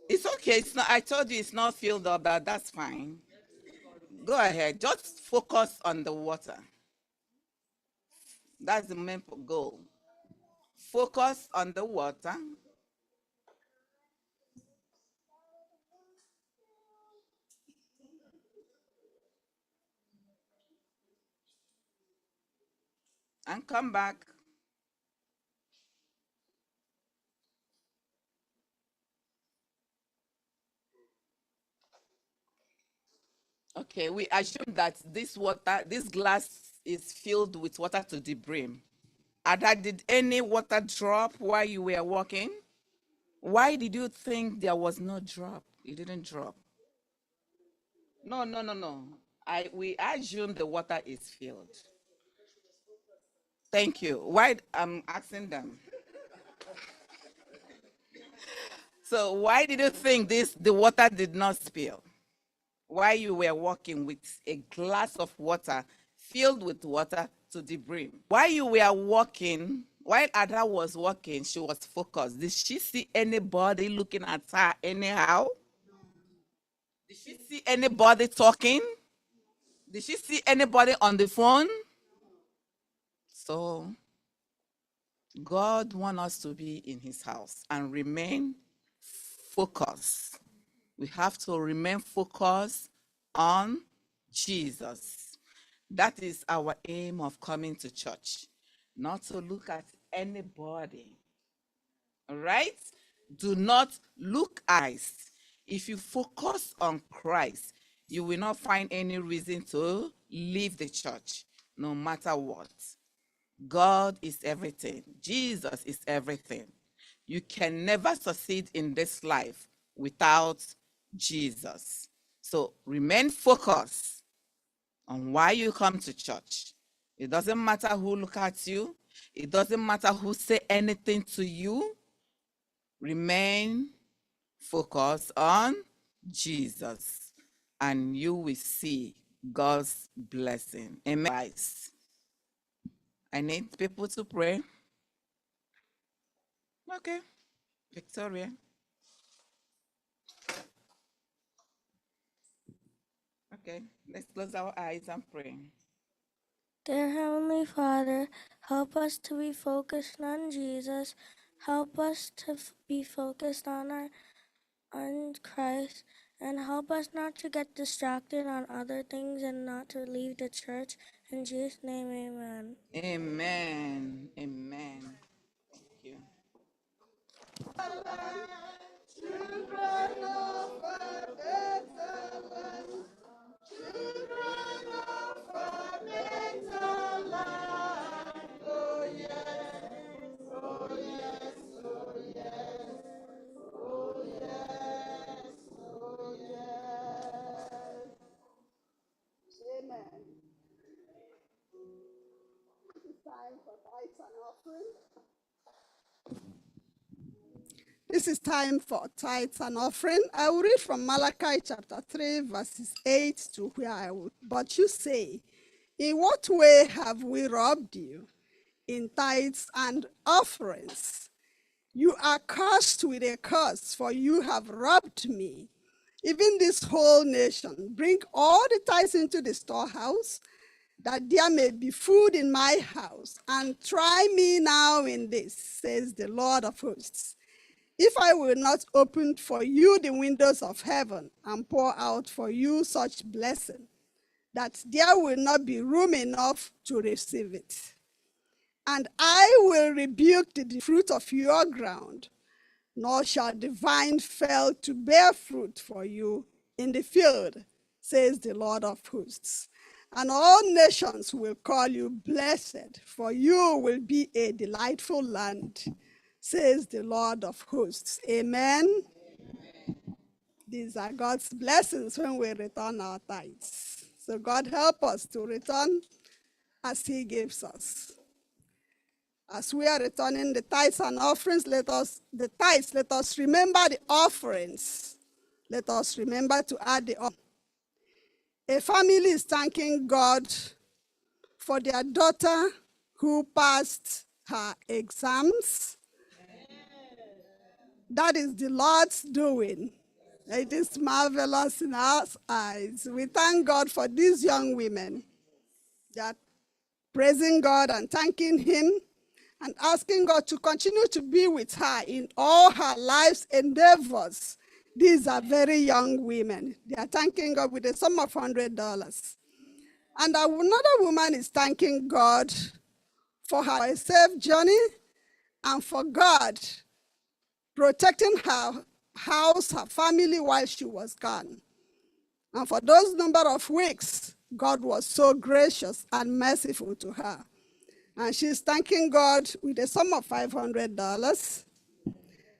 It's okay. It's not. I told you it's not filled up. That's fine. Go ahead. Just focus on the water. That's the main goal. Focus on the water. And come back. Okay, we assume that this glass is filled with water to the brim. Ada, did any water drop while you were walking? Why did you think there was no drop? It didn't drop. No. We assume the water is filled. Thank you. Why I'm asking them. So why did you think the water did not spill? While you were walking with a glass of water filled with water to the brim. While you were walking, while Ada was walking, she was focused. Did she see anybody looking at her anyhow? Did she see anybody talking? Did she see anybody on the phone? So God wants us to be in his house and remain focused. We have to remain focused on Jesus. That is our aim of coming to church, not to look at anybody. All right? Do not look at Christ. If you focus on Christ, you will not find any reason to leave the church, no matter what. God is everything. Jesus is everything. You can never succeed in this life without Jesus. So remain focused on why you come to church. It doesn't matter who look at you. It doesn't matter who say anything to you. Remain focused on Jesus and you will see God's blessing. Amen. I need people to pray. Okay, Victoria. Okay, let's close our eyes and pray. Dear Heavenly Father, help us to be focused on Jesus. Help us to be focused on Christ, and help us not to get distracted on other things and not to leave the church. In Jesus' name, amen. Amen. Amen. Thank you. Children of a better land, children of a better land. Oh yes, oh yes, oh yes, oh yes, oh yes. Amen. It's time for tithes and offering. This is time for tithes and offering. I will read from Malachi chapter 3, verses 8 to where I would. But you say, in what way have we robbed you? In tithes and offerings. You are cursed with a curse, for you have robbed me, even this whole nation. Bring all the tithes into the storehouse, that there may be food in my house. And try me now in this, says the Lord of hosts, if I will not open for you the windows of heaven and pour out for you such blessing, that there will not be room enough to receive it. And I will rebuke the fruit of your ground, nor shall the vine fail to bear fruit for you in the field, says the Lord of hosts. And all nations will call you blessed, for you will be a delightful land, says the Lord of hosts. Amen. These are God's blessings when we return our tithes. So God help us to return as he gives us. As we are returning the tithes and offerings, let us remember the offerings. Let us remember to add the offering. A family is thanking God for their daughter who passed her exams. That is the Lord's doing. It is marvelous in our eyes. We thank God for these young women. They are praising God and thanking Him and asking God to continue to be with her in all her life's endeavors. These are very young women. They are thanking God with a sum of $100. And another woman is thanking God for her safe journey and for God protecting her house, her family while she was gone. And for those number of weeks, God was so gracious and merciful to her. And she's thanking God with a sum of $500.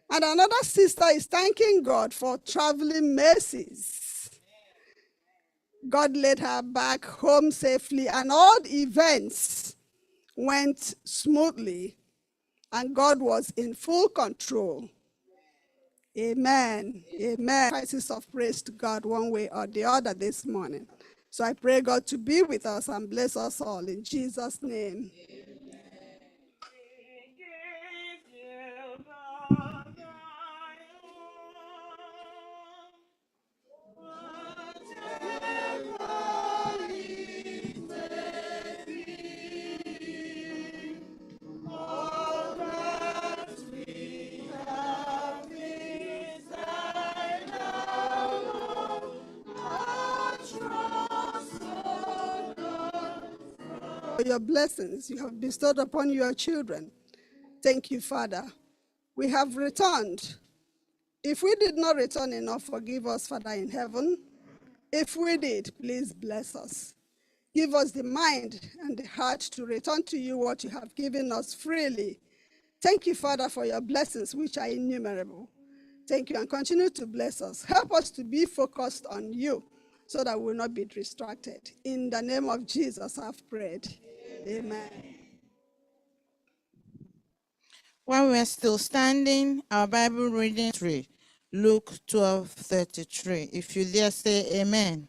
And another sister is thanking God for traveling mercies. God led her back home safely, and all the events went smoothly, and God was in full control. Amen. Amen. Crisis of praise to God one way or the other this morning. So I pray God to be with us and bless us all in Jesus' name. For your blessings you have bestowed upon your children. Thank you, Father. We have returned. If we did not return enough, forgive us, Father in heaven. If we did, please bless us. Give us the mind and the heart to return to you what you have given us freely. Thank you, Father, for your blessings, which are innumerable. Thank you, and continue to bless us. Help us to be focused on you so that we will not be distracted. In the name of Jesus, I've prayed. Amen. While we're still standing, our Bible reading 3, Luke 12:33. If you dare say amen.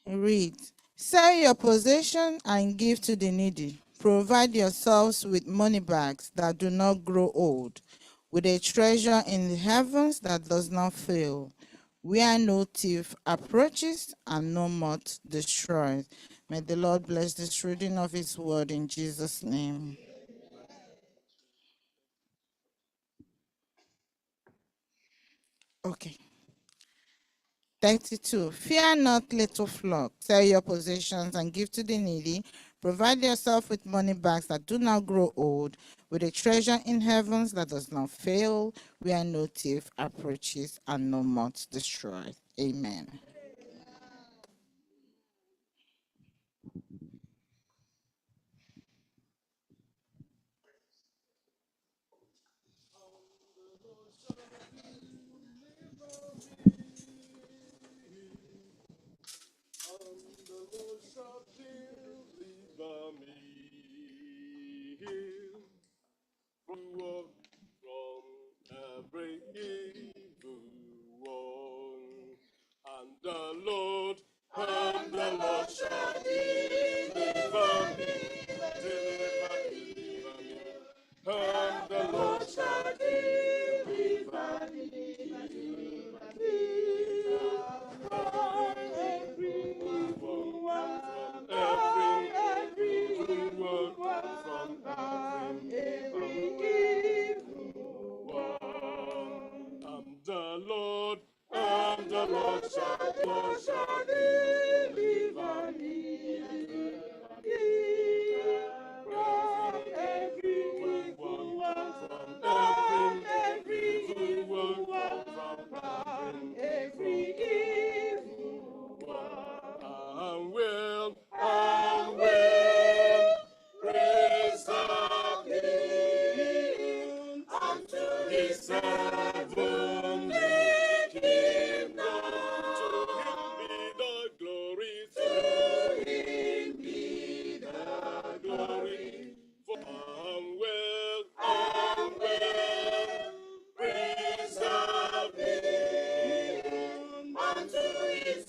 Read. Sell your possession and give to the needy. Provide yourselves with money bags that do not grow old, with a treasure in the heavens that does not fail, where no thief approaches and no moth destroys. May the Lord bless this reading of his word in Jesus' name. Okay. 32. Fear not, little flock. Sell your possessions and give to the needy. Provide yourself with money bags that do not grow old, with a treasure in heavens that does not fail, where no thief approaches and no moth destroys. Amen. And the Lord shall deliver me, deliver me. And the Lord shall deliver me, from every evil one, from every evil one, from every evil one. And the Lord shall deliver me from every evil one, from every evil one, from every evil one. I will preserve him unto his heavenly kingdom. To him be the glory. I will preserve him unto his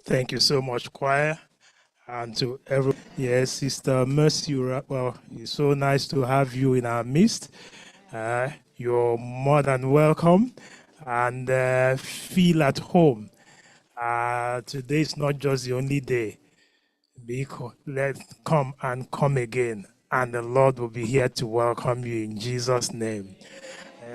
Thank you so much, choir, and to everyone. Yes, Sister Mercy, well, it's so nice to have you in our midst. You're more than welcome, and feel at home. Today is not just the only day. Let's come and come again, and the Lord will be here to welcome you in Jesus' name.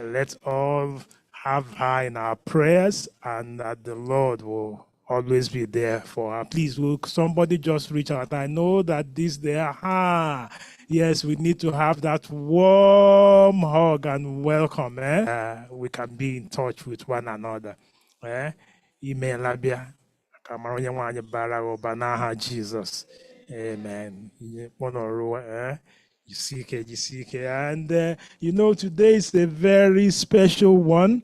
Let's all have her in our prayers, and that the Lord will always be there for her. Please, will somebody just reach out? I know that this there, yes, we need to have that warm hug and welcome. We can be in touch with one another. Email Abia. Kamaronya nwanyị bara ụba n'aha Jesus. Amen. And you know, today is a very special one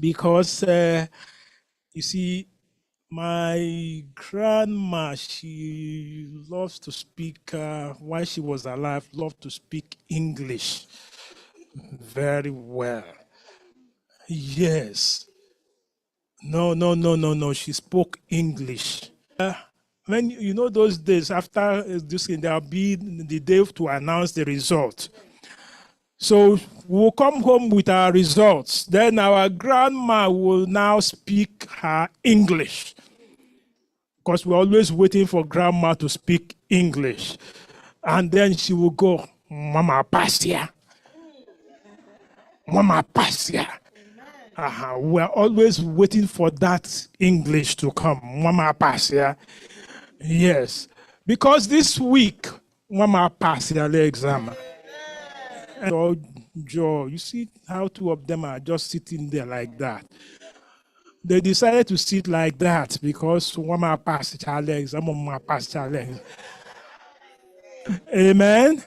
because you see, my grandma, she loves to speak, while she was alive, loved to speak English very well. Yes. No. She spoke English. When you know those days after this, there'll be the day to announce the result. So we'll come home with our results. Then our grandma will now speak her English, because we're always waiting for grandma to speak English. And then she will go, Mama Pasia. Mama Pasia. We're always waiting for that English to come. Mama Pasia. Yes. Because this week, Mama Pasia the exam. So, Joe, you see how two of them are just sitting there like that. They decided to sit like that because Mama Pasia the exam, Mama Pasia the exam. Amen.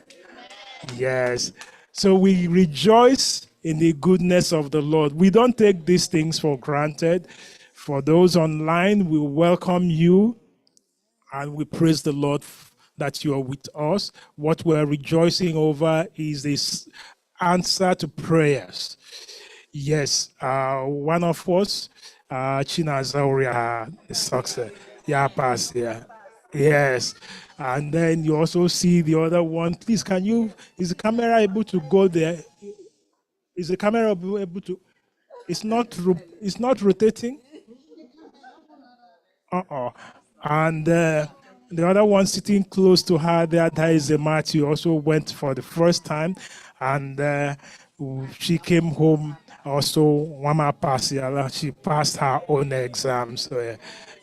Yes. So we rejoice in the goodness of the Lord. We don't take these things for granted. For those online, we welcome you and we praise the Lord that you are with us. What we're rejoicing over is this answer to prayers. Yes, one of us, China Zauria, success. Yeah, pass. Yeah. Yes. And then you also see the other one. Please, is the camera able to go there? Is the camera able to? It's not rotating. And the other one sitting close to her there, that is a Matthew, also went for the first time, and she came home also. Mama Pasiala, she passed her own exams.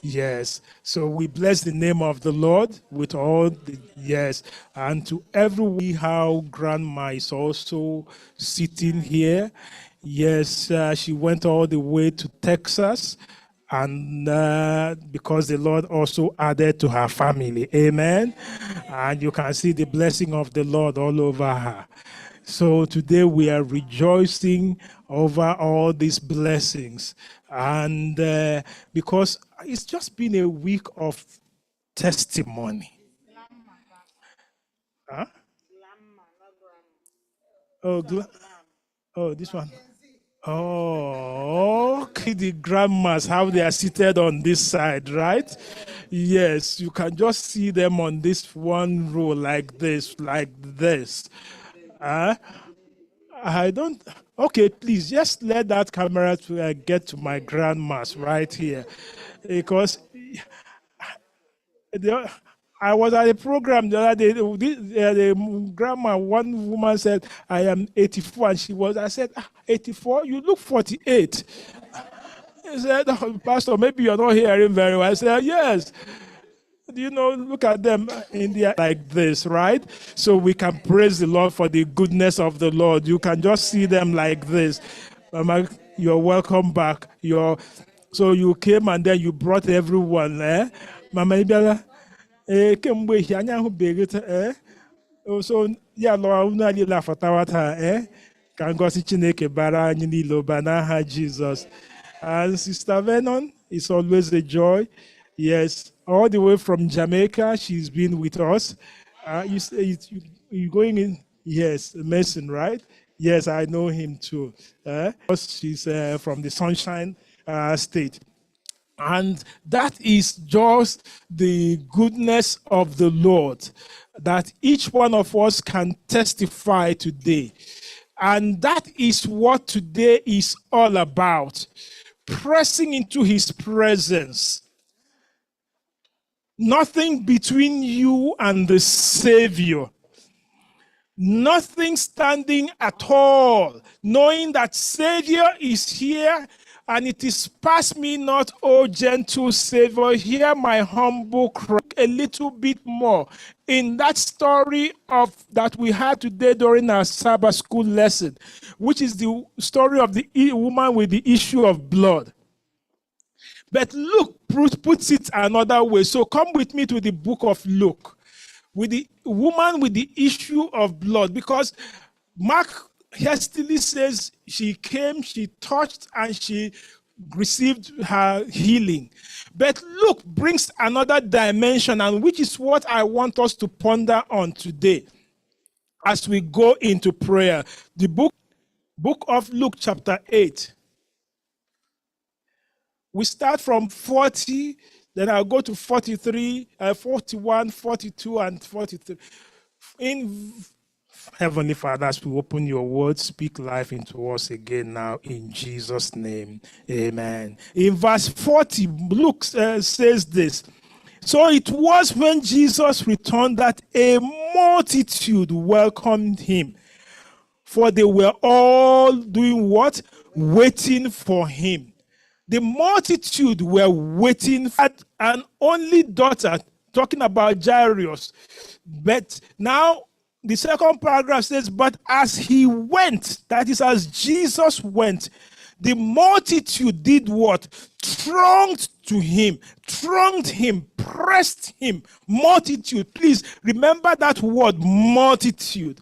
Yes. So we bless the name of the Lord with all the yes, and to everyone how grandma is also sitting here. Yes, she went all the way to Texas, and because the Lord also added to her family. Amen. And you can see the blessing of the Lord all over her. So today we are rejoicing over all these blessings. And because it's just been a week of testimony. Huh? This one. Oh, okay, the grandmas, how they are seated on this side, right? Yes, you can just see them on this one row like this. I don't, okay, please just let that camera get to my grandmas right here. Because I was at a program the other day. The grandma, one woman said, I am 84. And I said, 84? You look 48. He said, Pastor, maybe you're not hearing very well. I said, yes. You know, look at them in the like this, right? So we can praise the Lord for the goodness of the Lord. You can just see them like this. Mama, you're welcome back. So you came and then you brought everyone there. Mama Ibela, kemgbe ihe anya ahụ begete so ya lụọ unu anyị lafọtawata ka ngozi Chineke bara anyị niile ụba n'aha Jesus. And Sister Vernon, it's always a joy. Yes, all the way from Jamaica. She's been with us. You say you going in? Yes, Mason, right? Yes, I know him too. She's from the Sunshine State. And that is just the goodness of the Lord that each one of us can testify today. And that is what today is all about. Pressing into his presence. Nothing between you and the Savior. Nothing standing at all, knowing that Savior is here, and it is past me not, O gentle Savior, hear my humble cry. A little bit more in that story of that we had today during our Sabbath school lesson, which is the story of the woman with the issue of blood. But Luke puts it another way. So come with me to the book of Luke, with the woman with the issue of blood, because Mark hastily says she came, she touched, and she received her healing. But Luke brings another dimension, and which is what I want us to ponder on today as we go into prayer. The book of Luke chapter 8. We start from 40, then I'll go to 43, 41, 42, and 43. In Heavenly Father, as we open your word, speak life into us again now in Jesus' name. Amen. In verse 40, Luke says this. So it was when Jesus returned that a multitude welcomed him, for they were all doing what? Waiting for him. The multitude were waiting for an only daughter, talking about Jairus. But now the second paragraph says, but as he went, that is as Jesus went, the multitude did what? Thronged him, pressed him. Multitude. Please remember that word, multitude.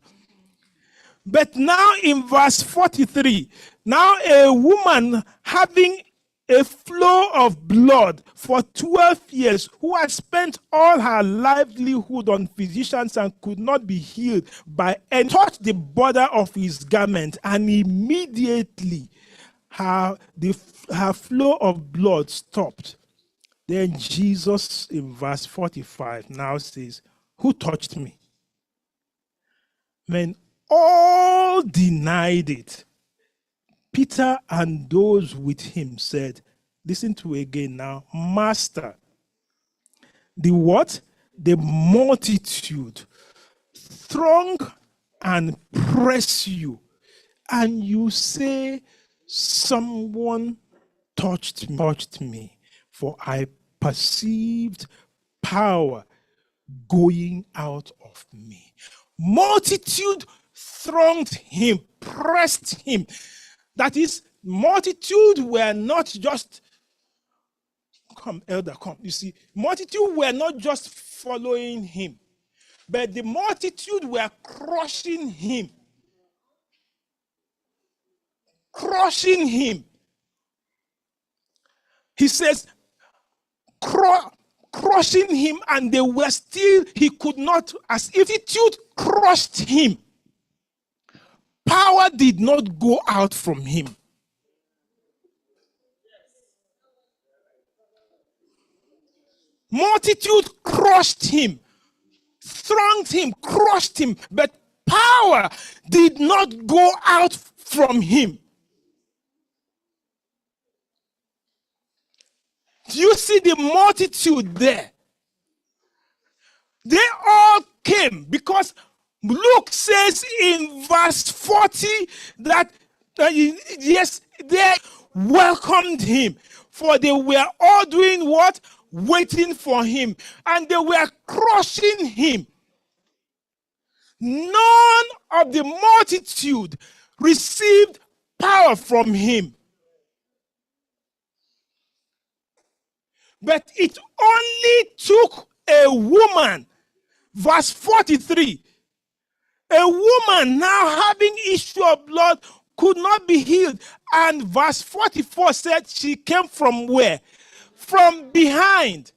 But now in verse 43, now a woman having a flow of blood for 12 years, who had spent all her livelihood on physicians and could not be healed by any, touched the border of his garment, and immediately her flow of blood stopped. Then Jesus in verse 45 now says, who touched me? Men all denied it. Peter and those with him said, listen to again now, Master, the what? The multitude throng and press you, and you say, someone touched me, for I perceived power going out of me. Multitude thronged him, pressed him. That is, multitude were not just, come, elder, come. You see, multitude were not just following him, but the multitude were crushing him. Crushing him. He says, crushing him, and they were still, he could not, as if multitude crushed him. Power did not go out from him. Multitude crushed him, thronged him, crushed him, but power did not go out from him. Do you see the multitude there? They all came because Luke says in verse 40 that, yes, they welcomed him, for they were all doing what? Waiting for him, and they were crushing him. None of the multitude received power from him. But it only took a woman, verse 43, a woman now having issue of blood could not be healed. And verse 44 said she came from where? From behind.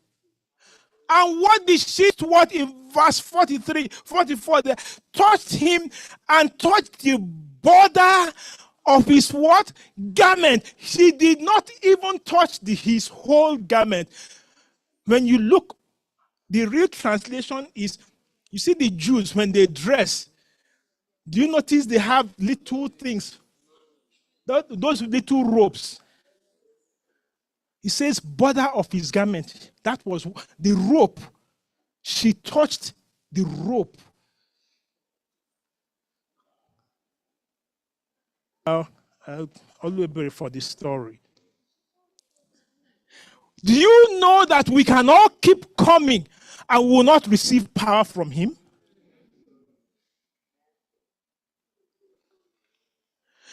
And what did she do? What in verse 43, 44, they touched him and touched the border of his what? Garment. She did not even touch his whole garment. When you look, the real translation is, you see the Jews, when they dress, do you notice they have little things? Those little ropes. It says border of his garment. That was the rope. She touched the rope. I'll always be for this story. Do you know that we can all keep coming and will not receive power from him?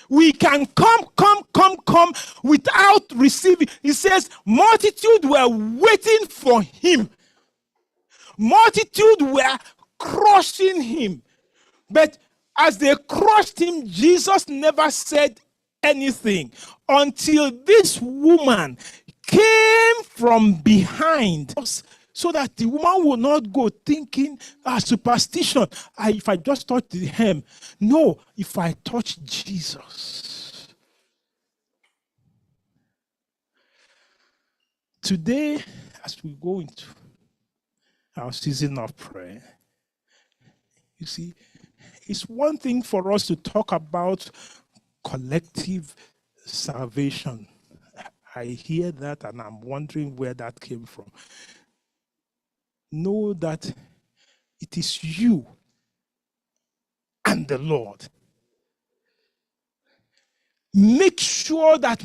We can come without receiving. He says, multitude were waiting for him. Multitude were crushing him. But as they crushed him, Jesus never said anything until this woman came from behind, so that the woman will not go thinking, superstition, if I just touch the hem. No, if I touch Jesus. Today, as we go into our season of prayer, you see, it's one thing for us to talk about collective salvation. I hear that and I'm wondering where that came from. Know that it is you and the Lord. Make sure that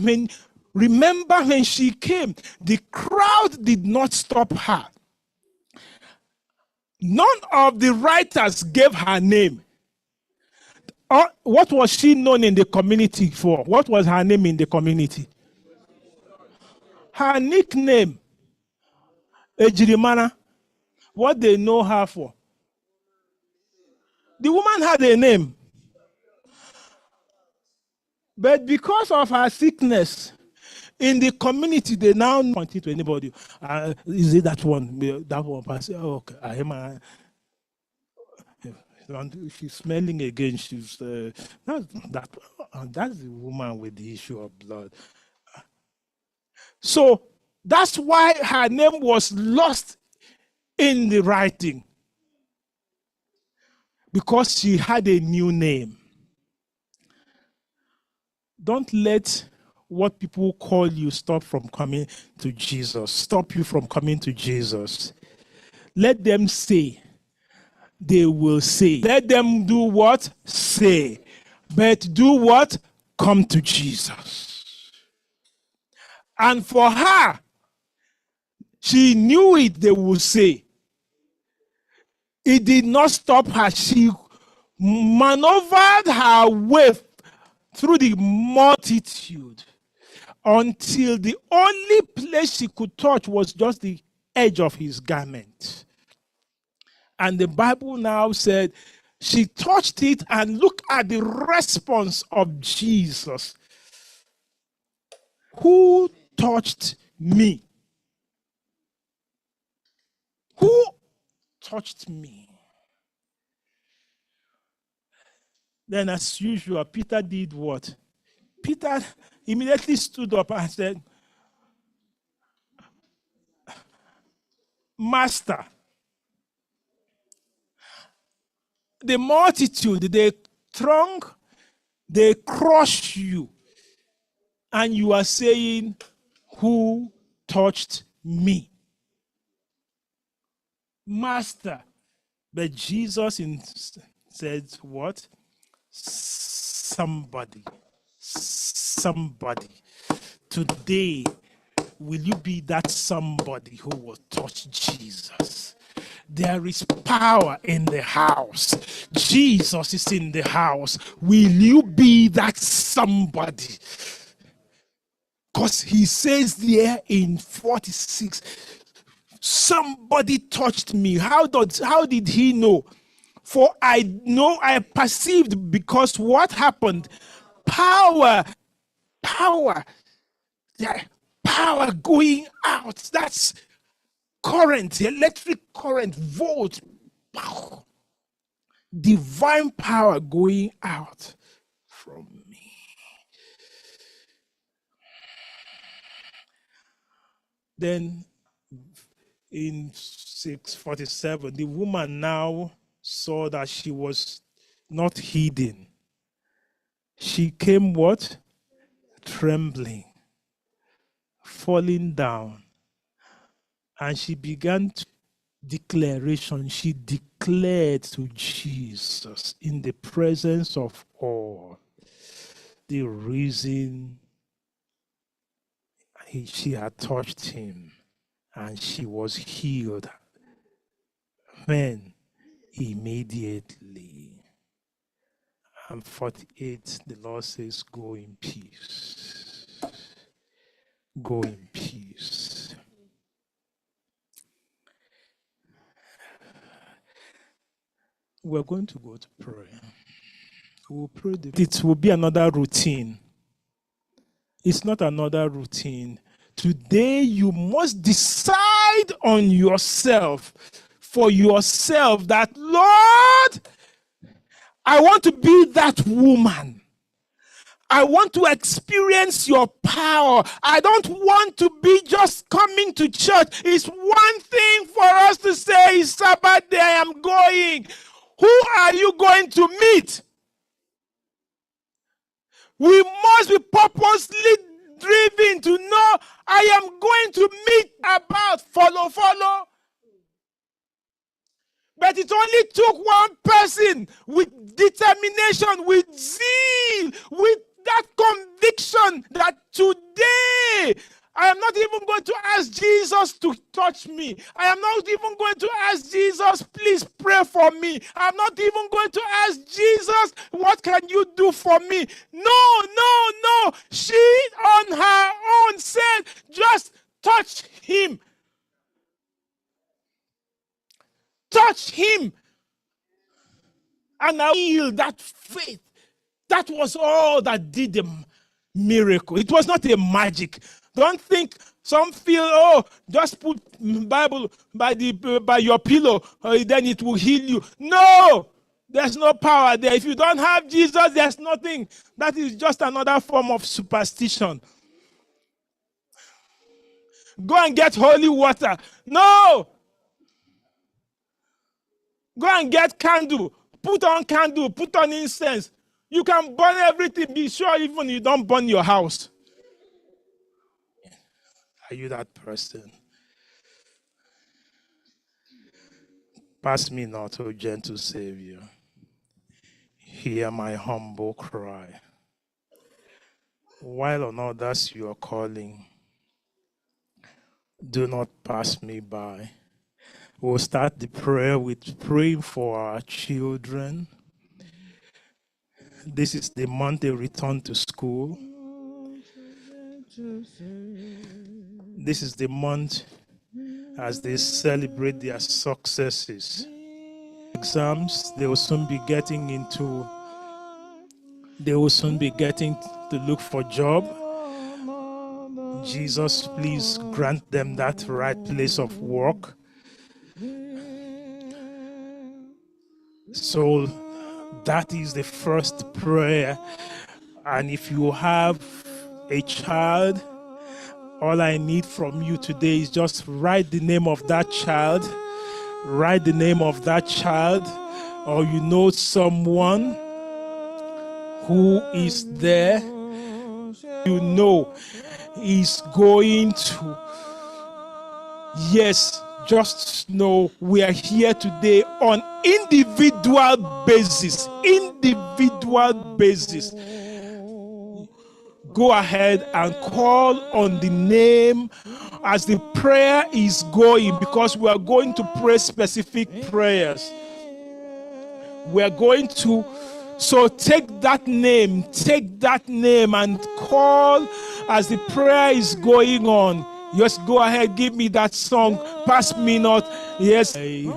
remember when she came, the crowd did not stop her. None of the writers gave her name. What was she known in the community for? What was her name in the community? Her nickname, Ejirimana. What they know her for? The woman had a name. But because of her sickness, in the community, they now point it to anybody. Is it that one? That one person? Oh, okay. I am. She's smelling again. She's that's the woman with the issue of blood. So that's why her name was lost in the writing, because she had a new name. Don't let what people call you stop from coming to Jesus. Stop you from coming to Jesus. Let them say. They will say. Let them do what? Say. But do what? Come to Jesus. And for her, she knew it, they would say. It did not stop her. She maneuvered her way through the multitude until the only place she could touch was just the edge of his garment. And the Bible now said she touched it, and look at the response of Jesus. Who touched me? Who touched me? Then, as usual, Peter did what? Peter immediately stood up and said, Master, the multitude, they throng, they crush you, and you are saying, who touched me? Master. But Jesus said, what? Somebody. Today, will you be that somebody who will touch Jesus? There is power in the house. Jesus is in the house. Will you be that somebody? Because he says there in 46, somebody touched me. How did he know? For I know, I perceived, because what happened? Power going out. That's current, the electric current, volt, pow, divine power going out from me. Then in 647, the woman now saw that she was not hidden. She came what? Trembling, falling down. And she began to declaration. She declared to Jesus in the presence of all the reason she had touched him, and she was healed. When immediately. And 48, the Lord says, go in peace. Go in peace. We're going to go to prayer. We'll pray. It will be another routine. It's not another routine. Today, you must decide on yourself, for yourself, that, Lord, I want to be that woman. I want to experience your power. I don't want to be just coming to church. It's one thing for us to say, it's Sabbath day, I am going. Who are you going to meet? We must be purposely driven to know I am going to meet about follow. But it only took one person with determination, with zeal, with that conviction that today I am not even going to ask Jesus to touch me. I am not even going to ask Jesus, please pray for me. I'm not even going to ask Jesus, what can you do for me? No. She on her own said, just touch him. Touch him. And I feel that faith. That was all that did the miracle. It was not a magic. Don't think some feel, just put Bible by your pillow, then it will heal you. No, there's no power there. If you don't have Jesus, there's nothing. That is just another form of superstition. Go and get holy water. No. Go and get candle. Put on candle. Put on incense. You can burn everything. Be sure even you don't burn your house. Are you that person? Pass me not, O gentle Savior. Hear my humble cry. While on others you are calling, do not pass me by. We'll start the prayer with praying for our children. This is the month they return to school. This is the month as they celebrate their successes. Exams, they will soon be getting to look for a job. Jesus, please grant them that right place of work. So that is the first prayer. And if you have a child, all I need from you today is just write the name of that child. Write the name of that child, or you know someone who is there, you know is going to. Yes, just know we are here today on individual basis. Go ahead and call on the name as the prayer is going, because we are going to pray specific prayers. We are going to, so take that name and call as the prayer is going on. Just go ahead, give me that song, pass me not. Yes. You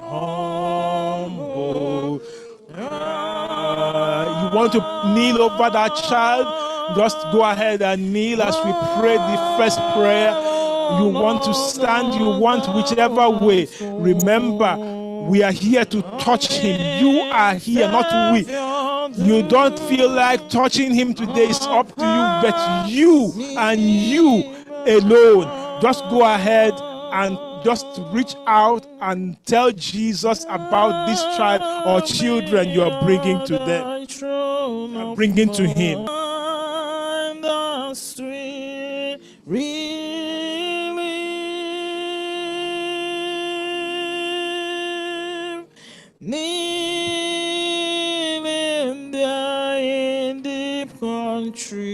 want to kneel over that child? Just go ahead and kneel as we pray the first prayer. you want to stand, you want whichever way. Remember, we are here to touch him. You are here, not we. You don't feel like touching him today, it's up to you, but you and you alone, just go ahead and just reach out and tell Jesus about this child or children you are bringing to them, bringing to him. In deep country,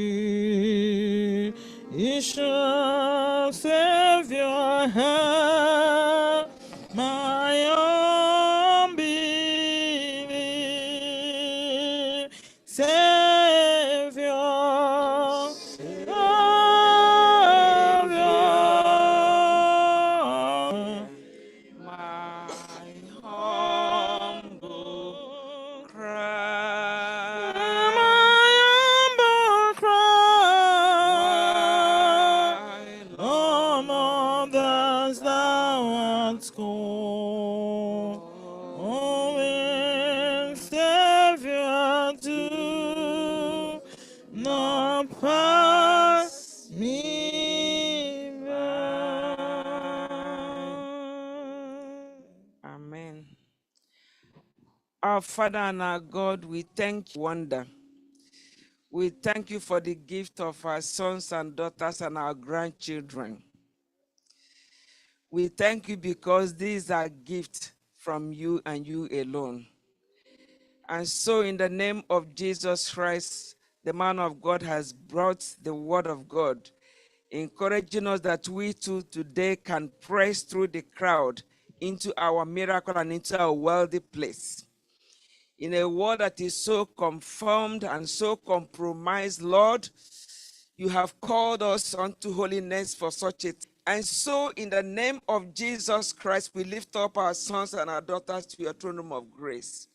it shall save your heart, my unbelief, Savior, my humble cry, on others thou art gone, oh, Savior, do not pass me by. Amen. Our Father and our God, we thank you, wonder. We thank you for the gift of our sons and daughters and our grandchildren. We thank you because these are gifts from you and you alone. And so in the name of Jesus Christ, the man of God has brought the word of God, encouraging us that we too today can press through the crowd into our miracle and into our wealthy place. In a world that is so conformed and so compromised, Lord, you have called us unto holiness for such a time. And so in the name of Jesus Christ, we lift up our sons and our daughters to your throne room of grace.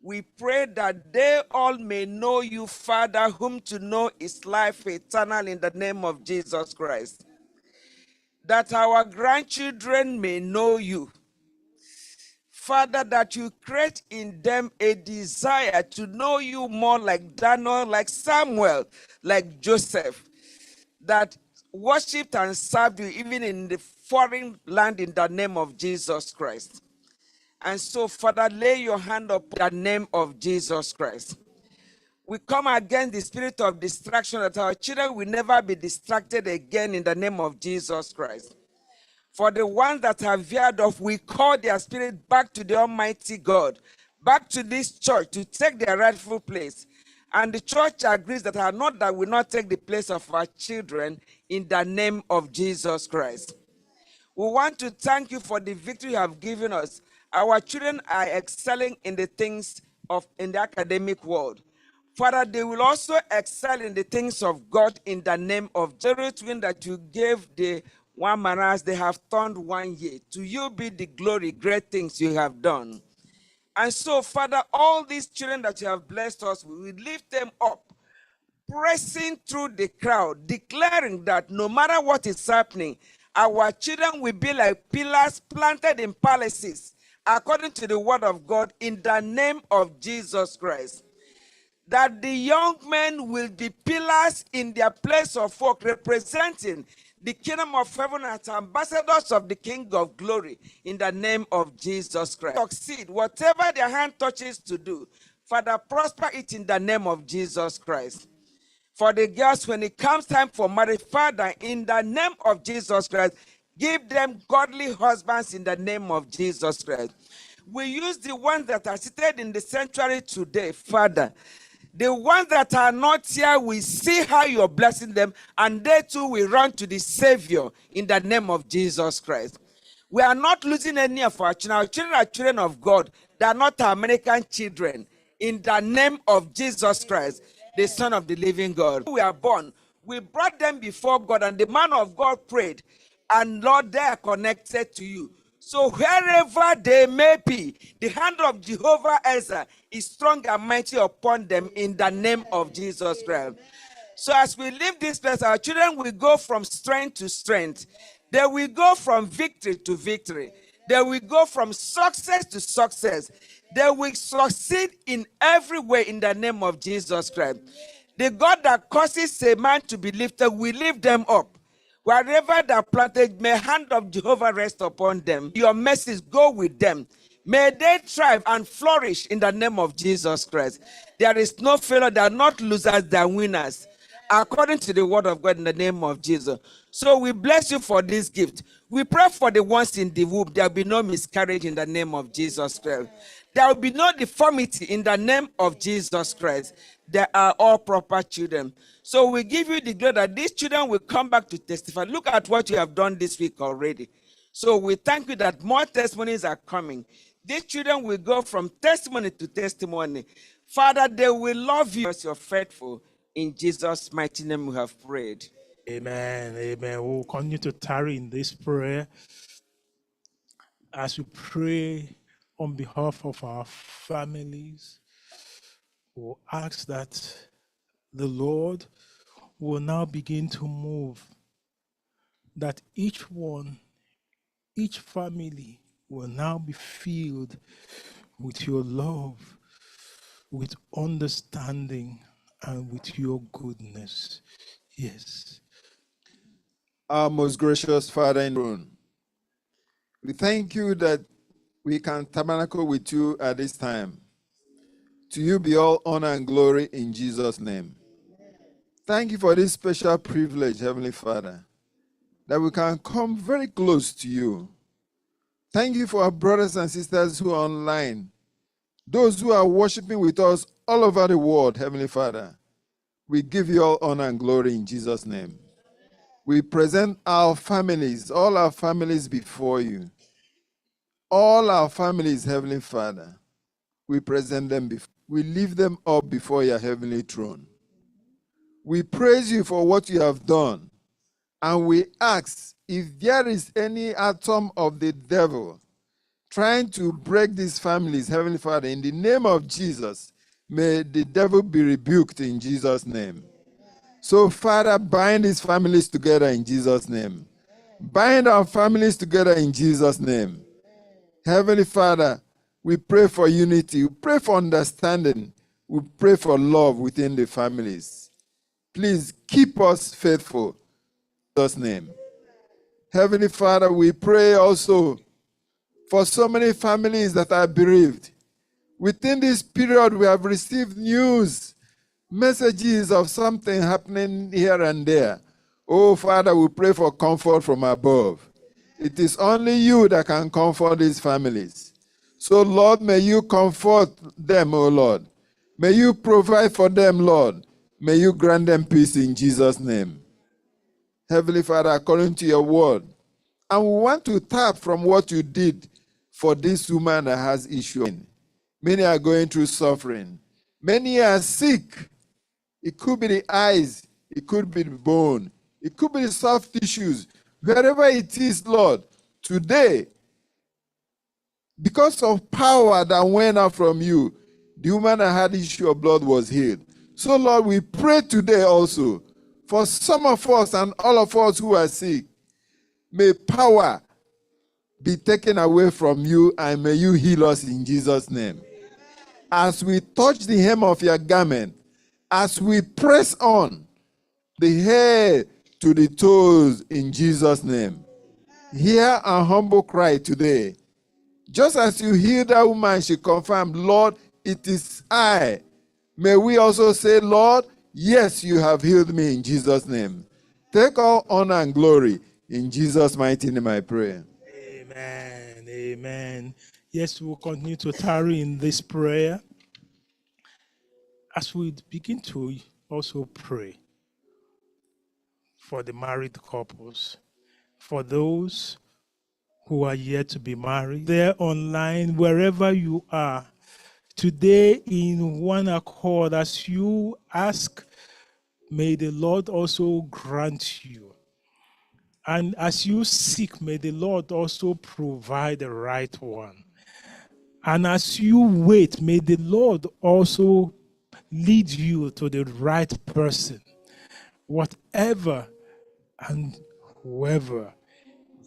We pray that they all may know you, Father, whom to know is life eternal, in the name of Jesus Christ. That our grandchildren may know you. Father, that you create in them a desire to know you more, like Daniel, like Samuel, like Joseph, that worshipped and served you even in the foreign land in the name of Jesus Christ. And so, Father, lay your hand upon the name of Jesus Christ. We come against the spirit of distraction, that our children will never be distracted again in the name of Jesus Christ. For the ones that have veered off, we call their spirit back to the Almighty God, back to this church to take their rightful place. And the church agrees that our not that will not take the place of our children in the name of Jesus Christ. We want to thank you for the victory you have given us. Our children are excelling in the things in the academic world. Father, they will also excel in the things of God in the name of Jesus. That you gave the one man as they have turned 1 year. To you be the glory, great things you have done. And so, Father, all these children that you have blessed us, we will lift them up, pressing through the crowd, declaring that no matter what is happening, our children will be like pillars planted in palaces, according to the word of God, in the name of Jesus Christ. That the young men will be pillars in their place of work, representing the kingdom of heaven as ambassadors of the King of glory, in the name of Jesus Christ. Succeed, whatever their hand touches to do, Father, prosper it in the name of Jesus Christ. For the girls, when it comes time for marriage, Father, in the name of Jesus Christ, give them godly husbands in the name of Jesus Christ. We use the ones that are seated in the sanctuary today, Father. The ones that are not here, we see how you're blessing them, and they too will run to the Savior in the name of Jesus Christ. We are not losing any of our children. Our children are children of God. They are not American children. In the name of Jesus Christ, the Son of the living God. We are born. We brought them before God, and the man of God prayed, and Lord, they are connected to you. So wherever they may be, the hand of Jehovah Ezra is strong and mighty upon them in the name of Jesus Christ. So as we leave this place, our children will go from strength to strength. They will go from victory to victory. They will go from success to success. They will succeed in every way in the name of Jesus Christ. The God that causes a man to be lifted will lift them up. Wherever they are planted, may hand of Jehovah rest upon them. Your mercies go with them. May they thrive and flourish in the name of Jesus Christ. There is no failure. They are not losers, they are winners. According to the word of God in the name of Jesus. So we bless you for this gift. We pray for the ones in the womb. There will be no miscarriage in the name of Jesus Christ. There will be no deformity in the name of Jesus Christ. They are all proper children. So we give you the glory that these children will come back to testify. Look at what you have done this week already. So we thank you that more testimonies are coming. These children will go from testimony to testimony. Father, they will love you as you're faithful. In Jesus' mighty name we have prayed. Amen. Amen. We'll continue to tarry in this prayer as we pray on behalf of our families. We'll ask that the Lord will now begin to move, that each one, each family will now be filled with your love, with understanding, and with your goodness. Yes. Our most gracious Father in heaven, we thank you that we can tabernacle with you at this time. To you be all honor and glory in Jesus' name. Thank you for this special privilege, Heavenly Father, that we can come very close to you. Thank you for our brothers and sisters who are online, those who are worshiping with us all over the world, Heavenly Father. We give you all honor and glory in Jesus' name. We present our families, all our families before you. All our families, Heavenly Father, we present them before. We lift them up before your heavenly throne. We praise you for what you have done, and we ask if there is any atom of the devil trying to break these families, Heavenly Father, in the name of Jesus, may the devil be rebuked in Jesus' name. So, Father, bind these families together in Jesus' name. Bind our families together in Jesus' name. Heavenly Father, we pray for unity. We pray for understanding. We pray for love within the families. Please keep us faithful. In Jesus' name. Heavenly Father, we pray also for so many families that are bereaved. Within this period, we have received news, messages of something happening here and there. Oh, Father, we pray for comfort from above. It is only you that can comfort these families. So, Lord, may you comfort them, oh Lord. May you provide for them, Lord. May you grant them peace in Jesus' name. Heavenly Father, according to your word, and we want to tap from what you did for this woman that has issue. Many are going through suffering. Many are sick. It could be the eyes. It could be the bone. It could be the soft tissues. Wherever it is, Lord, today, because of power that went out from you, the woman that had issue of blood was healed. So, Lord, we pray today also for some of us and all of us who are sick. May power be taken away from you, and may you heal us in Jesus' name. As we touch the hem of your garment, as we press on the head to the toes in Jesus' name, hear our humble cry today. Just as you healed that woman, she confirmed, Lord, it is I. May we also say, Lord, yes, you have healed me in Jesus' name. Take all honor and glory. In Jesus' mighty name I pray. Amen. Amen. Yes, we'll continue to tarry in this prayer as we begin to also pray for the married couples, for those who are yet to be married. There online, wherever you are, today in one accord, as you ask, may the Lord also grant you. And as you seek, may the Lord also provide the right one. And as you wait, may the Lord also lead you to the right person. Whatever and whoever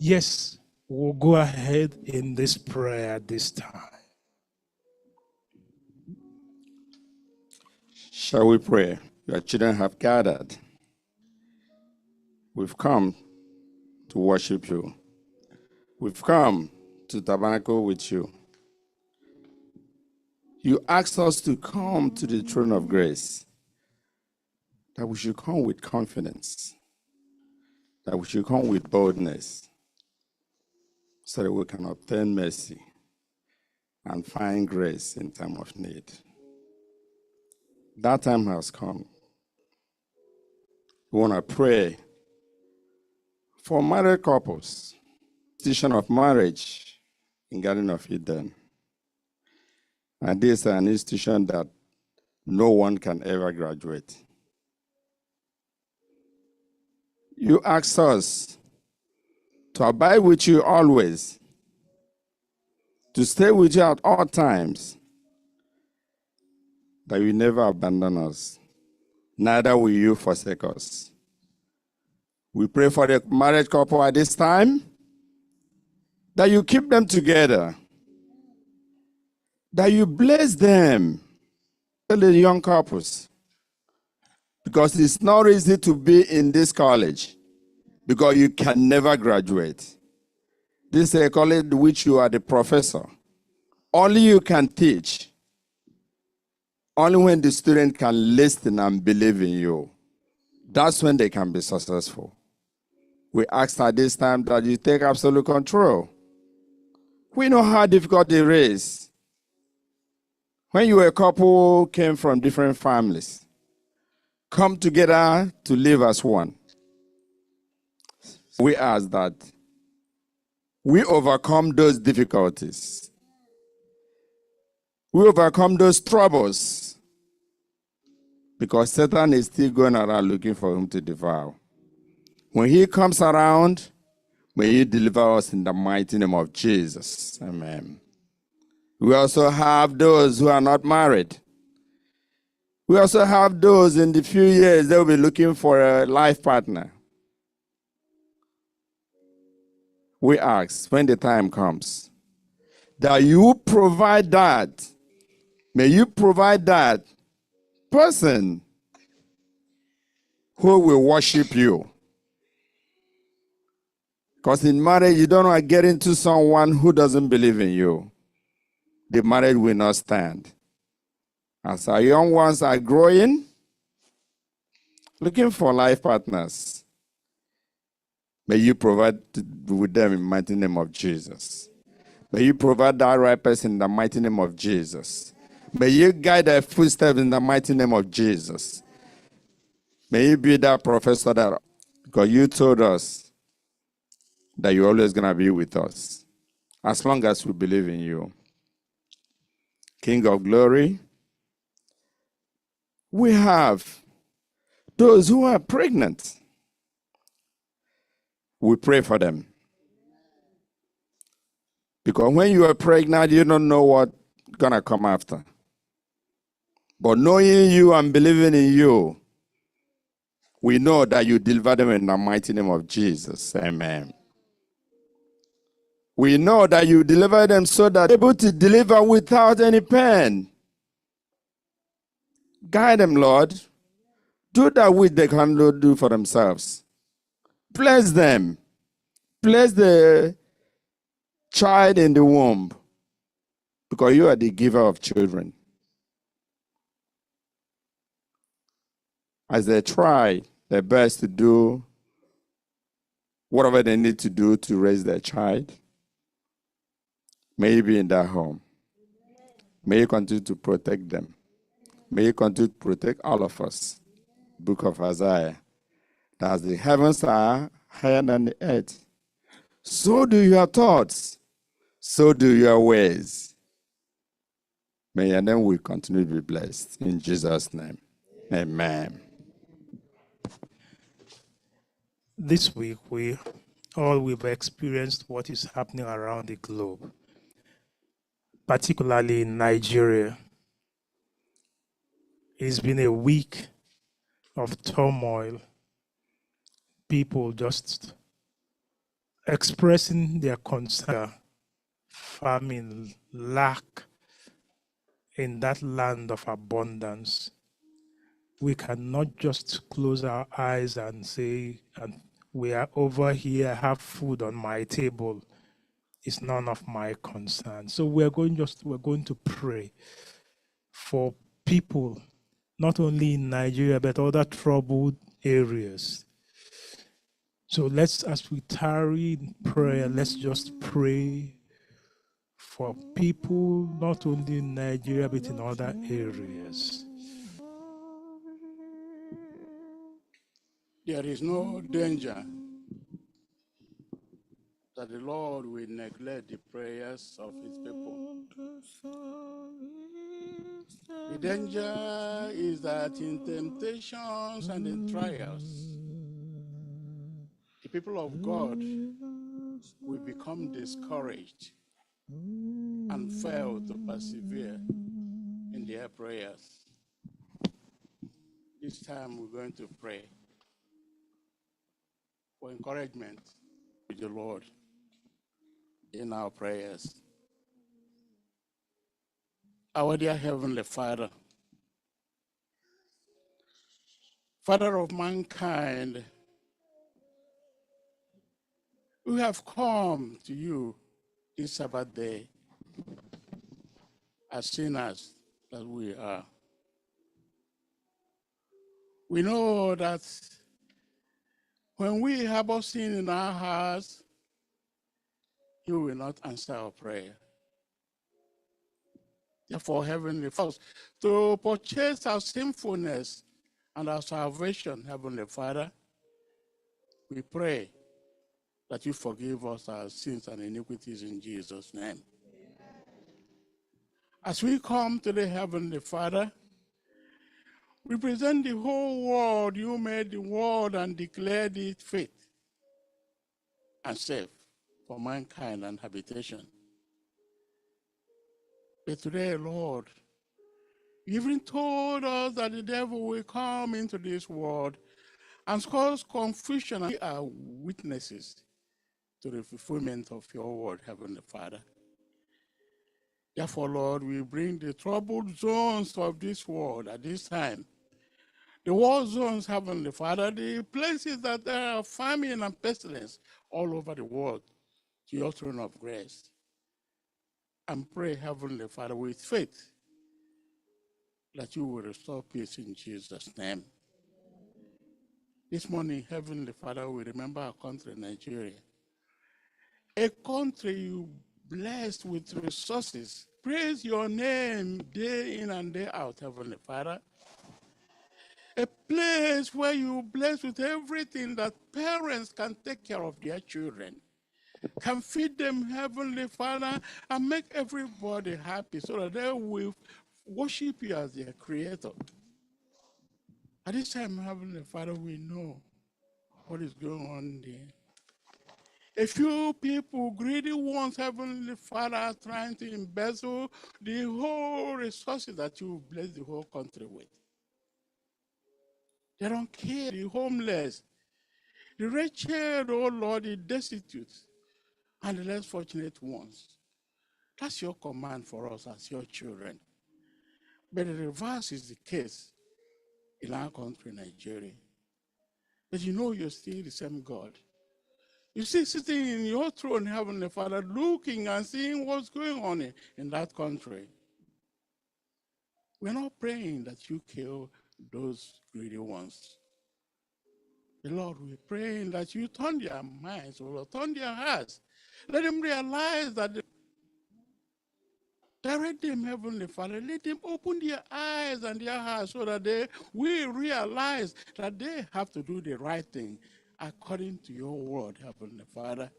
Yes, we'll go ahead in this prayer this time. Shall we pray? Your children have gathered. We've come to worship you. We've come to tabernacle with you. You asked us to come to the throne of grace, that we should come with confidence, that we should come with boldness, so that we can obtain mercy and find grace in time of need. That time has come. We want to pray for married couples, institution of marriage in Garden of Eden. And this is an institution that no one can ever graduate. You asked us to abide with you always, to stay with you at all times, that you never abandon us, neither will you forsake us. We pray for the married couple at this time, that you keep them together, that you bless them, the young couples, because it's not easy to be in this college, because you can never graduate. This is a college in which you are the professor. Only you can teach. Only when the student can listen and believe in you, that's when they can be successful. We ask at this time that you take absolute control. We know how difficult it is. When you were a couple came from different families, come together to live as one. We ask that we overcome those difficulties. We overcome those troubles, because Satan is still going around looking for him to devour. When he comes around, may he deliver us in the mighty name of Jesus. Amen. We also have those who are not married. We also have those in the few years they will be looking for a life partner. We ask, when the time comes, that you provide that. May you provide that person who will worship you. Because in marriage, you don't want to get into someone who doesn't believe in you. The marriage will not stand. As our young ones are growing, looking for life partners, may you provide with them in the mighty name of Jesus. May you provide that right person in the mighty name of Jesus. May you guide their footsteps in the mighty name of Jesus. May you be that professor that, because you told us that you're always going to be with us, as long as we believe in you. King of glory, we have those who are pregnant. We pray for them. Because when you are pregnant, you don't know what's going to come after. But knowing you and believing in you, we know that you deliver them in the mighty name of Jesus. Amen. We know that you deliver them so that they're able to deliver without any pain. Guide them, Lord. Do that which they cannot do for themselves. Bless them. Bless the child in the womb, because you are the giver of children. As they try their best to do whatever they need to do to raise their child, may you be in their home. May you continue to protect them. May you continue to protect all of us. Book of Isaiah. That as the heavens are higher than the earth, so do your thoughts, so do your ways. May your name will continue to be blessed. In Jesus' name, amen. This week, we've experienced what is happening around the globe, particularly in Nigeria. It's been a week of turmoil. People just expressing their concern, famine, lack in that land of abundance. We cannot just close our eyes and say, and we are over here, have food on my table. It's none of my concern. So we're going to pray for people, not only in Nigeria, but other troubled areas. So let's, as we tarry in prayer, let's just pray for people, not only in Nigeria, but in other areas. There is no danger that the Lord will neglect the prayers of his people. The danger is that in temptations and in trials, the people of God will become discouraged and fail to persevere in their prayers. This time we're going to pray for encouragement with the Lord in our prayers. Our dear Heavenly Father, Father of mankind, we have come to you this Sabbath day as sinners that we are. We know that when we harbor sin in our hearts, you will not answer our prayer. Therefore, Heavenly Father, to purchase our sinfulness and our salvation, Heavenly Father, we pray that you forgive us our sins and iniquities in Jesus' name. As we come to the Heavenly Father, we present the whole world. You made the world and declared it fit and safe for mankind and habitation. But today, Lord, you even told us that the devil will come into this world and cause confusion. We are witnesses to the fulfillment of your word, Heavenly Father. Therefore, Lord, we bring the troubled zones of this world at this time. The war zones, Heavenly Father, the places that there are famine and pestilence all over the world, to your throne of grace. And pray, Heavenly Father, with faith that you will restore peace in Jesus' name. This morning, Heavenly Father, we remember our country, Nigeria. A country you blessed with resources. Praise your name day in and day out, Heavenly Father. A place where you bless with everything that parents can take care of their children, can feed them, Heavenly Father, and make everybody happy so that they will worship you as their creator. At this time, Heavenly Father, we know what is going on there. A few people, greedy ones, Heavenly Father, are trying to embezzle the whole resources that you bless the whole country with. They don't care. The homeless, the wretched, oh Lord, the destitute, and the less fortunate ones. That's your command for us as your children. But the reverse is the case in our country, Nigeria. But you know you're still the same God. You see, sitting in your throne, Heavenly Father, looking and seeing what's going on in that country. We're not praying that you kill those greedy ones. The Lord, we're praying that you turn their minds, or turn their hearts. Let them realize that direct them, Heavenly Father. Let them open their eyes and their hearts so that they will realize that they have to do the right thing according to your word, Heavenly Father.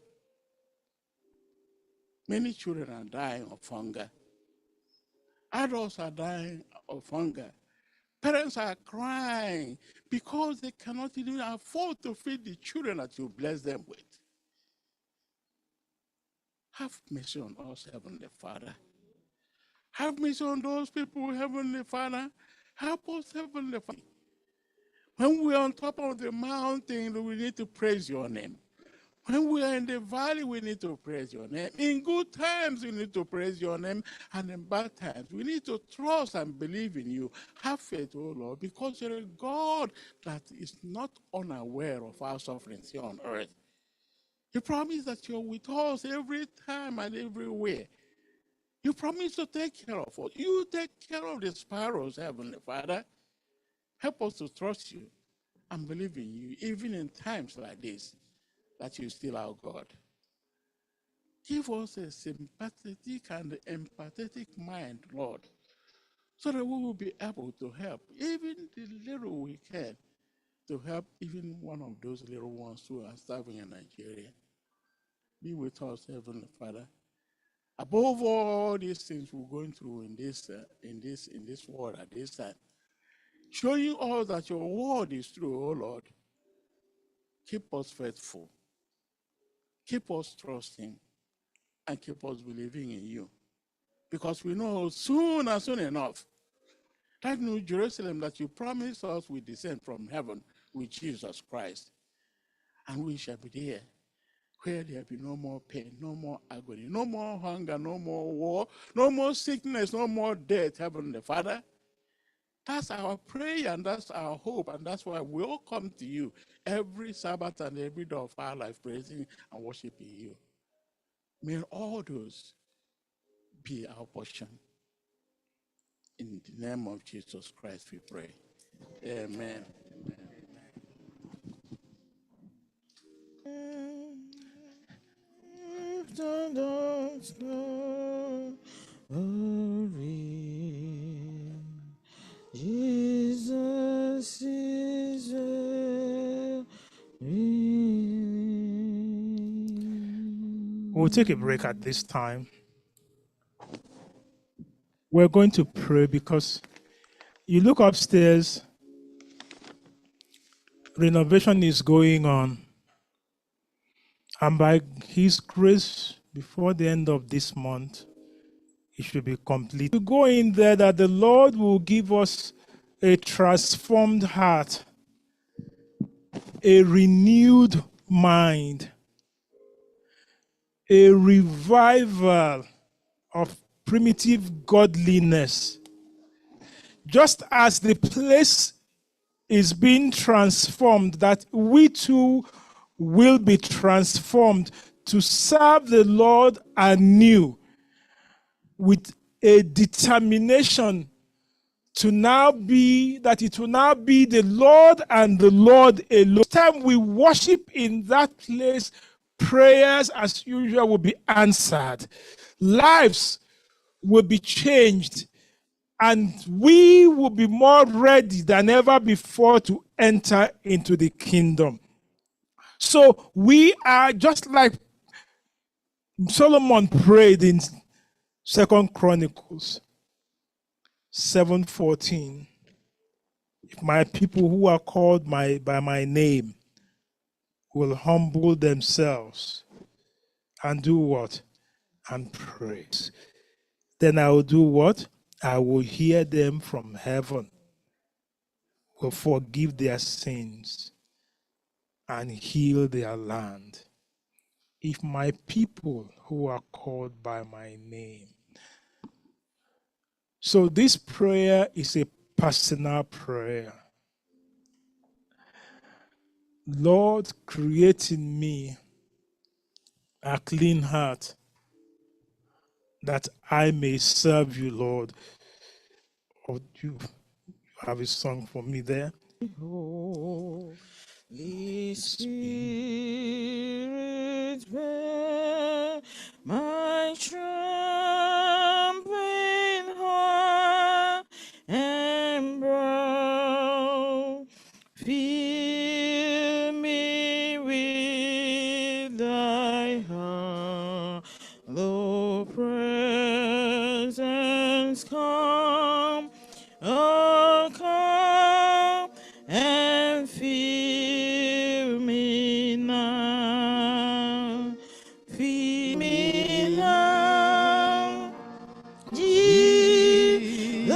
Many children are dying of hunger. Adults are dying of hunger. Parents are crying because they cannot even afford to feed the children that you bless them with. Have mercy on us, Heavenly Father. Have mercy on those people, Heavenly Father. Help us, Heavenly Father. When we're on top of the mountain, we need to praise your name. When we are in the valley, we need to praise your name. In good times, we need to praise your name. And in bad times, we need to trust and believe in you. Have faith, oh Lord, because you're a God that is not unaware of our sufferings here on earth. You promise that you're with us every time and everywhere. You promise to take care of us. You take care of the sparrows, Heavenly Father. Help us to trust you and believe in you, even in times like this, that you're still our God. Give us a sympathetic and empathetic mind, Lord, so that we will be able to help, even the little we can, to help even one of those little ones who are starving in Nigeria. Be with us, Heavenly Father. Above all these things we're going through in this world at this time, showing us that your word is true, oh Lord. Keep us faithful. Keep us trusting. And keep us believing in you. Because we know soon and soon enough, that New Jerusalem that you promised us will descend from heaven with Jesus Christ. And we shall be there, where there be no more pain, no more agony, no more hunger, no more war, no more sickness, no more death, Heavenly Father. That's our prayer and that's our hope, and that's why we all come to you every Sabbath and every day of our life, praising and worshiping you. May all those be our portion. In the name of Jesus Christ we pray. Amen. Jesus is We'll take a break at this time. We're going to pray because you look upstairs, renovation is going on. And by His grace, before the end of this month, it should be complete. We go in there that the Lord will give us a transformed heart, a renewed mind, a revival of primitive godliness. Just as the place is being transformed, that we too will be transformed to serve the Lord anew with a determination to now be, that it will now be the Lord and the Lord alone. Each time we worship in that place, prayers as usual will be answered. Lives will be changed, and we will be more ready than ever before to enter into the kingdom. So we are just like Solomon prayed in 2 Chronicles 7:14. If my people who are called by my name will humble themselves and do what? And pray. Then I will do what? I will hear them from heaven, will forgive their sins and heal their land. If my people who are called by my name. So this prayer is a personal prayer. Lord, create in me a clean heart that I may serve you, Lord. Or you have a song for me there? Holy Spirit, bear my trembling heart and brow. Fill me with thy heart, Lord, presence come, oh come and fill me now, fill me now, Jesus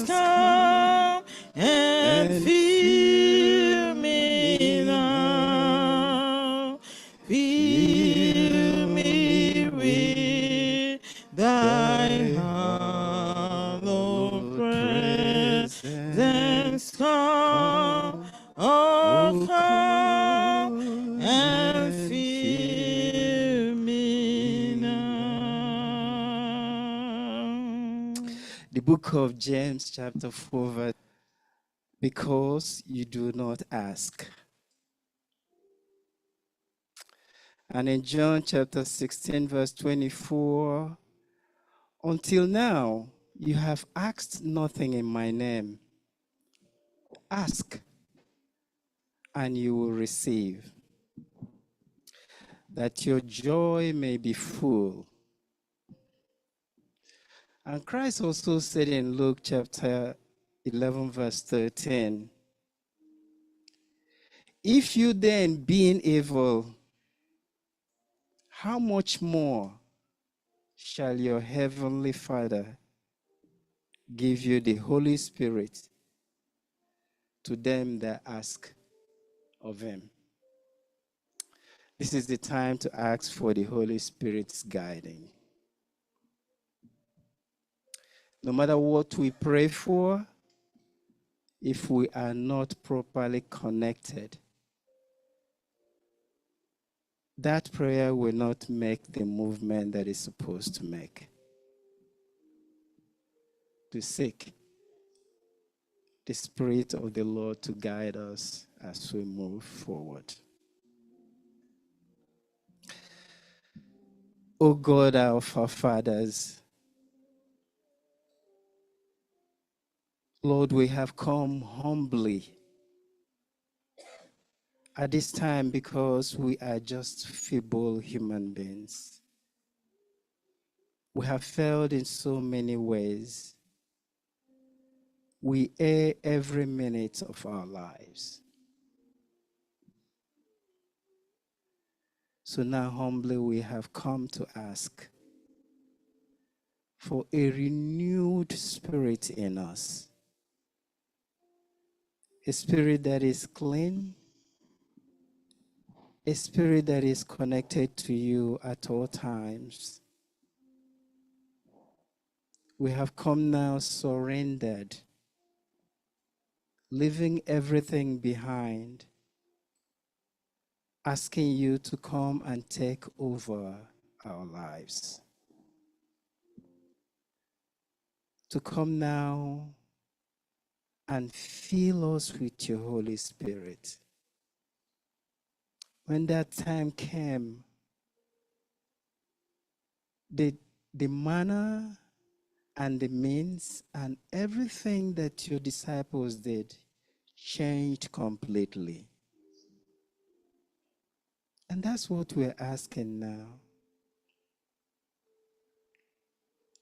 come and fill me now, fill The book of James, chapter 4, verse, because you do not ask. And in John chapter 16, verse 24, until now, you have asked nothing in my name. Ask, and you will receive, that your joy may be full. And Christ also said in Luke chapter 11, verse 13, if you then, being evil, how much more shall your heavenly Father give you the Holy Spirit to them that ask of him? This is the time to ask for the Holy Spirit's guiding. No matter what we pray for, if we are not properly connected, that prayer will not make the movement that it's supposed to make. To seek the Spirit of the Lord to guide us as we move forward. O God of our fathers, Lord, we have come humbly at this time because we are just feeble human beings. We have failed in so many ways. We err every minute of our lives. So now humbly we have come to ask for a renewed spirit in us. A spirit that is clean, a spirit that is connected to you at all times. We have come now surrendered, leaving everything behind, asking you to come and take over our lives. To come now and fill us with your Holy Spirit. When that time came, the manner and the means and everything that your disciples did changed completely. And that's what we're asking now.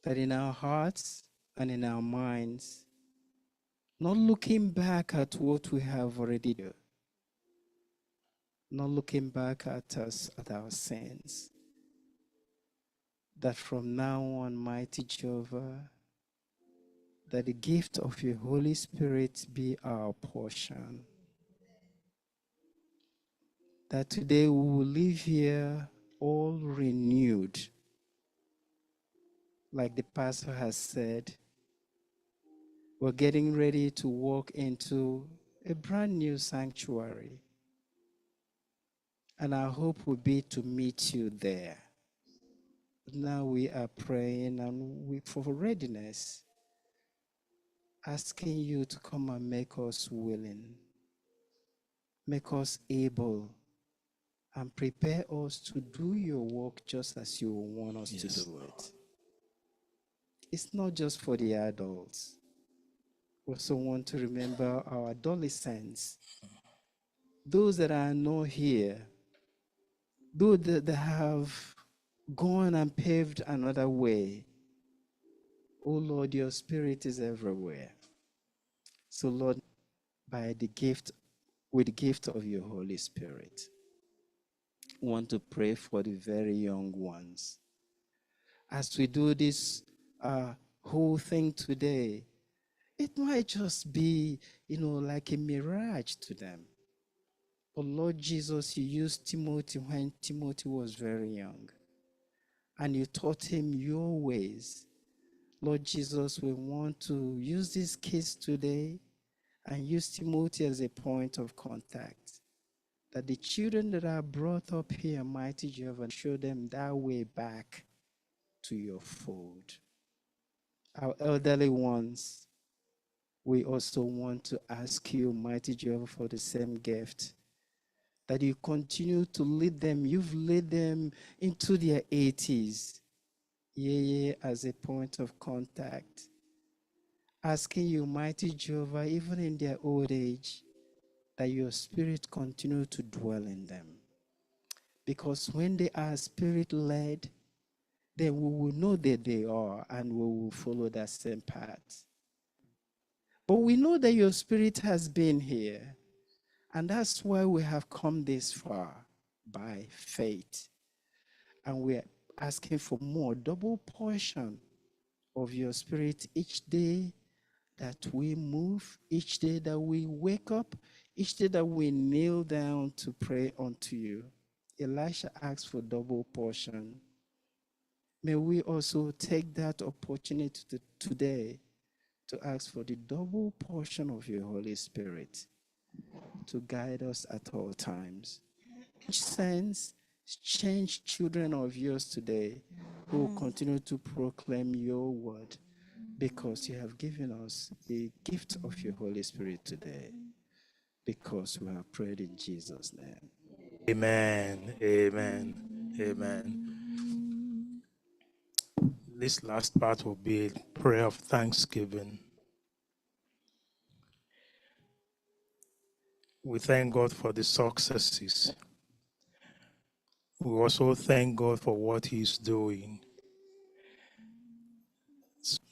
That in our hearts and in our minds, not looking back at what we have already done, not looking back at us, at our sins, that from now on, mighty Jehovah, that the gift of your Holy Spirit be our portion. That today we will live here all renewed. Like the pastor has said, we're getting ready to walk into a brand new sanctuary. And our hope will be to meet you there. Now we are praying and for readiness, asking you to come and make us willing, make us able, and prepare us to do your work just as you want us to do it. It's not just for the adults. We also want to remember our adolescents, those that are not here, those that have gone and paved another way. Oh Lord, your Spirit is everywhere. So Lord, with the gift of your Holy Spirit, we want to pray for the very young ones. As we do this whole thing today, it might just be, like a mirage to them. But Lord Jesus, you used Timothy when Timothy was very young. And you taught him your ways. Lord Jesus, we want to use this case today and use Timothy as a point of contact. That the children that are brought up here, mighty Jehovah, show them that way back to your fold. our elderly ones, we also want to ask you, mighty Jehovah, for the same gift, that you continue to lead them. You've led them into their 80s, as a point of contact. Asking you, mighty Jehovah, even in their old age, that your spirit continue to dwell in them. Because when they are spirit-led, then we will know that they are, and we will follow that same path. But we know that your spirit has been here, and that's why we have come this far, by faith. And we're asking for more, double portion of your spirit each day that we move, each day that we wake up, each day that we kneel down to pray unto you. Elisha asked for double portion. May we also take that opportunity today to ask for the double portion of your Holy Spirit to guide us at all times. Sense, change children of yours today who will continue to proclaim your word, because you have given us the gift of your Holy Spirit today, because we have prayed in Jesus' name. Amen. Amen. Amen. This last part will be a prayer of thanksgiving. We thank God for the successes. We also thank God for what He's doing.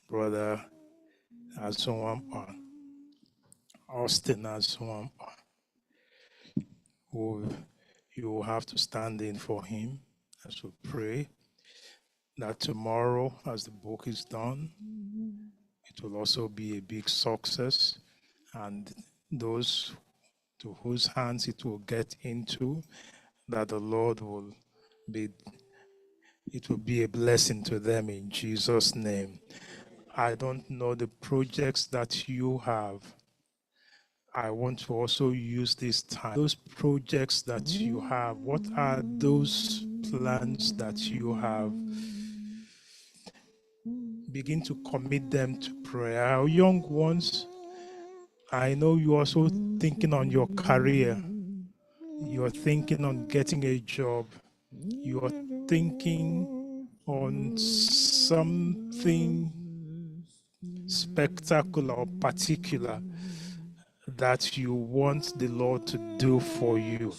Brother Azumwampa, Austin Azumwampa, you will have to stand in for him as we pray that tomorrow, as the book is done, it will also be a big success, and those to whose hands it will get into, that the Lord will be, it will be a blessing to them in Jesus' name. I don't know the projects that you have. I want to also use this time. Those projects that you have, what are those plans that you have? Begin to commit them to prayer. Our young ones, I know you're also thinking on your career. You're thinking on getting a job. You're thinking on something spectacular or particular that you want the Lord to do for you.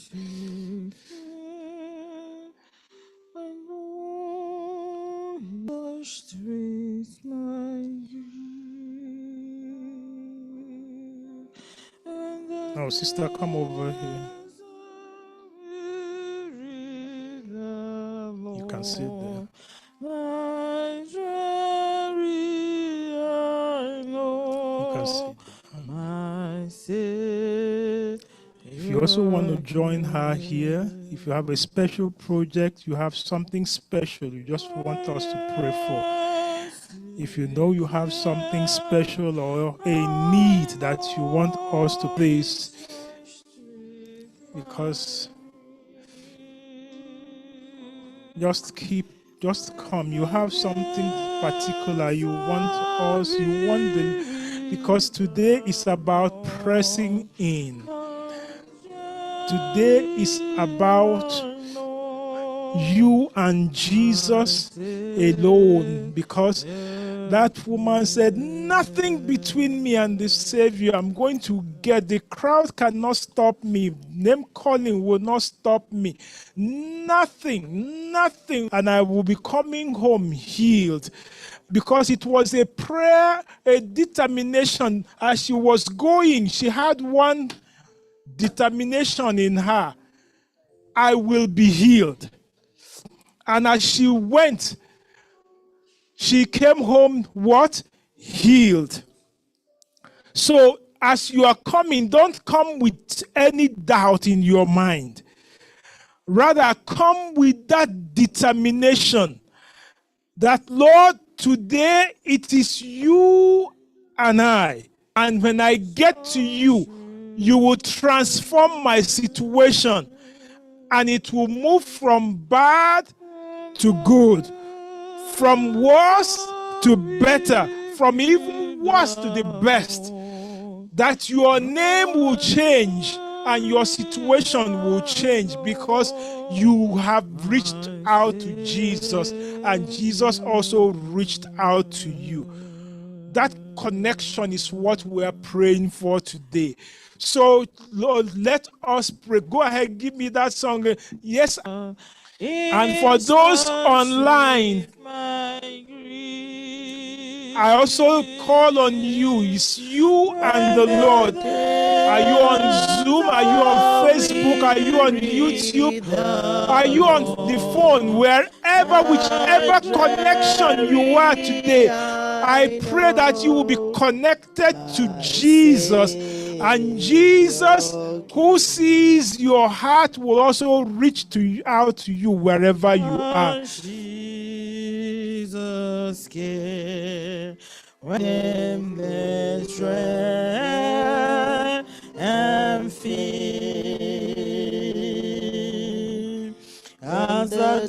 Oh, sister, come over here. You can sit there. You can sit there. If you also want to join her here, if you have a special project, you have something special you just want us to pray for. If you know you have something special or a need that you want us to place, because just come. You have something particular you want us, because today is about pressing in. Today is about you and Jesus alone, because that woman said, nothing between me and the Savior. I'm going to get. The crowd cannot stop me. Name calling will not stop me. Nothing. And I will be coming home healed. Because it was a prayer, a determination. As she was going, she had one determination in her. I will be healed. And as she went, she came home what? Healed. So as you are coming, don't come with any doubt in your mind. Rather, come with that determination that, Lord, today it is you and I. And when I get to you, you will transform my situation. And it will move from bad to good, from worse to better, from even worst to the best, that your name will change and your situation will change because you have reached out to Jesus and Jesus also reached out to you. That connection is what we are praying for today. So, Lord, let us pray. Go ahead, give me that song. Yes. And for those online, I also call on you. It's you and the Lord. Are you on Zoom? Are you on Facebook? Are you on YouTube? Are you on the phone? Wherever, whichever connection you are today, I pray that you will be connected to Jesus. And Jesus, who sees your heart, will also reach out to you wherever you are. Jesus care when there's strength and fear. As the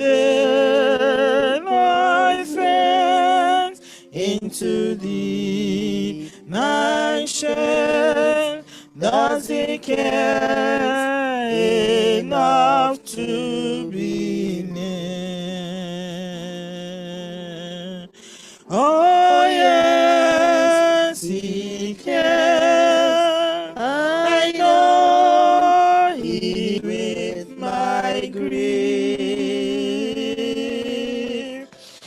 daylight fades into the night shade, does he care enough to be near? Oh yes, he cares. I know he with my grief.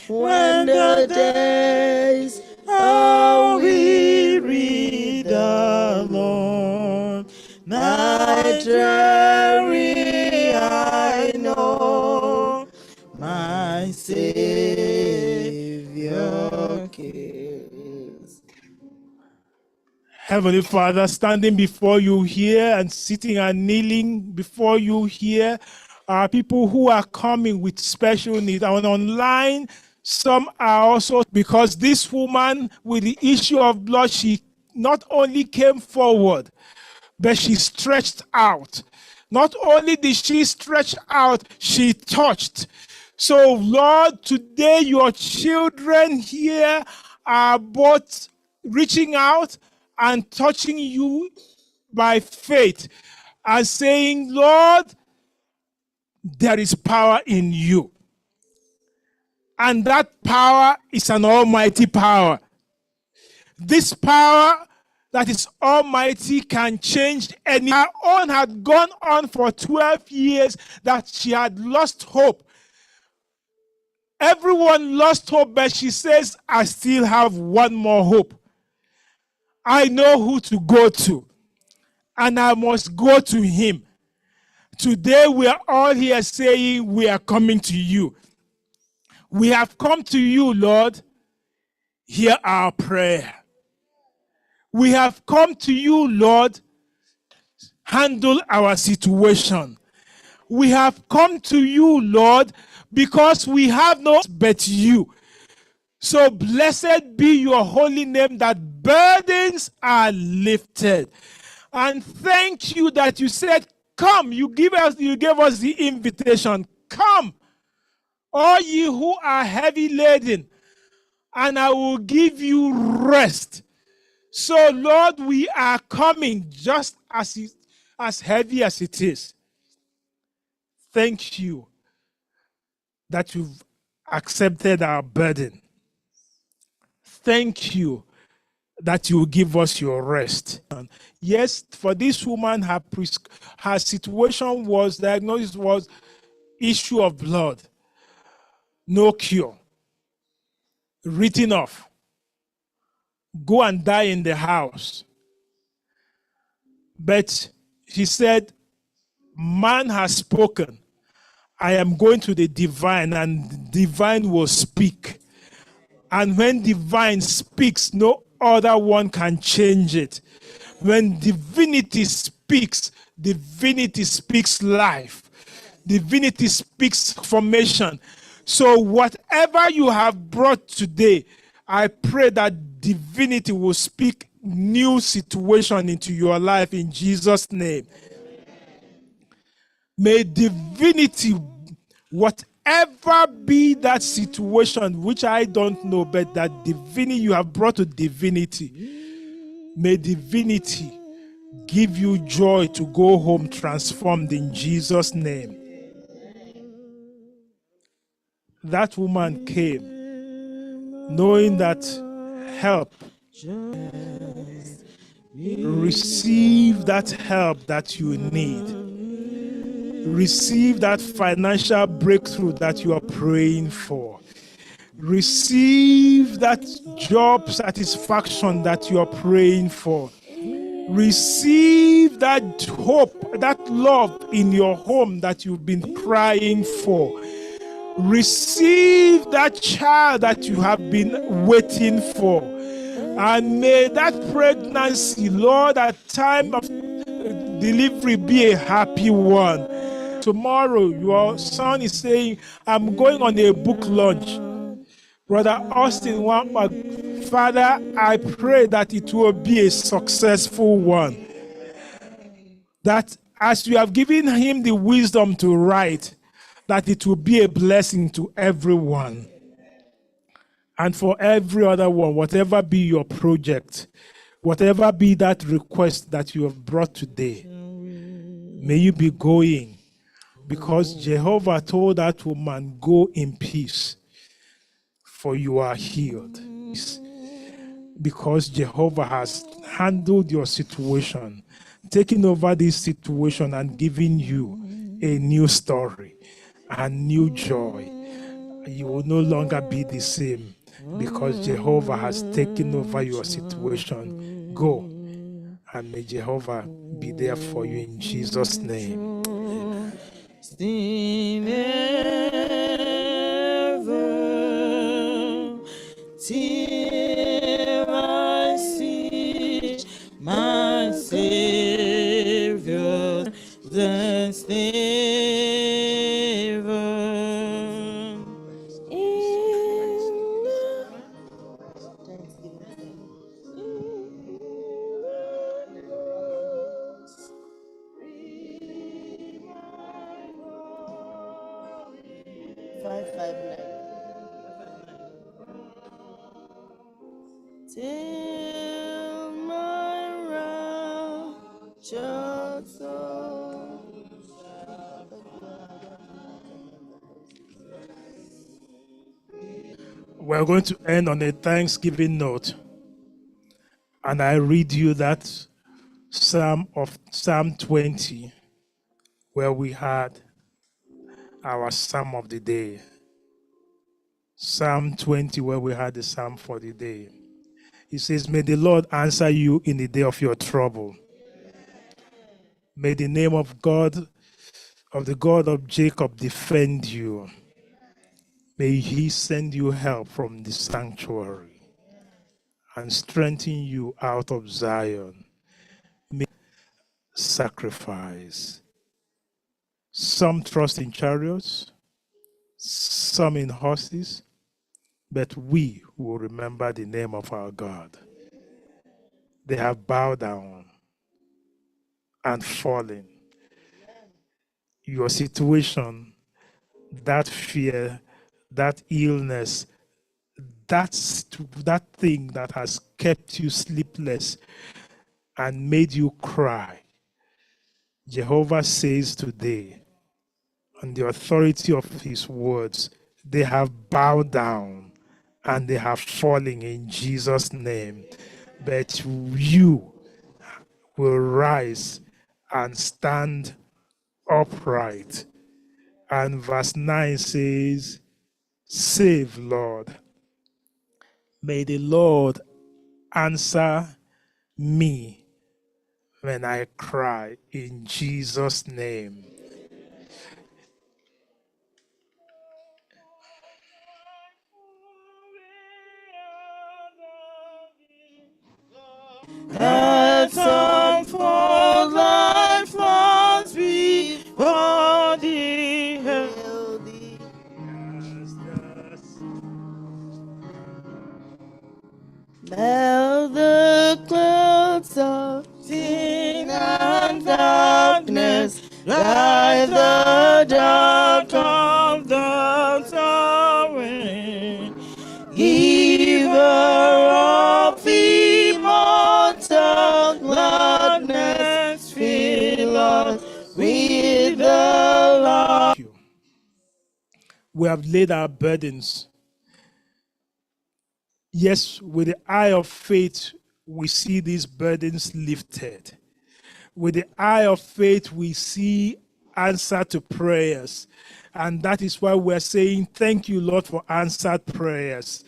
When the days are weary, the Lord, night dreary, I know my Savior cares. Heavenly Father, standing before you here and sitting and kneeling before you here are people who are coming with special needs. And online, some are also, because this woman with the issue of blood, she not only came forward, but she stretched out. Not only did she stretch out, she touched. So, Lord, today your children here are both reaching out and touching you by faith and saying, Lord, there is power in you. And that power is an almighty power. This power that is almighty can change any. Her own had gone on for 12 years that she had lost hope. Everyone lost hope, but she says, I still have one more hope. I know who to go to, and I must go to him. Today we are all here saying we are coming to you. We have come to you, Lord. Hear our prayer. We have come to you, Lord. Handle our situation. We have come to you, Lord, because we have no but you. So blessed be your holy name that burdens are lifted. And thank you that you said, come, you gave us the invitation. Come, all ye who are heavy laden, and I will give you rest. So, Lord, we are coming just as heavy as it is. Thank you that you've accepted our burden. Thank you that you will give us your rest. Yes, for this woman, her situation was diagnosed was issue of blood, no cure, written off. Go and die in the house. But she said, man has spoken. I am going to the divine, and divine will speak. And when divine speaks, no other one can change it. When divinity speaks life. Divinity speaks formation. So whatever you have brought today, I pray that divinity will speak new situation into your life in Jesus' name. May divinity, whatever whatever be that situation, which I don't know, but that divinity you have brought to divinity, may divinity give you joy to go home transformed in Jesus' name. That woman came knowing that help. Receive that help that you need. Receive that financial breakthrough that you are praying for. Receive that job satisfaction that you are praying for. Receive that hope, that love in your home that you've been crying for. Receive that child that you have been waiting for. And may that pregnancy, Lord, at time of delivery be a happy one. Tomorrow, your son is saying, I'm going on a book launch. Brother Austin, Father, I pray that it will be a successful one. That as you have given him the wisdom to write, that it will be a blessing to everyone. And for every other one, whatever be your project, whatever be that request that you have brought today, may you be going, because Jehovah told that woman, go in peace, for you are healed. Because Jehovah has handled your situation, taking over this situation and giving you a new story and new joy. You will no longer be the same, because Jehovah has taken over your situation. Go, and may Jehovah be there for you in Jesus' name. Till I see my Savior, the Savior. Till my raptured soul. We're going to end on a Thanksgiving note. And I read you that Psalm 20, where we had our Psalm of the day. Psalm 20, where we had the Psalm for the day. He says, may the Lord answer you in the day of your trouble. May the name of God, of the God of Jacob, defend you. May he send you help from the sanctuary and strengthen you out of Zion. May sacrifice. Some trust in chariots, some in horses, but we will remember the name of our God. They have bowed down and fallen. Your situation, that fear, that illness, that thing that has kept you sleepless and made you cry, Jehovah says today, on the authority of his words, they have bowed down and they have fallen in Jesus' name. But you will rise and stand upright. And verse 9 says, save, Lord. May the Lord answer me when I cry in Jesus' name. That some for life must be body healthy. Now the clouds of sin and darkness, drive the dark of the giver of immortal gladness, fill us with the love. We have laid our burdens. Yes, with the eye of faith, we see these burdens lifted. With the eye of faith, we see answer to prayers. And that is why we're saying, thank you, Lord, for answered prayers.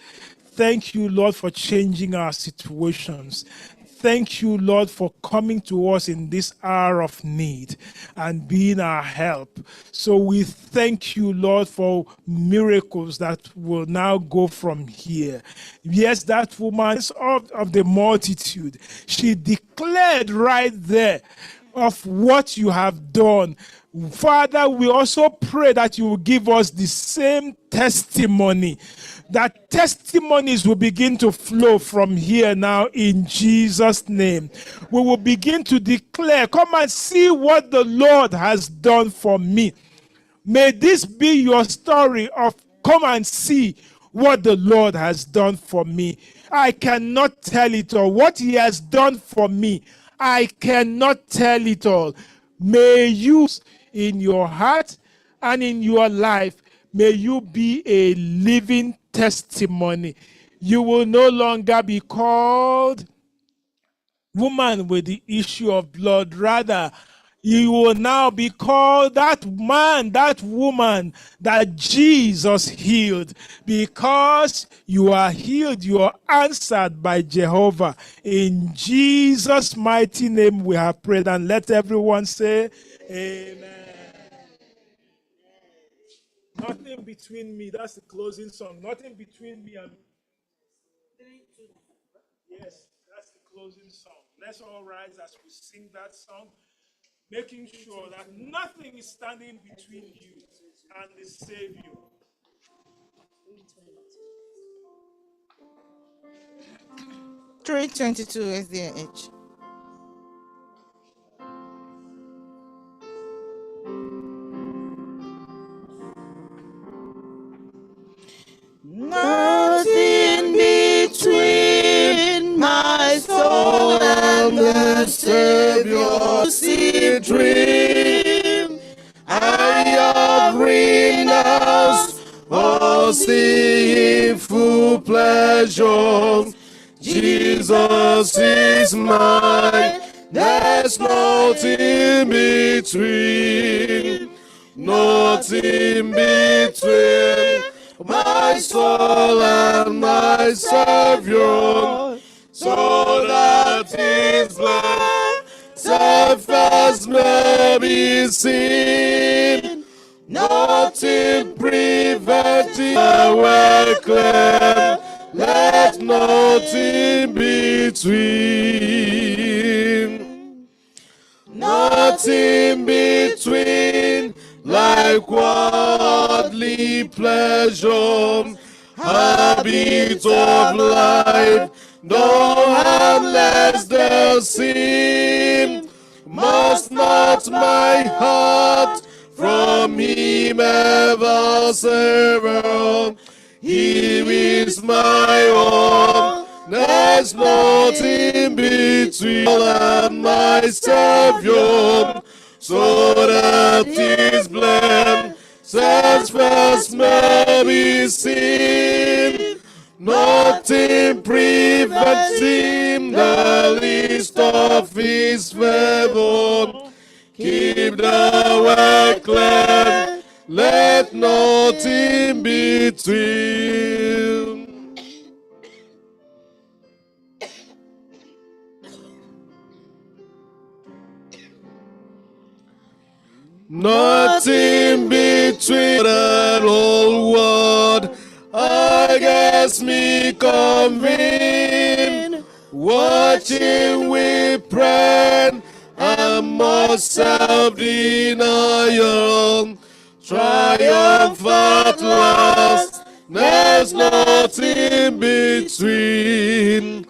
Thank you, Lord, for changing our situations. Thank you, Lord, for coming to us in this hour of need and being our help. So we thank you, Lord, for miracles that will now go from here. Yes, that woman of the multitude, she declared right there of what you have done. Father, we also pray that you will give us the same testimony, that testimonies will begin to flow from here now in Jesus' name. We will begin to declare, come and see what the Lord has done for me. May this be your story of come and see what the Lord has done for me. I cannot tell it all. What he has done for me, I cannot tell it all. May you, in your heart and in your life, may you be a living testimony. You will no longer be called woman with the issue of blood. Rather, you will now be called that man, that woman that Jesus healed. Because you are healed, you are answered by Jehovah. In Jesus' mighty name we have prayed, and let everyone say, amen. Nothing between me. That's the closing song. Nothing between me and... Yes, that's the closing song. Let's all rise as we sing that song, making sure that nothing is standing between you and the Savior. $3.22 SDH. Nothing between my soul and the Savior. See dream, I have renounced all sinful pleasures. Jesus is mine. There's nothing between, nothing between my soul and my Savior, so that His blood suffices may be seen. Nothing preventing our claim, let nothing between, nothing between. Like worldly pleasure, habits of life, no harmless the sin. Must not my heart from Him ever sever? He is my all, there's nothing between and my Savior, so that His blood says first may be seen. Nothing prevents Him the least of His favor. Keep the way clear, let nothing between. Nothing between that whole world against me convene. Watching we pray and most self-denial. Triumph at last, there's nothing between.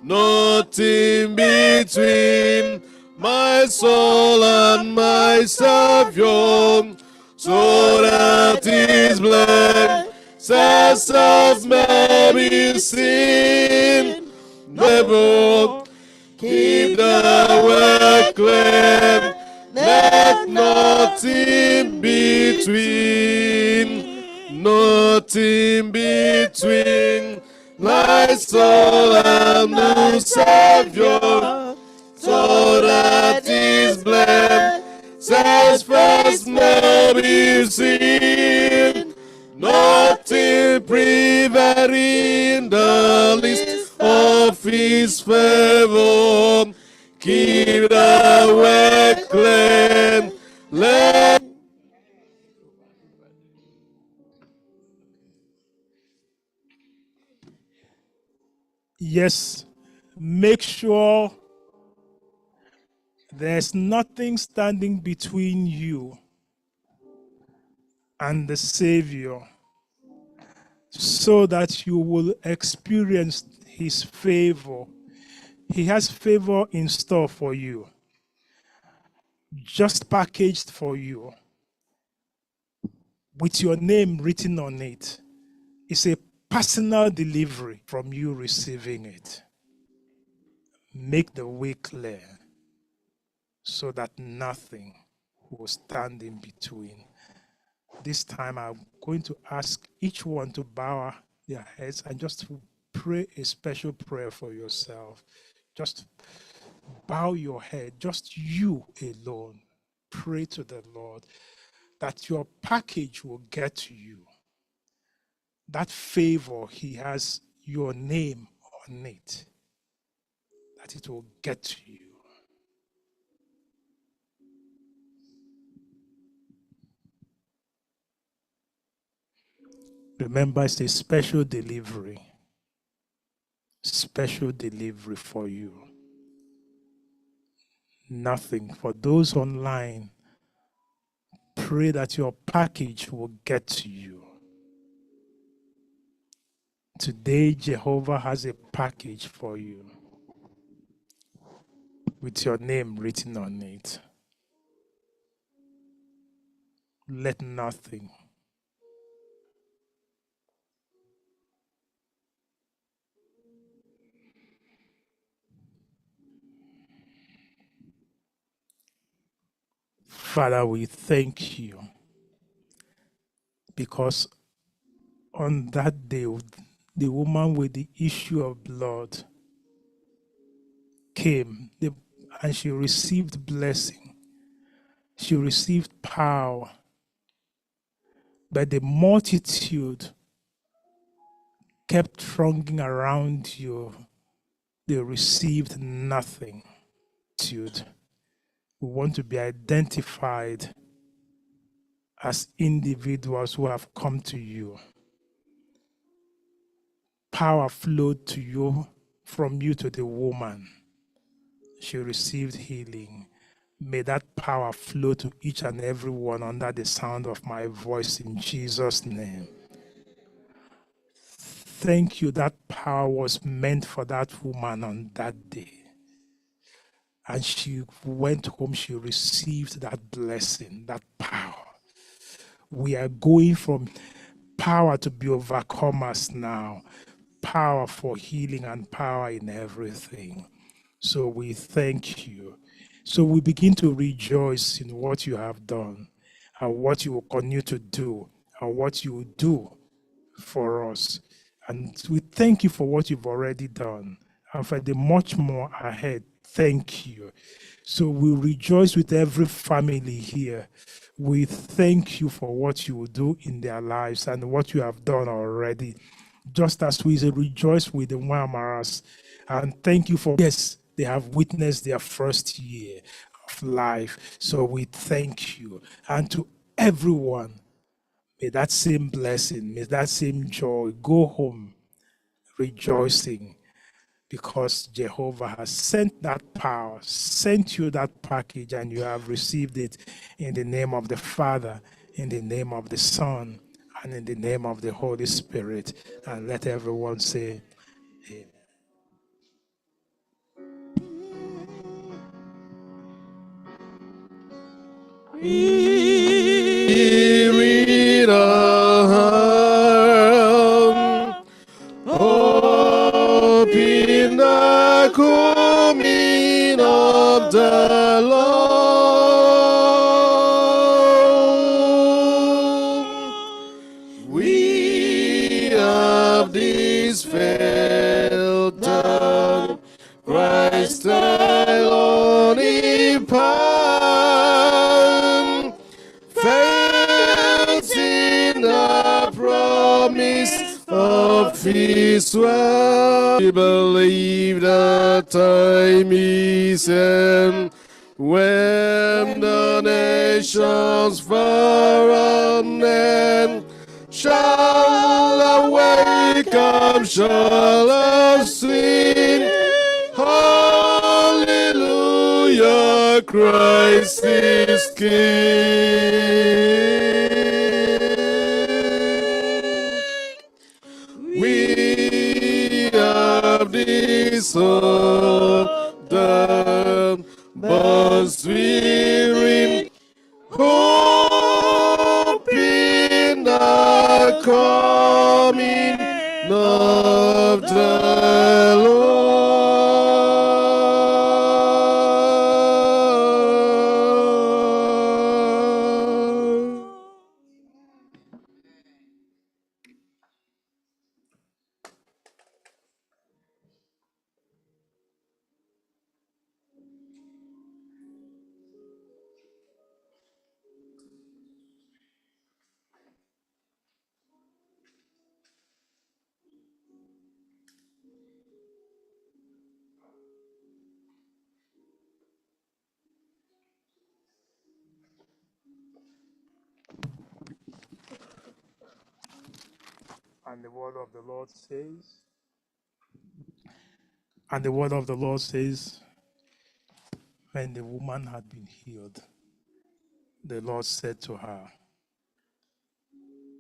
Nothing between my soul and my Savior, so that His blood cessors may be seen. Never keep the way clear. Let nothing between, nothing between my soul and the Savior, so that His blessed face may be seen. Nothing preventing the least of His favor. Keep the way clean. Let Yes, make sure there's nothing standing between you and the Savior, so that you will experience His favor. He has favor in store for you, just packaged for you, with your name written on it. It's a personal delivery from you receiving it. Make the way clear so that nothing will stand in between. This time I'm going to ask each one to bow their heads and just pray a special prayer for yourself. Just bow your head, just you alone. Pray to the Lord that your package will get to you. That favor, He has your name on it, that it will get to you. Remember, it's a special delivery for you. Nothing. For those online, pray that your package will get to you. Today, Jehovah has a package for you with your name written on it. Let nothing. Father, we thank you because on that day, the woman with the issue of blood came and she received blessing. She received power. But the multitude kept thronging around you. They received nothing. We want to be identified as individuals who have come to you. Power flowed to you, from you to the woman. She received healing. May that power flow to each and every one under the sound of my voice in Jesus' name. Thank you, that power was meant for that woman on that day. And she went home, she received that blessing, that power. We are going from power to be overcomers now. Power for healing and power in everything. So we thank you. So we begin to rejoice in what you have done and what you will continue to do and what you will do for us. And we thank you for what you've already done and for the much more ahead. Thank you. So we rejoice with every family here. We thank you for what you will do in their lives and what you have done already. Just as we rejoice with the Wamaras. And thank you for, yes, they have witnessed their first year of life. So we thank you. And to everyone, may that same blessing, may that same joy go home rejoicing, because Jehovah has sent that power, sent you that package, and you have received it in the name of the Father, in the name of the Son, and in the name of the Holy Spirit. And let everyone say, Amen. Spirit of of this felt down, Christ alone in palm, felt in the promise of His word. We believe the time is end when the nations far on end shall awake and shall have seen. Hallelujah, Christ is King. We have this hope that but spirit hope in the coming of the Lord. And the word of the Lord says, and the word of the Lord says, when the woman had been healed, the Lord said to her,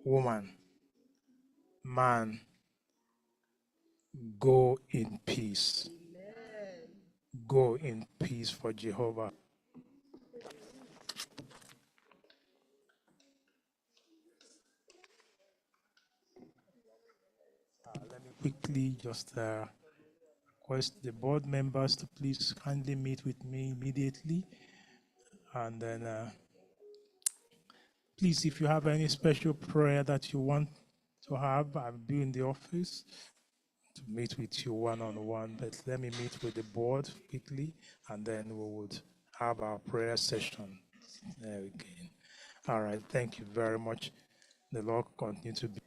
woman, man, go in peace. Go in peace, for Jehovah. Let me quickly just request the board members to please kindly meet with me immediately. And then, please, if you have any special prayer that you want to have, I'll be in the office to meet with you one-on-one. But let me meet with the board quickly, and then we would have our prayer session there again. All right, thank you very much. The Lord continue to be